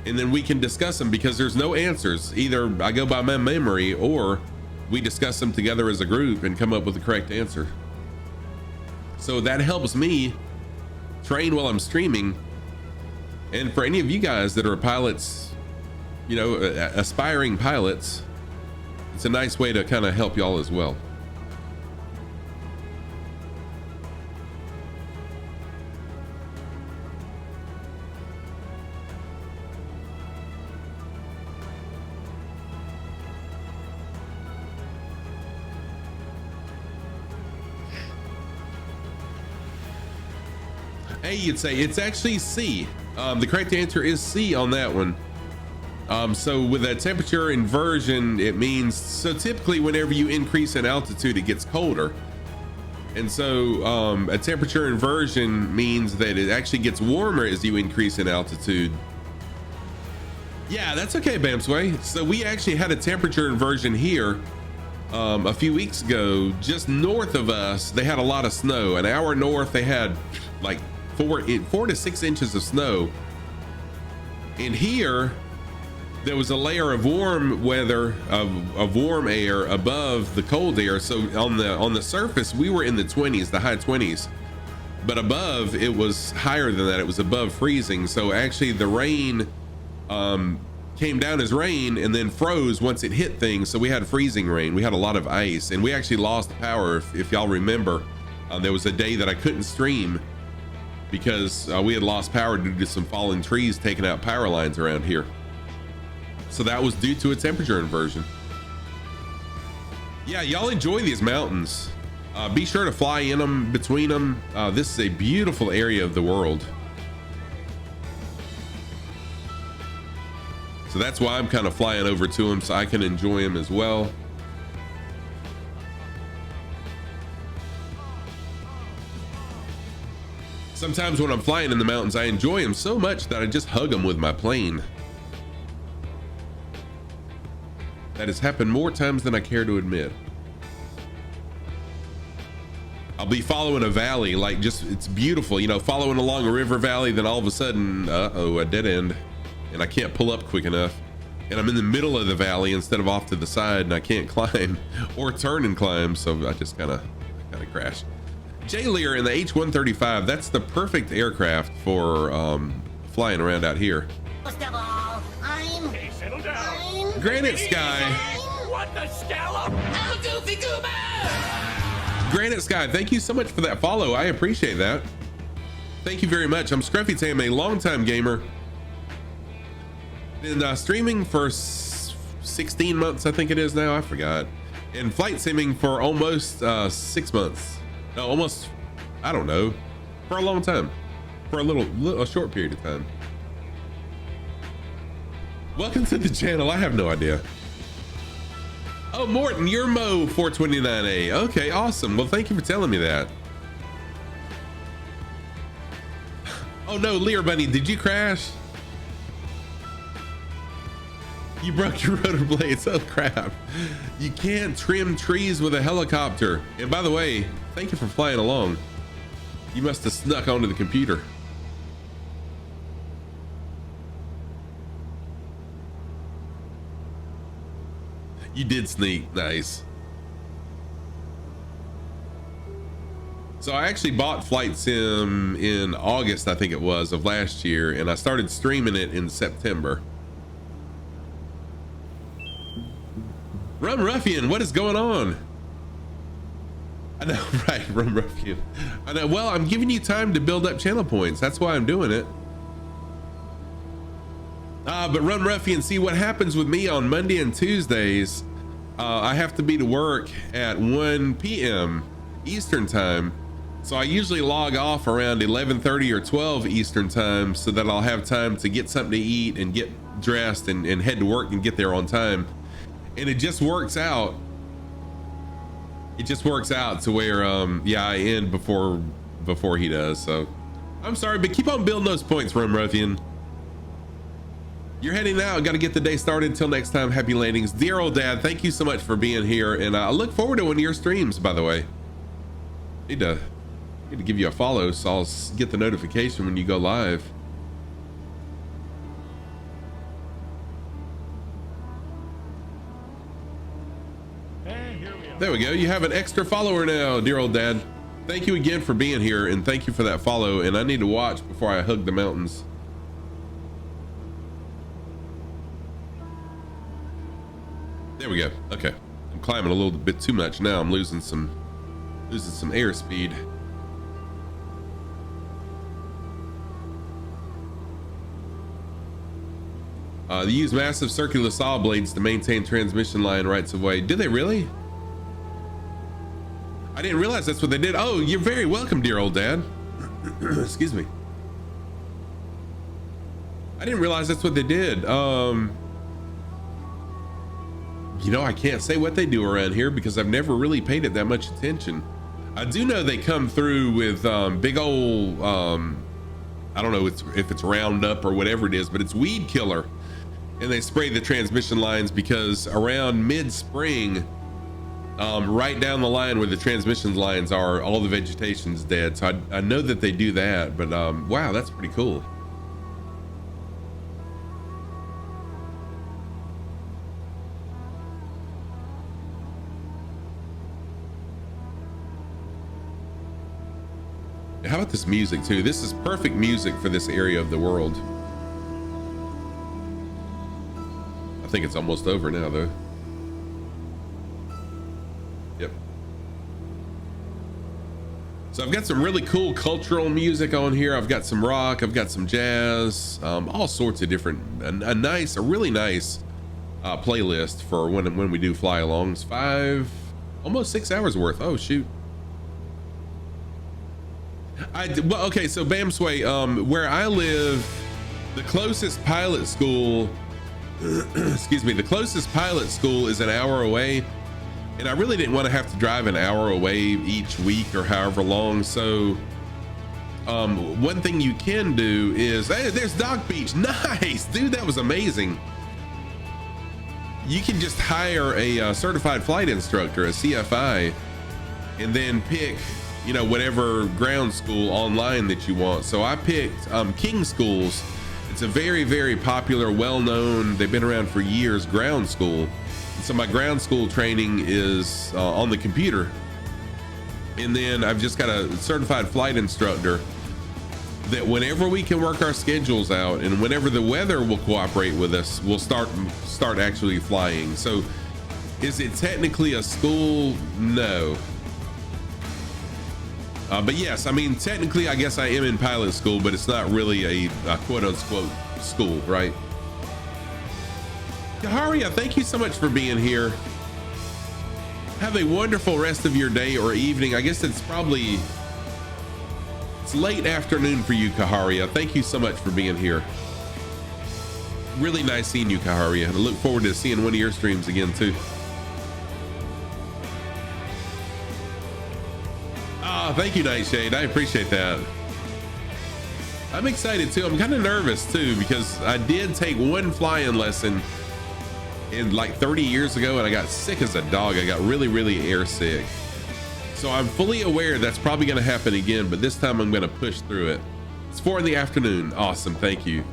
and then we can discuss them because there's no answers. Either I go by my memory, or we discuss them together as a group and come up with the correct answer. So that helps me train while I'm streaming. And for any of you guys that are pilots, you know, aspiring pilots, it's a nice way to kind of help y'all as well. A, you'd say it's actually C. The correct answer is C on that one. So with a temperature inversion, it means, so typically whenever you increase in altitude, it gets colder. And so a temperature inversion means that it actually gets warmer as you increase in altitude. Yeah, that's okay, Bamsway. So we actually had a temperature inversion here a few weeks ago. Just north of us, they had a lot of snow. An hour north, they had like 4 to 6 inches of snow. And here, there was a layer of warm weather, of warm air above the cold air. So on the surface, we were in the 20s, the high 20s, but above it was higher than that. It was above freezing. So actually the rain came down as rain and then froze once it hit things. So we had freezing rain. We had a lot of ice, and we actually lost power. If y'all remember, there was a day that I couldn't stream because we had lost power due to some fallen trees taking out power lines around here. So that was due to a temperature inversion. Yeah, y'all enjoy these mountains. Be sure to fly in them, between them. This is a beautiful area of the world. So that's why I'm kind of flying over to them, so I can enjoy them as well. Sometimes when I'm flying in the mountains, I enjoy them so much that I just hug them with my plane. That has happened more times than I care to admit. I'll be following a valley, like just, it's beautiful, you know, following along a river valley, then all of a sudden, uh-oh, a dead end, and I can't pull up quick enough. And I'm in the middle of the valley instead of off to the side, and I can't climb or turn and climb, so I just kind of crash. J Lear in the H-135, that's the perfect aircraft for flying around out here. First of all, I'm Granite Sky. What the scallop? How goofy goober! Granite Sky, thank you so much for that follow. I appreciate that. Thank you very much. I'm Scruffy Tam, a longtime gamer. Been streaming for 16 months, I think it is now. I forgot. And flight simming for almost 6 months. No, almost, I don't know, for a long time, for a short period of time. Welcome to the channel. I have no idea. Oh, Morton, you're Mo 429A. Okay, awesome. Well, thank you for telling me that. Oh no, Lear Bunny, did you crash? You broke your rotor blades. Oh crap. You can't trim trees with a helicopter. And by the way, thank you for flying along. You must have snuck onto the computer. You did sneak. Nice. So I actually bought Flight Sim in August, I think it was, of last year, and I started streaming it in September. Rum Ruffian, what is going on? I know, right, Rum Ruffian. I know, well, I'm giving you time to build up channel points. That's why I'm doing it. But Rum Ruffian, see what happens with me on Monday and Tuesdays, I have to be to work at 1 p.m. Eastern time. So I usually log off around 11:30 or 12 Eastern time so that I'll have time to get something to eat and get dressed and head to work and get there on time. And it just works out. It just works out to where, yeah, I end before he does. So I'm sorry, but keep on building those points, Rum Ruffian. You're heading out. Got to get the day started. Until next time, happy landings. Dear old dad, thank you so much for being here. And I look forward to one of your streams, by the way. Need to give you a follow so I'll get the notification when you go live. And here we are. There we go. You have an extra follower now, dear old dad. Thank you again for being here, and thank you for that follow. And I need to watch before I hug the mountains. There we go. Okay. I'm climbing a little bit too much now. I'm losing some airspeed. They use massive circular saw blades to maintain transmission line rights of way. Did they really? I didn't realize that's what they did. Oh, you're very welcome, dear old dad. Excuse me. I didn't realize that's what they did. You know, I can't say what they do around here because I've never really paid it that much attention. I do know they come through with big old, I don't know if it's Roundup or whatever it is, but it's weed killer. And they spray the transmission lines because around mid-spring, right down the line where the transmission lines are, all the vegetation's dead. So I know that they do that, but wow, that's pretty cool. How about this music too? This is perfect music for this area of the world. I think it's almost over now though. Yep. So I've got some really cool cultural music on here. I've got some rock, I've got some jazz, all sorts of different, a really nice playlist for when we do fly alongs. Almost 6 hours worth. Oh shoot. Well, okay, so Bamsway, where I live, the closest pilot school, excuse me, the closest pilot school is an hour away, and I really didn't want to have to drive an hour away each week or however long. So one thing you can do is, hey, there's Dog Beach. Nice, dude, that was amazing. You can just hire a certified flight instructor, a CFI, and then pick, you know, whatever ground school online that you want. So I picked King Schools. It's a very, very popular, well-known, they've been around for years, ground school. So my ground school training is on the computer. And then I've just got a certified flight instructor that whenever we can work our schedules out and whenever the weather will cooperate with us, we'll start actually flying. So is it technically a school? No. But yes, I mean, technically, I guess I am in pilot school, but it's not really a quote unquote school, right? Kaharia, thank you so much for being here. Have a wonderful rest of your day or evening. I guess it's late afternoon for you, Kaharia. Thank you so much for being here. Really nice seeing you, Kaharia. I look forward to seeing one of your streams again too. Thank you, Nightshade. I appreciate that. I'm excited too. I'm kind of nervous too because I did take one flying lesson in like 30 years ago and I got sick as a dog. I got really, really air sick. So I'm fully aware that's probably going to happen again, but this time I'm going to push through it. It's 4 in the afternoon. Awesome. Thank you.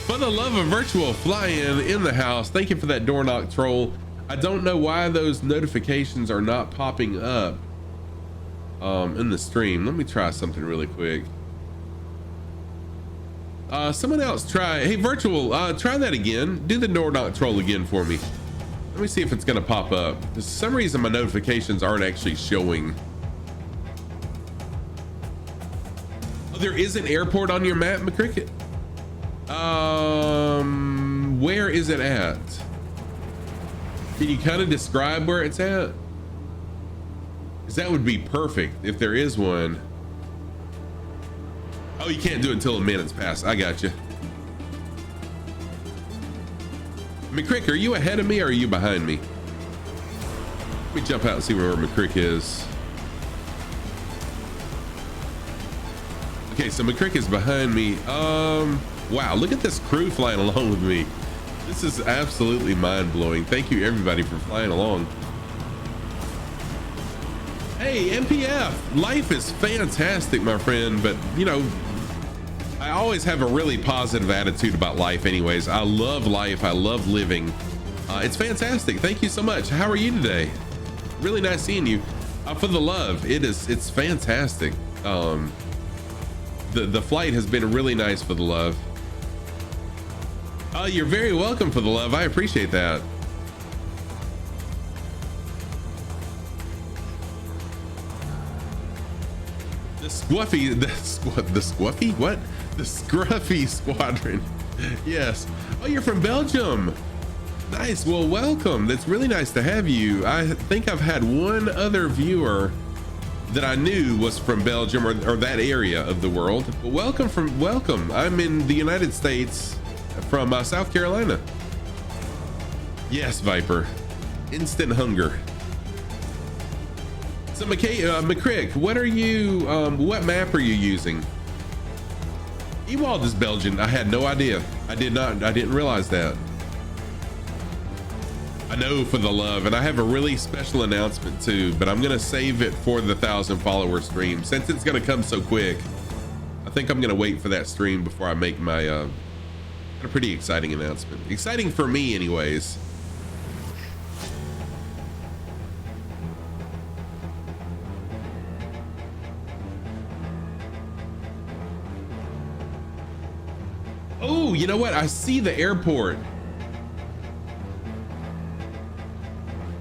For the love of virtual fly-in in the house. Thank you for that door knock troll. I don't know why those notifications are not popping up in the stream. Let me try something really quick. Someone else try. Hey, virtual, try that again. Do the door knock troll again for me. Let me see if it's gonna pop up. For some reason, my notifications aren't actually showing. Oh, there is an airport on your map, McCricket? Where is it at? Can you kind of describe where it's at? Because that would be perfect if there is one. Oh, you can't do it until a minute's passed. I got you. McCrick, are you ahead of me or are you behind me? Let me jump out and see where McCrick is. Okay, so McCrick is behind me. Wow, look at this crew flying along with me. This is absolutely mind-blowing. Thank you everybody for flying along. Hey, MPF, life is fantastic, my friend, but you know, I always have a really positive attitude about life anyways. I love life, I love living. It's fantastic. Thank you so much. How are you today? Really nice seeing you. For the love, it's fantastic. The flight has been really nice for the love. Oh, you're very welcome for the love. I appreciate that. The Scruffy Squadron. Yes. Oh, you're from Belgium. Nice. Well, welcome. That's really nice to have you. I think I've had one other viewer that I knew was from Belgium or that area of the world. But welcome. I'm in the United States from South Carolina. Yes, Viper. Instant hunger. So McCrick, what are you, what map are you using? Ewald is Belgian. I had no idea. I didn't realize that. I know for the love, and I have a really special announcement too, but I'm gonna save it for the 1,000 follower stream. Since it's gonna come so quick, I think I'm gonna wait for that stream before I make my, a pretty exciting announcement. Exciting for me anyways. Oh, you know what? I see the airport.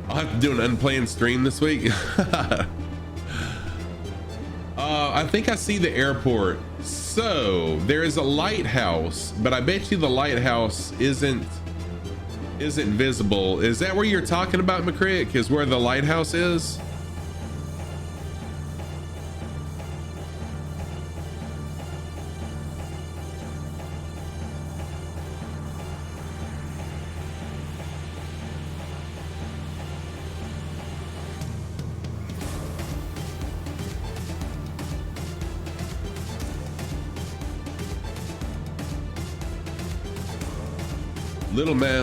I'll have to do an unplanned stream this week. I think I see the airport. So there is a lighthouse, but I bet you the lighthouse isn't visible. Is that where you're talking about, McCrick? Is where the lighthouse is?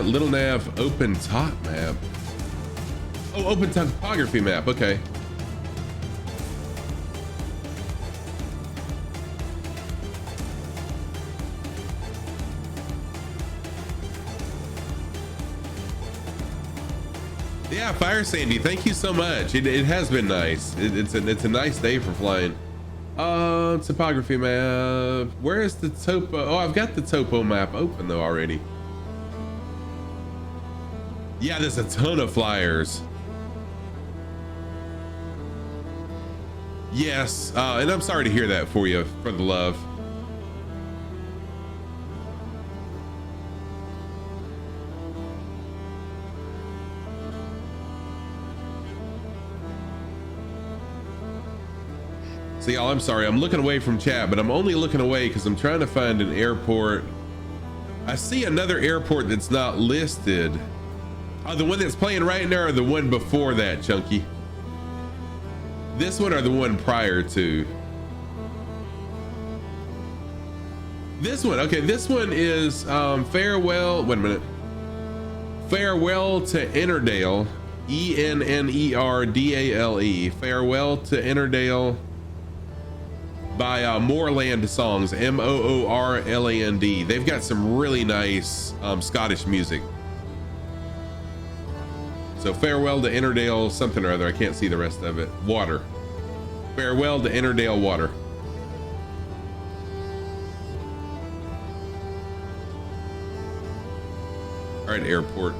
Little nav open top map. Oh, open topography map. Okay. Yeah, Fire Sandy, thank you so much. It has been nice. It's a nice day for flying. Topography map. Where is the topo? Oh, I've got the topo map open though already. Yeah, there's a ton of flyers. Yes, and I'm sorry to hear that for you, for the love. See, y'all, I'm sorry. I'm looking away from chat, but I'm only looking away because I'm trying to find an airport. I see another airport that's not listed. Oh, the one that's playing right now or the one before that, Chunky? This one or the one prior to? This one. Okay, this one is farewell. Wait a minute. Farewell to Innerdale, Ennerdale. Farewell to Innerdale by Moorland Songs, Moorland. They've got some really nice Scottish music. So farewell to Innerdale something or other. I can't see the rest of it. Water. Farewell to Innerdale Water. All right, airport.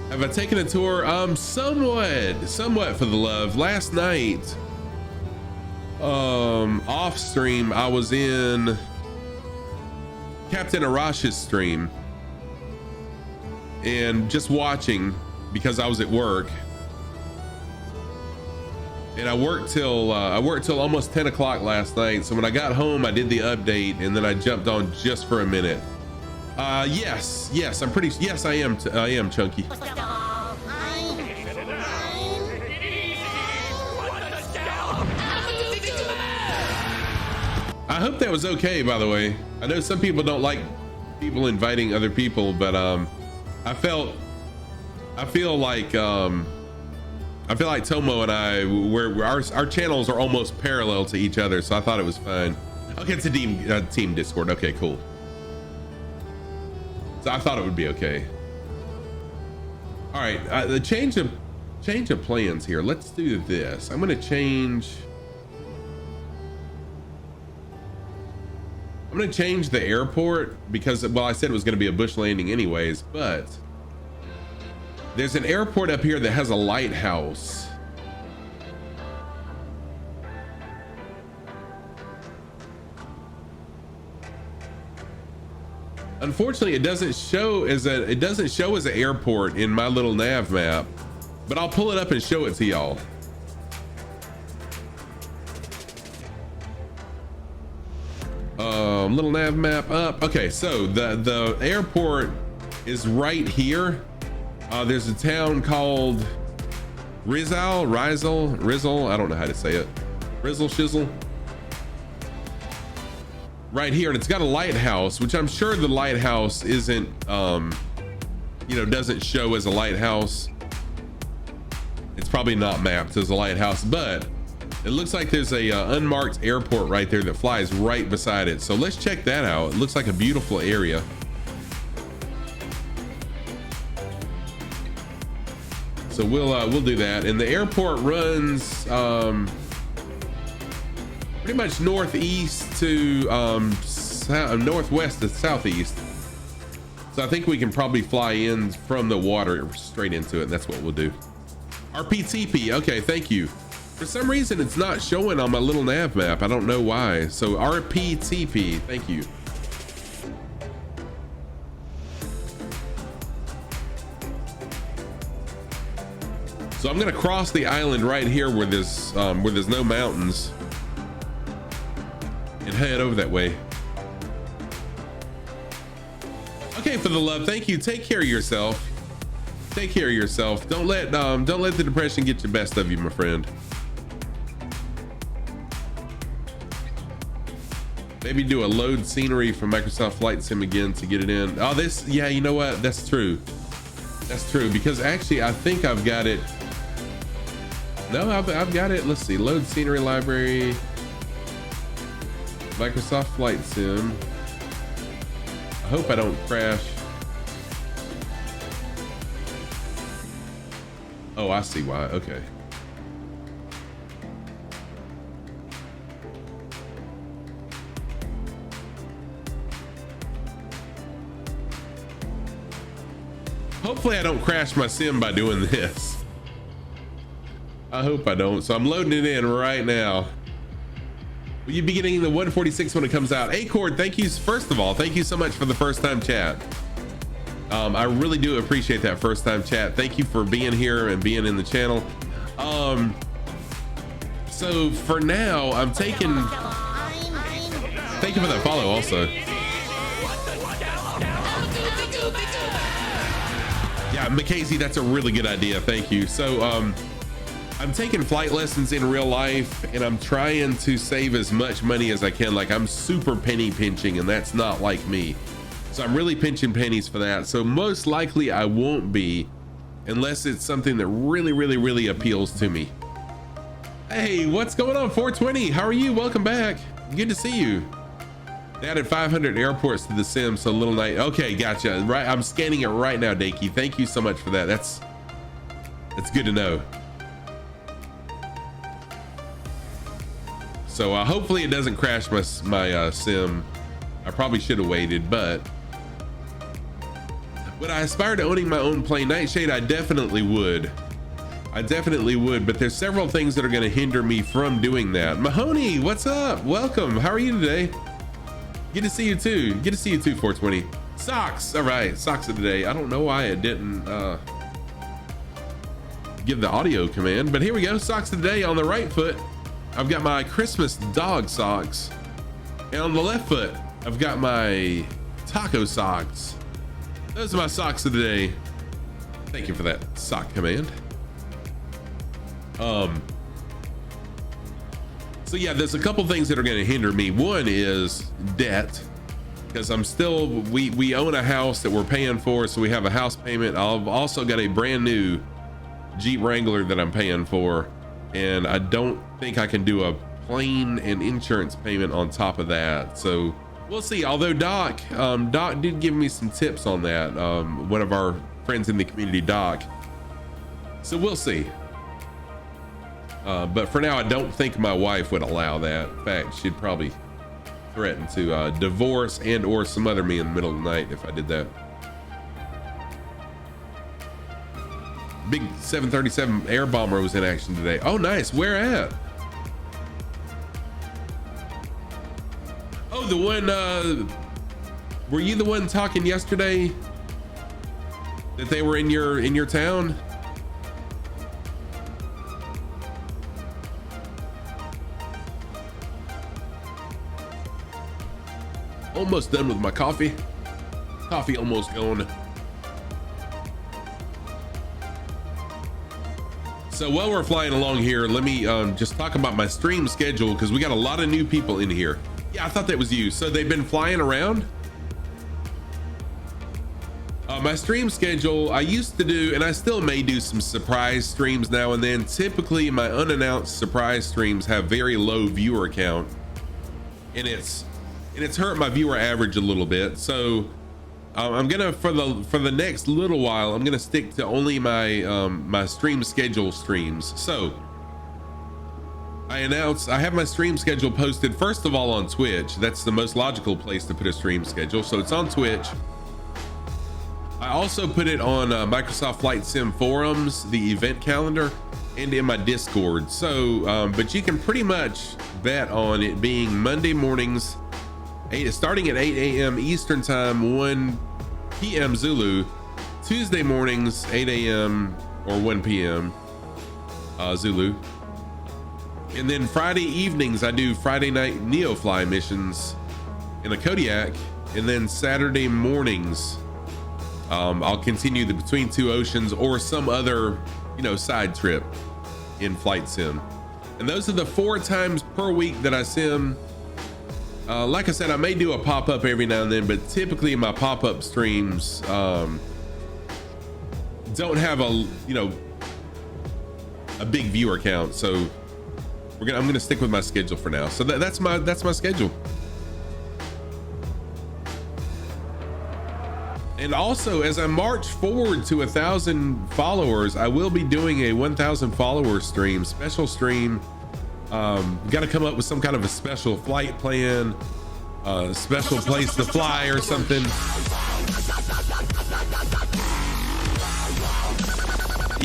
Have I taken a tour? Somewhat for the love. Last night, off stream, I was in Captain Arash's stream and just watching because I was at work, and I worked till almost 10 o'clock last night. So when I got home, I did the update and then I jumped on just for a minute. Yes, I am Chunky. I hope that was okay, by the way. I know some people don't like people inviting other people, but I feel like Tomo and I, our channels are almost parallel to each other, so I thought it was fine. Okay, it's a team Discord. Okay, cool. So I thought it would be okay. All right, the change of plans here. Let's do this. I'm gonna change the airport because, well, I said it was gonna be a bush landing anyways, but there's an airport up here that has a lighthouse. Unfortunately, it doesn't show as an airport in my little nav map, but I'll pull it up and show it to y'all. Little nav map up. Okay, so the airport is right here. There's a town called Rizal. I don't know how to say it. Rizzle Shizzle. Right here, and it's got a lighthouse, which I'm sure the lighthouse isn't, doesn't show as a lighthouse. It's probably not mapped as a lighthouse, but it looks like there's a unmarked airport right there that flies right beside it. So let's check that out. It looks like a beautiful area. So we'll do that. And the airport runs pretty much northeast to northwest to southeast. So I think we can probably fly in from the water straight into it. And that's what we'll do. RPTP. Okay, thank you. For some reason, it's not showing on my little nav map. I don't know why. So RPTP. Thank you. So I'm gonna cross the island right here where there's no mountains and head over that way. Okay, for the love, thank you. Take care of yourself. Take care of yourself. Don't let the depression get the best of you, my friend. Maybe do a load scenery from Microsoft Flight Sim again to get it in. Oh, this, yeah, you know what? That's true. That's true, because actually I think I've got it. No, I've got it. Let's see. Load scenery library. Microsoft Flight Sim. I hope I don't crash. Oh, I see why. Okay. Hopefully I don't crash my sim by doing this. I hope I don't. So I'm loading it in right now. Will you be getting the 146 when it comes out? Acord, thank you. First of all, thank you so much for the first time chat. I really do appreciate that first time chat. Thank you for being here and being in the channel. So for now, I'm taking, thank you for that follow also. Yeah, Mackenzie, that's a really good idea. Thank you. So I'm taking flight lessons in real life, and I'm trying to save as much money as I can. Like, I'm super penny pinching, and that's not like me. So I'm really pinching pennies for that. So most likely I won't be, unless it's something that really appeals to me. Hey, what's going on, 420? How are you? Welcome back. Good to see you. They added 500 airports to the sim, so Little Night. Okay, gotcha. Right, I'm scanning it right now, Dakey. Thank you so much for that. That's good to know. So hopefully it doesn't crash my sim. I probably should have waited, but would I aspire to owning my own plane? Nightshade, I definitely would. But there's several things that are going to hinder me from doing that. Mahoney, what's up? Welcome. How are you today? Good to see you too. Good to see you too, 420. Socks. All right, socks of the day. I don't know why it didn't give the audio command, but here we go. Socks of the day. On the right foot, I've got my Christmas dog socks, and on the left foot, I've got my taco socks. Those are my socks of the day. Thank you for that sock command. So yeah, there's a couple things that are going to hinder me. One is debt, because I'm still, we own a house that we're paying for, so we have a house payment. I've also got a brand new Jeep Wrangler that I'm paying for, and I don't think I can do a plane and insurance payment on top of that. So we'll see. Although Doc did give me some tips on that. One of our friends in the community, Doc. So we'll see. But for now, I don't think my wife would allow that. In fact, she'd probably threaten to divorce and or smother me in the middle of the night if I did that. Big 737 air bomber was in action today. Oh, nice. Where at? Oh, the one, were you the one talking yesterday that they were in your town? Almost done with my coffee. Coffee almost gone. So while we're flying along here, let me just talk about my stream schedule, because we got a lot of new people in here. Yeah, I thought that was you. So they've been flying around. My stream schedule, I used to do, and I still may do some surprise streams now and then. Typically, my unannounced surprise streams have very low viewer count, and it's hurt my viewer average a little bit. So I'm gonna, for the next little while, I'm gonna stick to only my my stream schedule streams. So I have my stream schedule posted first of all on Twitch. That's the most logical place to put a stream schedule. So it's on Twitch. I also put it on Microsoft Flight Sim forums, the event calendar, and in my Discord. So but you can pretty much bet on it being Monday mornings, starting at 8 a.m. Eastern time, 1 p.m. Zulu, Tuesday mornings, 8 a.m. or 1 p.m. Zulu. And then Friday evenings, I do Friday night Neofly missions in a Kodiak. And then Saturday mornings, I'll continue the Between Two Oceans or some other, side trip in Flight Sim. And those are the 4 times per week that I sim. Like I said, I may do a pop-up every now and then, but typically my pop-up streams don't have a big viewer count. So I'm gonna stick with my schedule for now. So that's my schedule. And also, as I march forward to 1,000 followers, I will be doing a 1,000 follower stream, special stream. Got to come up with some kind of a special flight plan, special place to fly or something.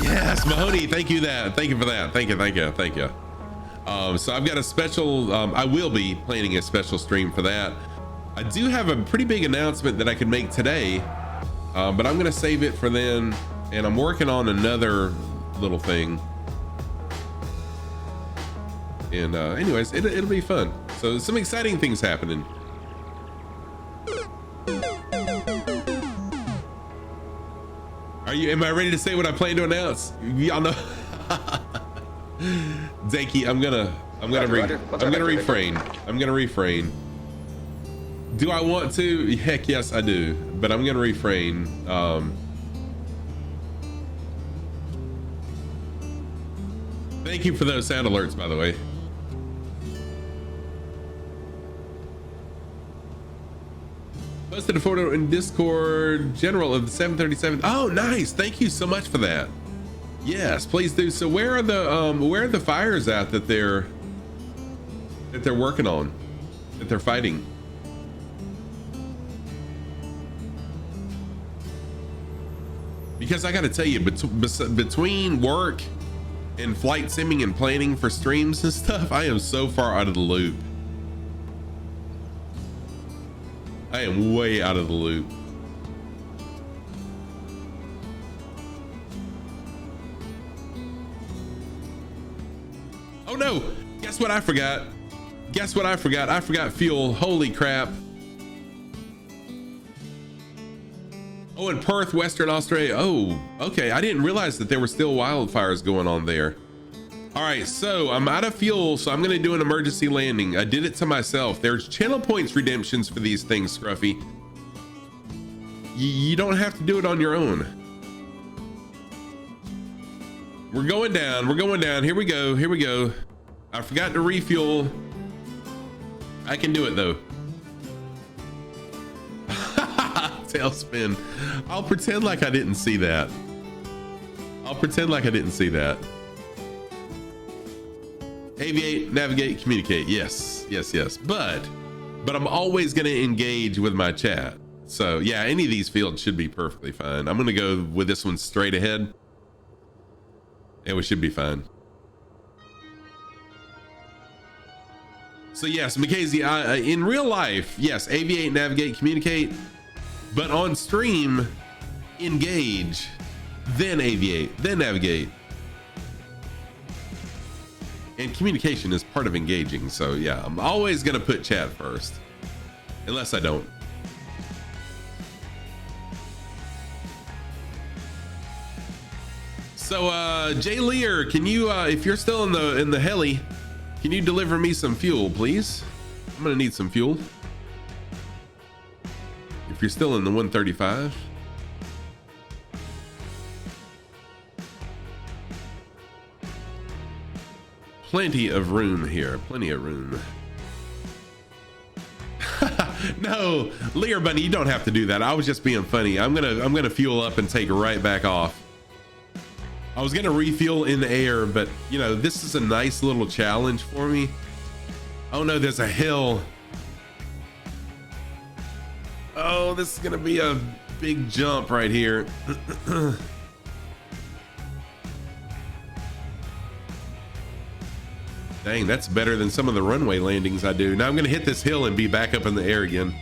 Yes, Mahoney, thank you for that. Thank you. So I've got a special, I will be planning a special stream for that. I do have a pretty big announcement that I could make today, but I'm gonna save it for then, and I'm working on another little thing. And anyways, it'll be fun. So some exciting things happening. Am I ready to say what I plan to announce? Y'all know. Dakey, I'm gonna refrain. Do I want to? Heck yes, I do. But I'm gonna refrain. Thank you for those sound alerts, by the way. Posted a photo in Discord general of the 737. Oh, nice. Thank you so much for that. Yes, please do. So where are the fires at that they're working on, that they're fighting? Because I got to tell you, between work and flight simming and planning for streams and stuff, I am so far out of the loop. I am way out of the loop. Oh no, guess what I forgot? Guess what I forgot? I forgot fuel. Holy crap. Oh, in Perth, Western Australia. Oh, okay. I didn't realize that there were still wildfires going on there. All right, so I'm out of fuel, so I'm gonna do an emergency landing. I did it to myself. There's channel points redemptions for these things, Scruffy. You don't have to do it on your own. We're going down, we're going down. Here we go, here we go. I forgot to refuel. I can do it though. Tailspin. I'll pretend like I didn't see that. I'll pretend like I didn't see that. Aviate, navigate, communicate. Yes, yes, yes. But I'm always going to engage with my chat. So yeah, any of these fields should be perfectly fine. I'm going to go with this one straight ahead. And we should be fine. So yes, Mackenzie, in real life, yes, aviate, navigate, communicate. But on stream, engage, then aviate, then navigate. And communication is part of engaging. So yeah, I'm always gonna put chat first, unless I don't. So Jay Lear, can you, if you're still in the heli, can you deliver me some fuel, please? I'm gonna need some fuel. If you're still in the 135. Plenty of room here, plenty of room. No, Lear Bunny, you don't have to do that. I was just being funny. I'm gonna fuel up and take right back off. I was gonna refuel in the air, but you know, this is a nice little challenge for me. Oh no, there's a hill. Oh, this is gonna be a big jump right here. Dang, that's better than some of the runway landings I do. Now I'm gonna hit this hill and be back up in the air again.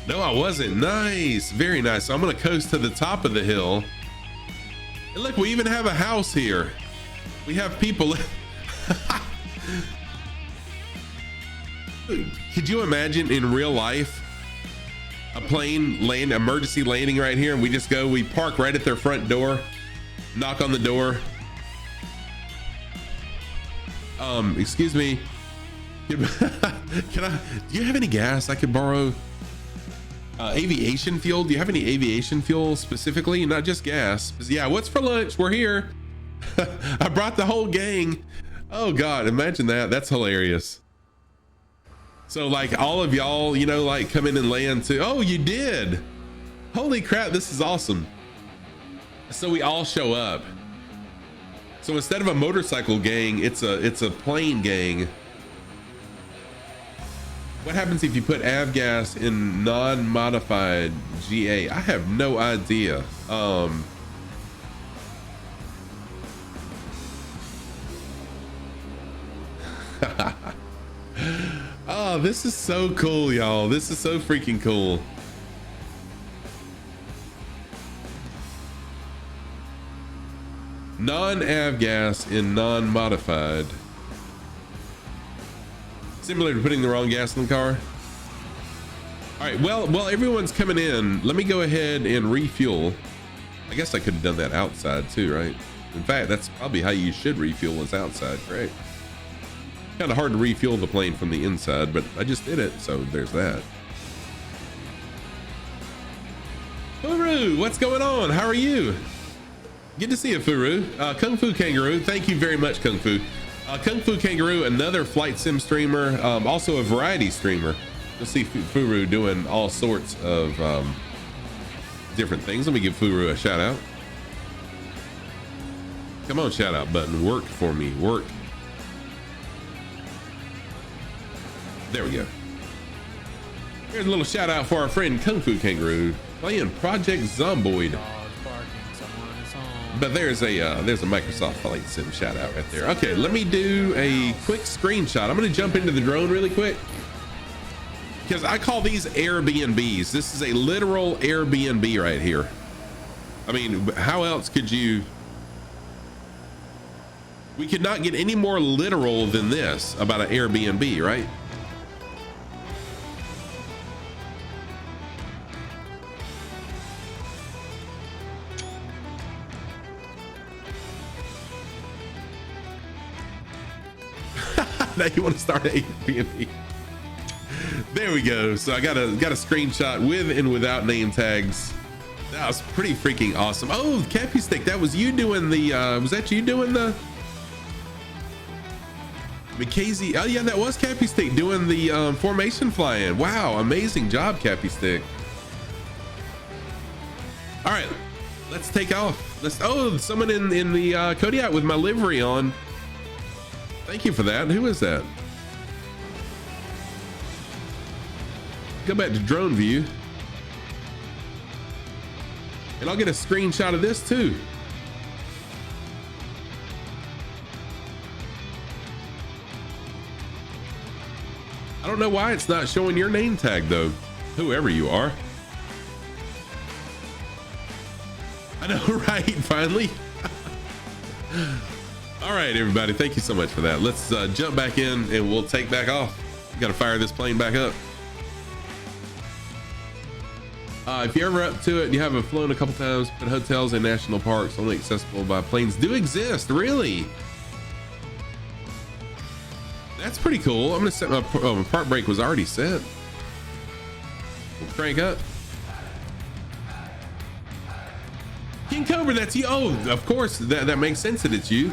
No, I wasn't. Nice, very nice. So I'm gonna coast to the top of the hill. And look, we even have a house here. We have people. Could you imagine in real life a plane land, emergency landing right here, and we just go, we park right at their front door, knock on the door. Excuse me. Do you have any gas I could borrow? Aviation fuel? Do you have any aviation fuel specifically? Not just gas. Yeah, what's for lunch? We're here. I brought the whole gang. Oh God, imagine that. That's hilarious. So like all of y'all, you know, like come in and land too. Oh, you did. Holy crap, this is awesome. So we all show up. So instead of a motorcycle gang, it's a plane gang. What happens if you put avgas in non-modified GA? I have no idea. Oh, this is so cool, y'all. This is so freaking cool. Non-avgas in non-modified. Similar to putting the wrong gas in the car. All right, well, everyone's coming in. Let me go ahead and refuel. I guess I could have done that outside too, right? In fact, that's probably how you should refuel is outside, right? Kind of hard to refuel the plane from the inside, but I just did it, so there's that. Furu, what's going on? How are you? Good to see you, Furu. Kung Fu Kangaroo, thank you very much, Kung Fu. Kung Fu Kangaroo, another flight sim streamer, also a variety streamer. You'll see Furu doing all sorts of different things. Let me give Furu a shout out. Come on, shout out button, work for me, work. There we go. Here's a little shout out for our friend Kung Fu Kangaroo playing Project Zomboid. But there's a Microsoft Flight Sim shout out right there. Okay, let me do a quick screenshot. I'm gonna jump into the drone really quick because I call these Airbnbs. This is a literal Airbnb right here. I mean, how else could you? We could not get any more literal than this about an Airbnb, right? Now you want to start an Airbnb. There we go. So I got a screenshot with and without name tags. That was pretty freaking awesome. Oh, Cappy Stick, that was you doing the was that you doing the McKazy? Oh yeah, that was Cappy Stick doing the formation fly-in. Wow, amazing job, Cappy Stick. All right, let's take off. Oh, someone in the Kodiak with my livery on. Thank you for that. Who is that? Go back to drone view. And I'll get a screenshot of this too. I don't know why it's not showing your name tag though, whoever you are. I know, right? Finally. All right, everybody, thank you so much for that. Let's jump back in and we'll take back off. We got to fire this plane back up. If you're ever up to it and you haven't flown a couple times, but hotels and national parks only accessible by planes do exist. Really? That's pretty cool. I'm gonna set my park brake was already set. We'll crank up. King Cobra, that's you. Oh, of course, that makes sense that it's you.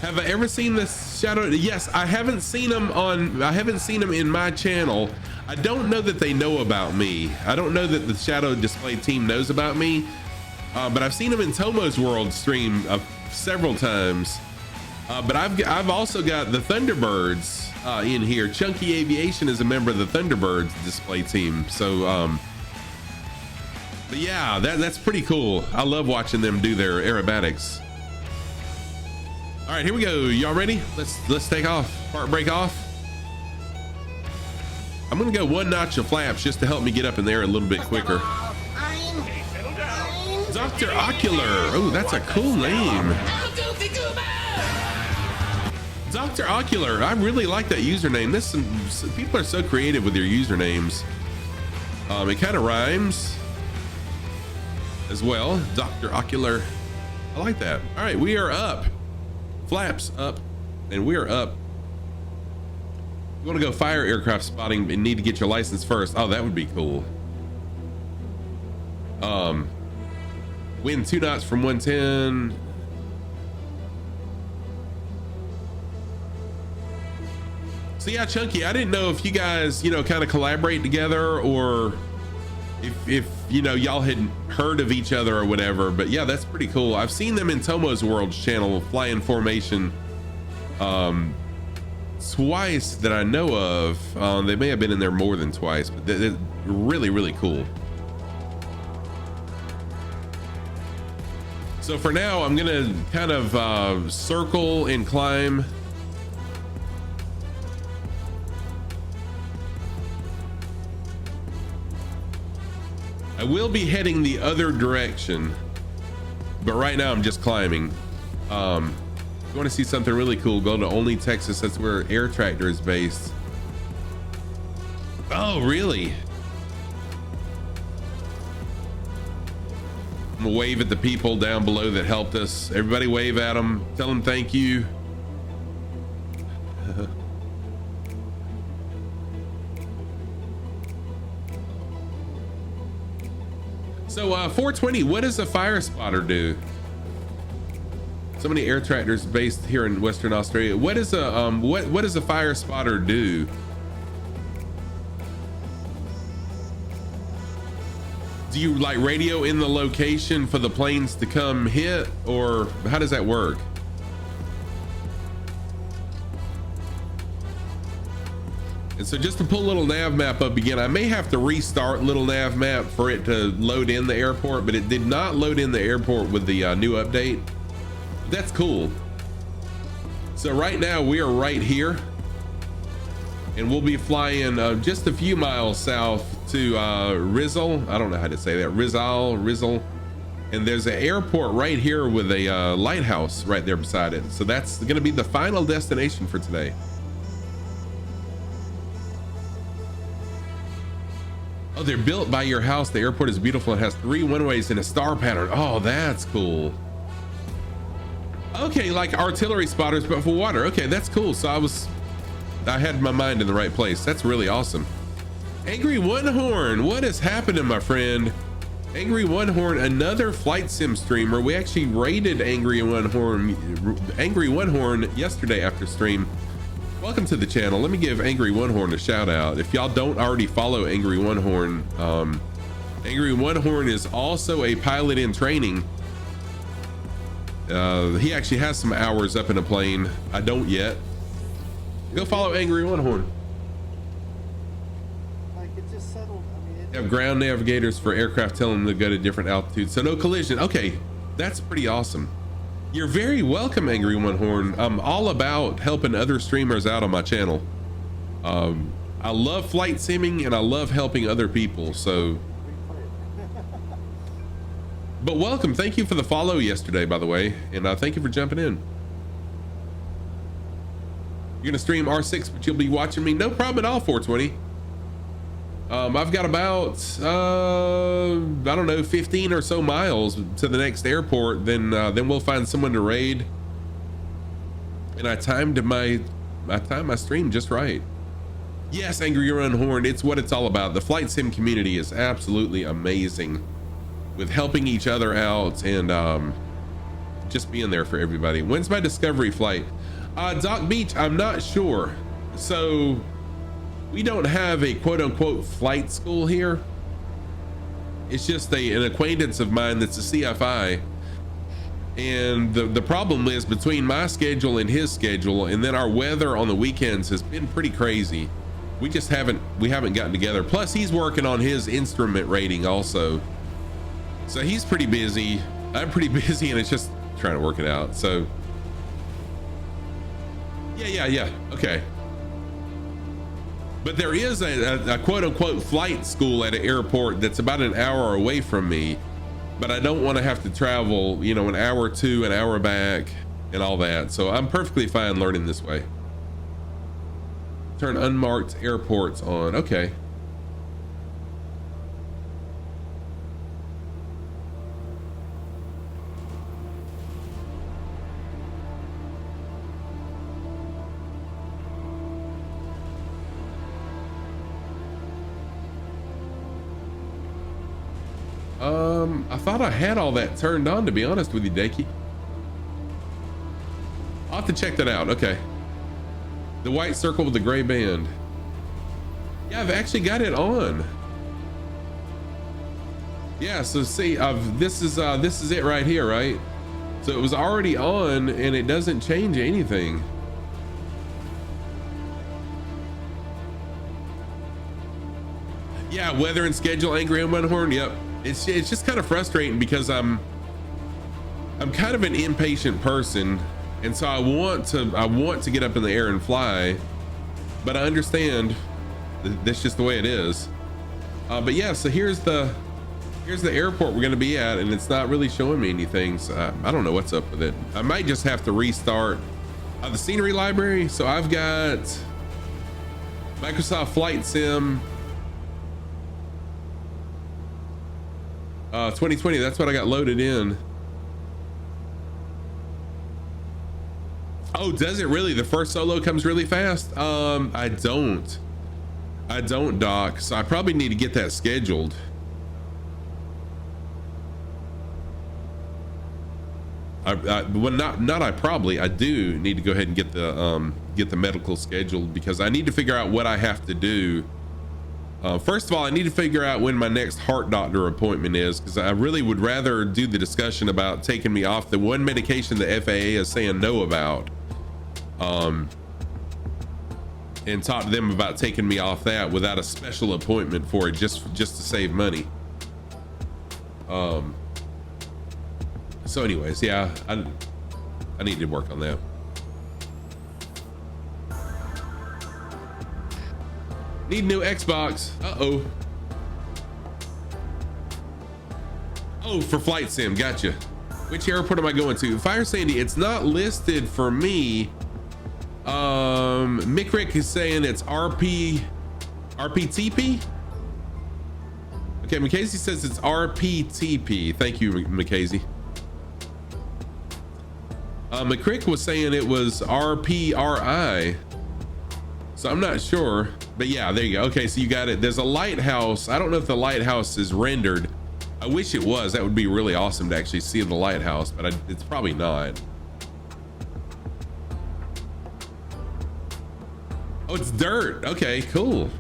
Have I ever seen this shadow? Yes, I haven't seen them in my channel. I don't know that they know about me. I don't know that the Shadow Display team knows about me, but I've seen them in Tomo's World stream several times. But I've also got the Thunderbirds in here. Chunky Aviation is a member of the Thunderbirds display team. So, but yeah, that's pretty cool. I love watching them do their aerobatics. All right, here we go. Y'all ready? Let's take off. Park brake off. I'm gonna go one notch of flaps just to help me get up in there a little bit quicker. Dr. Ocular. Oh, that's a cool name. Dr. Ocular. I really like that username. People are so creative with their usernames. It kind of rhymes as well. Dr. Ocular. I like that. All right, we are up. Flaps up, and we are up. You want to go fire aircraft spotting and need to get your license first. Oh, that would be cool. Wind 2 knots from 110. So yeah, Chunky, I didn't know if you guys, kind of collaborate together or if y'all had heard of each other or whatever, but yeah, that's pretty cool. I've seen them in Tomo's World's channel fly in formation twice that I know of. They may have been in there more than twice, but they're really, really cool. So for now, I'm gonna kind of circle and climb. I will be heading the other direction, but right now I'm just climbing. If you want to see something really cool, go to Only Texas. That's where Air Tractor is based. Oh, really? I'm gonna wave at the people down below that helped us. Everybody wave at them. Tell them thank you. So 420, what does a fire spotter do? So many air tractors based here in Western Australia. What is a what does a fire spotter do? Do you like radio in the location for the planes to come hit, or how does that work? And so just to pull little nav map up again, I may have to restart little nav map for it to load in the airport, but it did not load in the airport with the new update. That's cool. So right now we are right here, and we'll be flying just a few miles south to Rizal. I don't know how to say that. Rizal. And there's an airport right here with a lighthouse right there beside it. So that's going to be the final destination for today. Oh, they're built by your house. The airport is beautiful. It has 3 runways and a star pattern. Oh, that's cool. Okay, like artillery spotters, but for water. Okay, that's cool. So I had my mind in the right place. That's really awesome. Angry One Horn, what is happening, my friend? Angry One Horn, another flight sim streamer. We actually raided Angry One Horn yesterday after stream. Welcome to the channel. Let me give Angry One Horn a shout out. If y'all don't already follow Angry One Horn, Angry One Horn is also a pilot in training. He actually has some hours up in a plane. I don't yet. Go follow Angry One Horn. Like it just settled. I mean, Have ground navigators for aircraft telling them to go to different altitudes, so no collision. Okay, that's pretty awesome. You're very welcome, Angry One Horn. I'm all about helping other streamers out on my channel. I love flight simming and I love helping other people, so. But welcome, thank you for the follow yesterday, by the way, and thank you for jumping in. You're gonna stream R6, but you'll be watching me. No problem at all, 420. I've got about I don't know, 15 or so miles to the next airport. Then we'll find someone to raid. And I timed my stream just right. Yes, Angry One Horn, it's what it's all about. The flight sim community is absolutely amazing with helping each other out and just being there for everybody. When's my discovery flight? Doc Beach, I'm not sure. So we don't have a quote-unquote flight school here. It's just an acquaintance of mine that's a CFI, and the problem is between my schedule and his schedule, and then our weather on the weekends has been pretty crazy. We haven't gotten together. Plus he's working on his instrument rating also, so he's pretty busy. I'm pretty busy, and it's just trying to work it out. So yeah, okay. But there is a quote-unquote flight school at an airport that's about an hour away from me, but I don't want to have to travel, you know, an hour to an hour back and all that. So I'm perfectly fine learning this way. Turn unmarked airports on. Okay. I thought I had all that turned on, to be honest with you, Dakey. I'll have to check that out. Okay. The white circle with the gray band. Yeah, I've actually got it on. Yeah, so see, this is it right here, right? So it was already on and it doesn't change anything. Yeah, weather and schedule, Angry One Horn. Yep. It's just kind of frustrating because I'm kind of an impatient person, and so I want to get up in the air and fly, but I understand that's just the way it is. But yeah, so here's the airport we're going to be at, and it's not really showing me anything, so I don't know what's up with it. I might just have to restart the scenery library. So I've got Microsoft Flight Sim 2020, that's what I got loaded in. Oh, does it really? The first solo comes really fast? I don't, Doc. So I probably need to get that scheduled. I do need to go ahead and get the medical scheduled, because I need to figure out what I have to do. First of all, I need to figure out when my next heart doctor appointment is, because I really would rather do the discussion about taking me off the one medication the FAA is saying no about, and talk to them about taking me off that without a special appointment for it, just to save money. So anyways, yeah, I need to work on that. Need new Xbox. Uh-oh. Oh, for flight sim, gotcha. Which airport am I going to? Fire Sandy, it's not listed for me. Mick is saying it's RPTP. Okay, Mackenzie says it's RPTP. Thank you, Mackenzie. McCrick was saying it was RPRI. So I'm not sure, but yeah, there you go. Okay, so you got it. There's a lighthouse. I don't know if the lighthouse is rendered. I wish it was. That would be really awesome to actually see the lighthouse, but it's probably not. Oh, it's dirt. Okay, cool.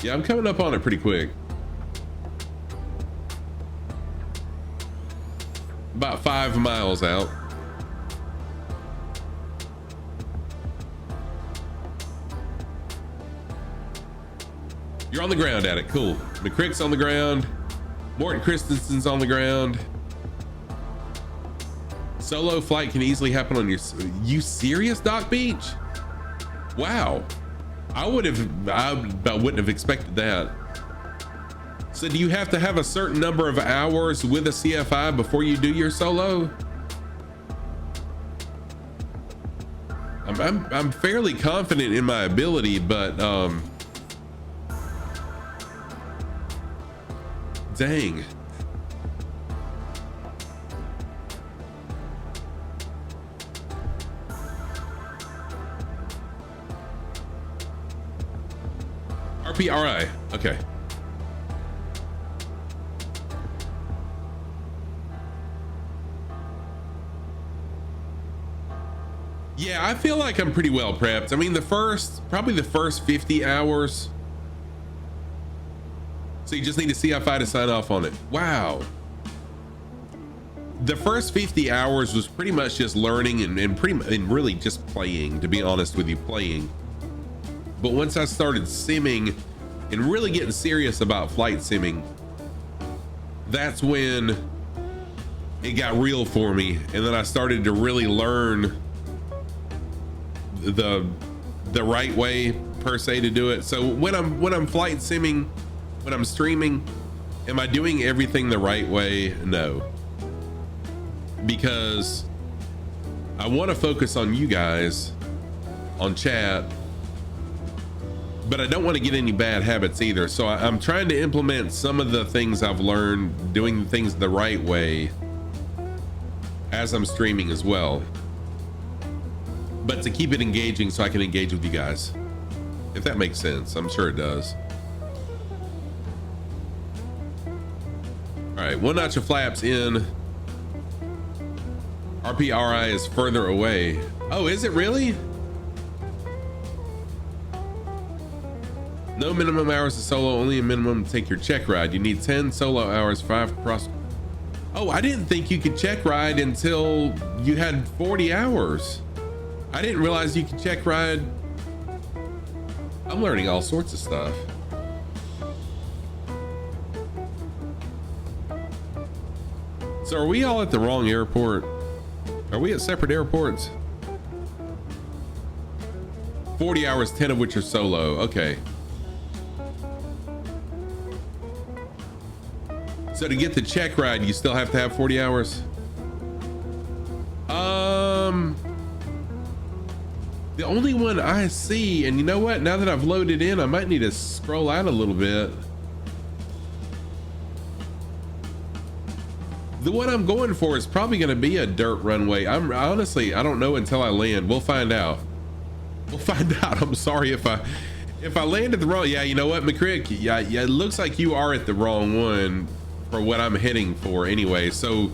Yeah, I'm coming up on it pretty quick. About 5 miles out. You're on the ground at it. Cool. McCrick's on the ground. Morton Christensen's on the ground. Solo flight can easily happen on your... You serious, Doc Beach? Wow. I wouldn't have expected that. So do you have to have a certain number of hours with a CFI before you do your solo? I'm fairly confident in my ability, but dang. RPRI. Okay. Yeah, I feel like I'm pretty well prepped. I mean, probably the first 50 hours. So you just need a CFI to sign off on it. Wow. The first 50 hours was pretty much just learning and really just playing, to be honest with you, playing. But once I started simming and really getting serious about flight simming, that's when it got real for me. And then I started to really learn the right way per se to do it. So when I'm flight simming, when I'm streaming, am I doing everything the right way? No, because I want to focus on you guys on chat, but I don't want to get any bad habits either. So I'm trying to implement some of the things I've learned doing things the right way as I'm streaming as well, but to keep it engaging so I can engage with you guys, if that makes sense. I'm sure it does. All right, one notch of flaps in. RPRI is further away. Oh, is it really? No minimum hours of solo, only a minimum to take your check ride. You need 10 solo hours, 5 cross. Oh, I didn't think you could check ride until you had 40 hours. I didn't realize you could check ride. I'm learning all sorts of stuff. So are we all at the wrong airport? Are we at separate airports? 40 hours, 10 of which are solo. Okay. So to get the check ride, you still have to have 40 hours? The only one I see, and you know what? Now that I've loaded in, I might need to scroll out a little bit. The one I'm going for is probably going to be a dirt runway. Honestly, I don't know until I land. We'll find out. We'll find out. I'm sorry if I landed the wrong. Yeah, you know what, McCrick? Yeah, it looks like you are at the wrong one. for what I'm heading for anyway. So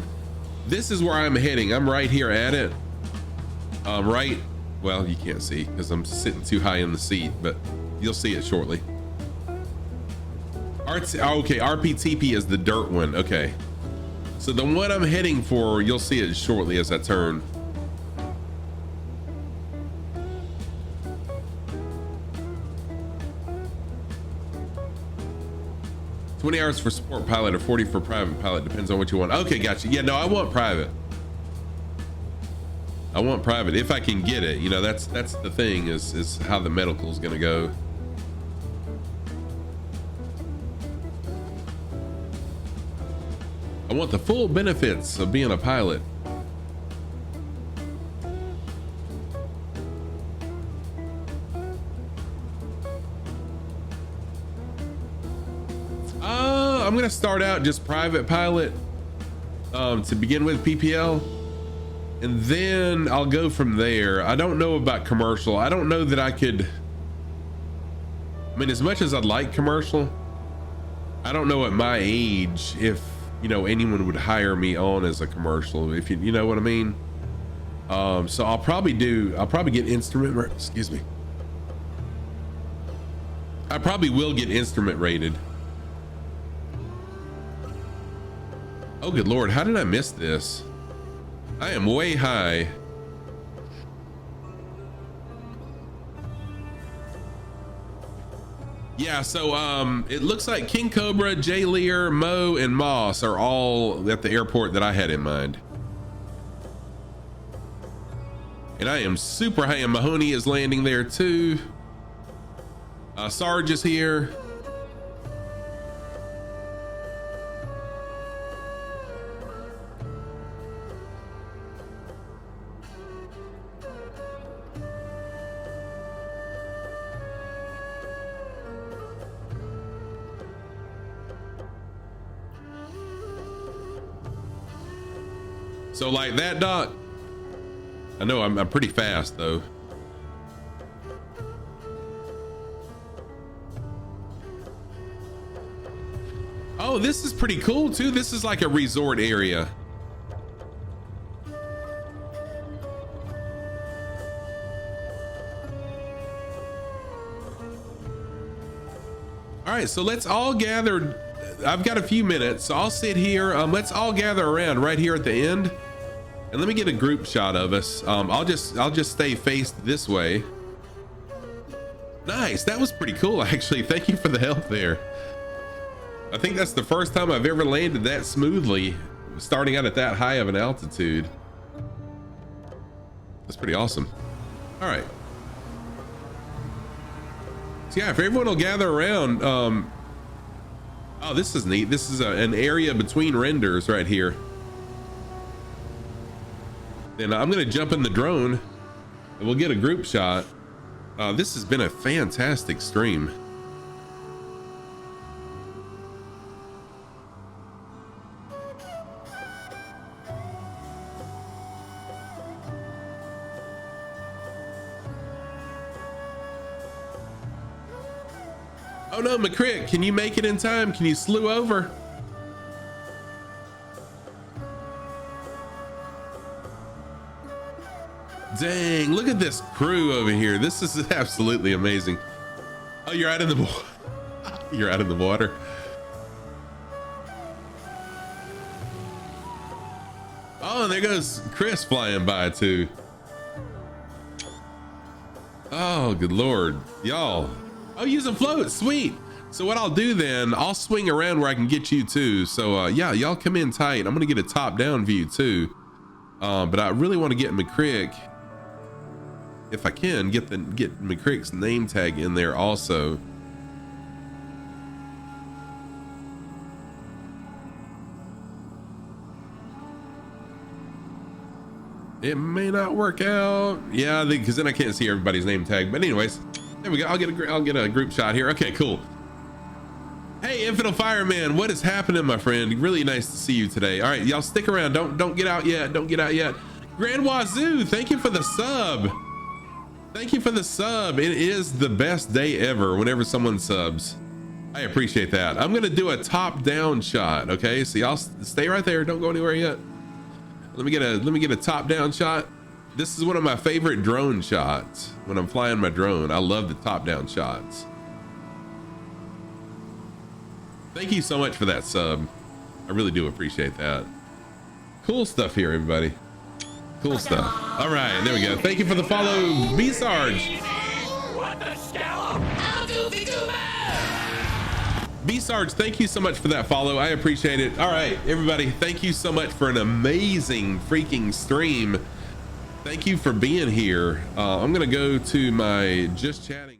this is where I'm heading. I'm right here at it. Right, well, you can't see because I'm sitting too high in the seat, but you'll see it shortly. Okay, RPTP is the dirt one. Okay, so the one I'm heading for, you'll see it shortly as I turn. $20 hours for sport pilot or 40 for private pilot, depends on what you want. Okay, gotcha. Yeah, no, I want private. I want private if I can get it. You know, that's the thing is how the medical is going to go. I want the full benefits of being a pilot. I'm going to start out just private pilot to begin with, PPL. And then I'll go from there. I don't know about commercial. I don't know that I could. I mean, as much as I'd like commercial, I don't know at my age if, you know, anyone would hire me on as a commercial, if you know what I mean. So I'll probably get instrument, excuse me. I probably will get instrument rated. Oh, good Lord. How did I miss this? I am way high. Yeah, so it looks like King Cobra, Jay Lear, Mo, and Moss are all at the airport that I had in mind. And I am super high, and Mahoney is landing there too. Sarge is here. So like that, Doc. I know I'm pretty fast though. Oh, this is pretty cool too. This is like a resort area. All right, so let's all gather. I've got a few minutes, so I'll sit here. Let's all gather around right here at the end. And let me get a group shot of us. I'll just stay faced this way. Nice, that was pretty cool actually. Thank you for the help there. I think that's the first time I've ever landed that smoothly, starting out at that high of an altitude. That's pretty awesome. All right. So yeah, if everyone will gather around. Oh, this is neat. This is an area between renders right here. And I'm gonna jump in the drone and we'll get a group shot. This has been a fantastic stream. Oh no, McCrick, can you make it in time? Can you slew over? Dang, look at this crew over here. This is absolutely amazing. Oh, you're out in the water. You're out in the water. Oh, and there goes Chris flying by too. Oh, good Lord. Y'all. Oh, using float. Sweet. So what I'll do then, I'll swing around where I can get you too. So yeah, y'all come in tight. I'm going to get a top down view too. But I really want to get McCrick. If I can get McCrick's name tag in there also. It may not work out. Yeah, because then I can't see everybody's name tag. But anyways, there we go. I'll get a group shot here. Okay, cool. Hey, Infinite Fireman, what is happening, my friend? Really nice to see you today. All right, y'all stick around. Don't get out yet. Don't get out yet. Grand Wazoo, thank you for the sub. Thank you for the sub. It is the best day ever whenever someone subs. I appreciate that. I'm gonna do a top-down shot. Okay, so y'all stay right there. Don't go anywhere yet. Let me get a top-down shot. This is one of my favorite drone shots when I'm flying my drone. I love the top-down shots. Thank you so much for that sub. I really do appreciate that. Cool stuff here, everybody. Cool stuff. All right, there we go. Thank you for the follow, B-Sarge. What the scallop? How goofy goober? B-Sarge, thank you so much for that follow. I appreciate it. All right, everybody, thank you so much for an amazing freaking stream. Thank you for being here. I'm gonna go to my just chatting.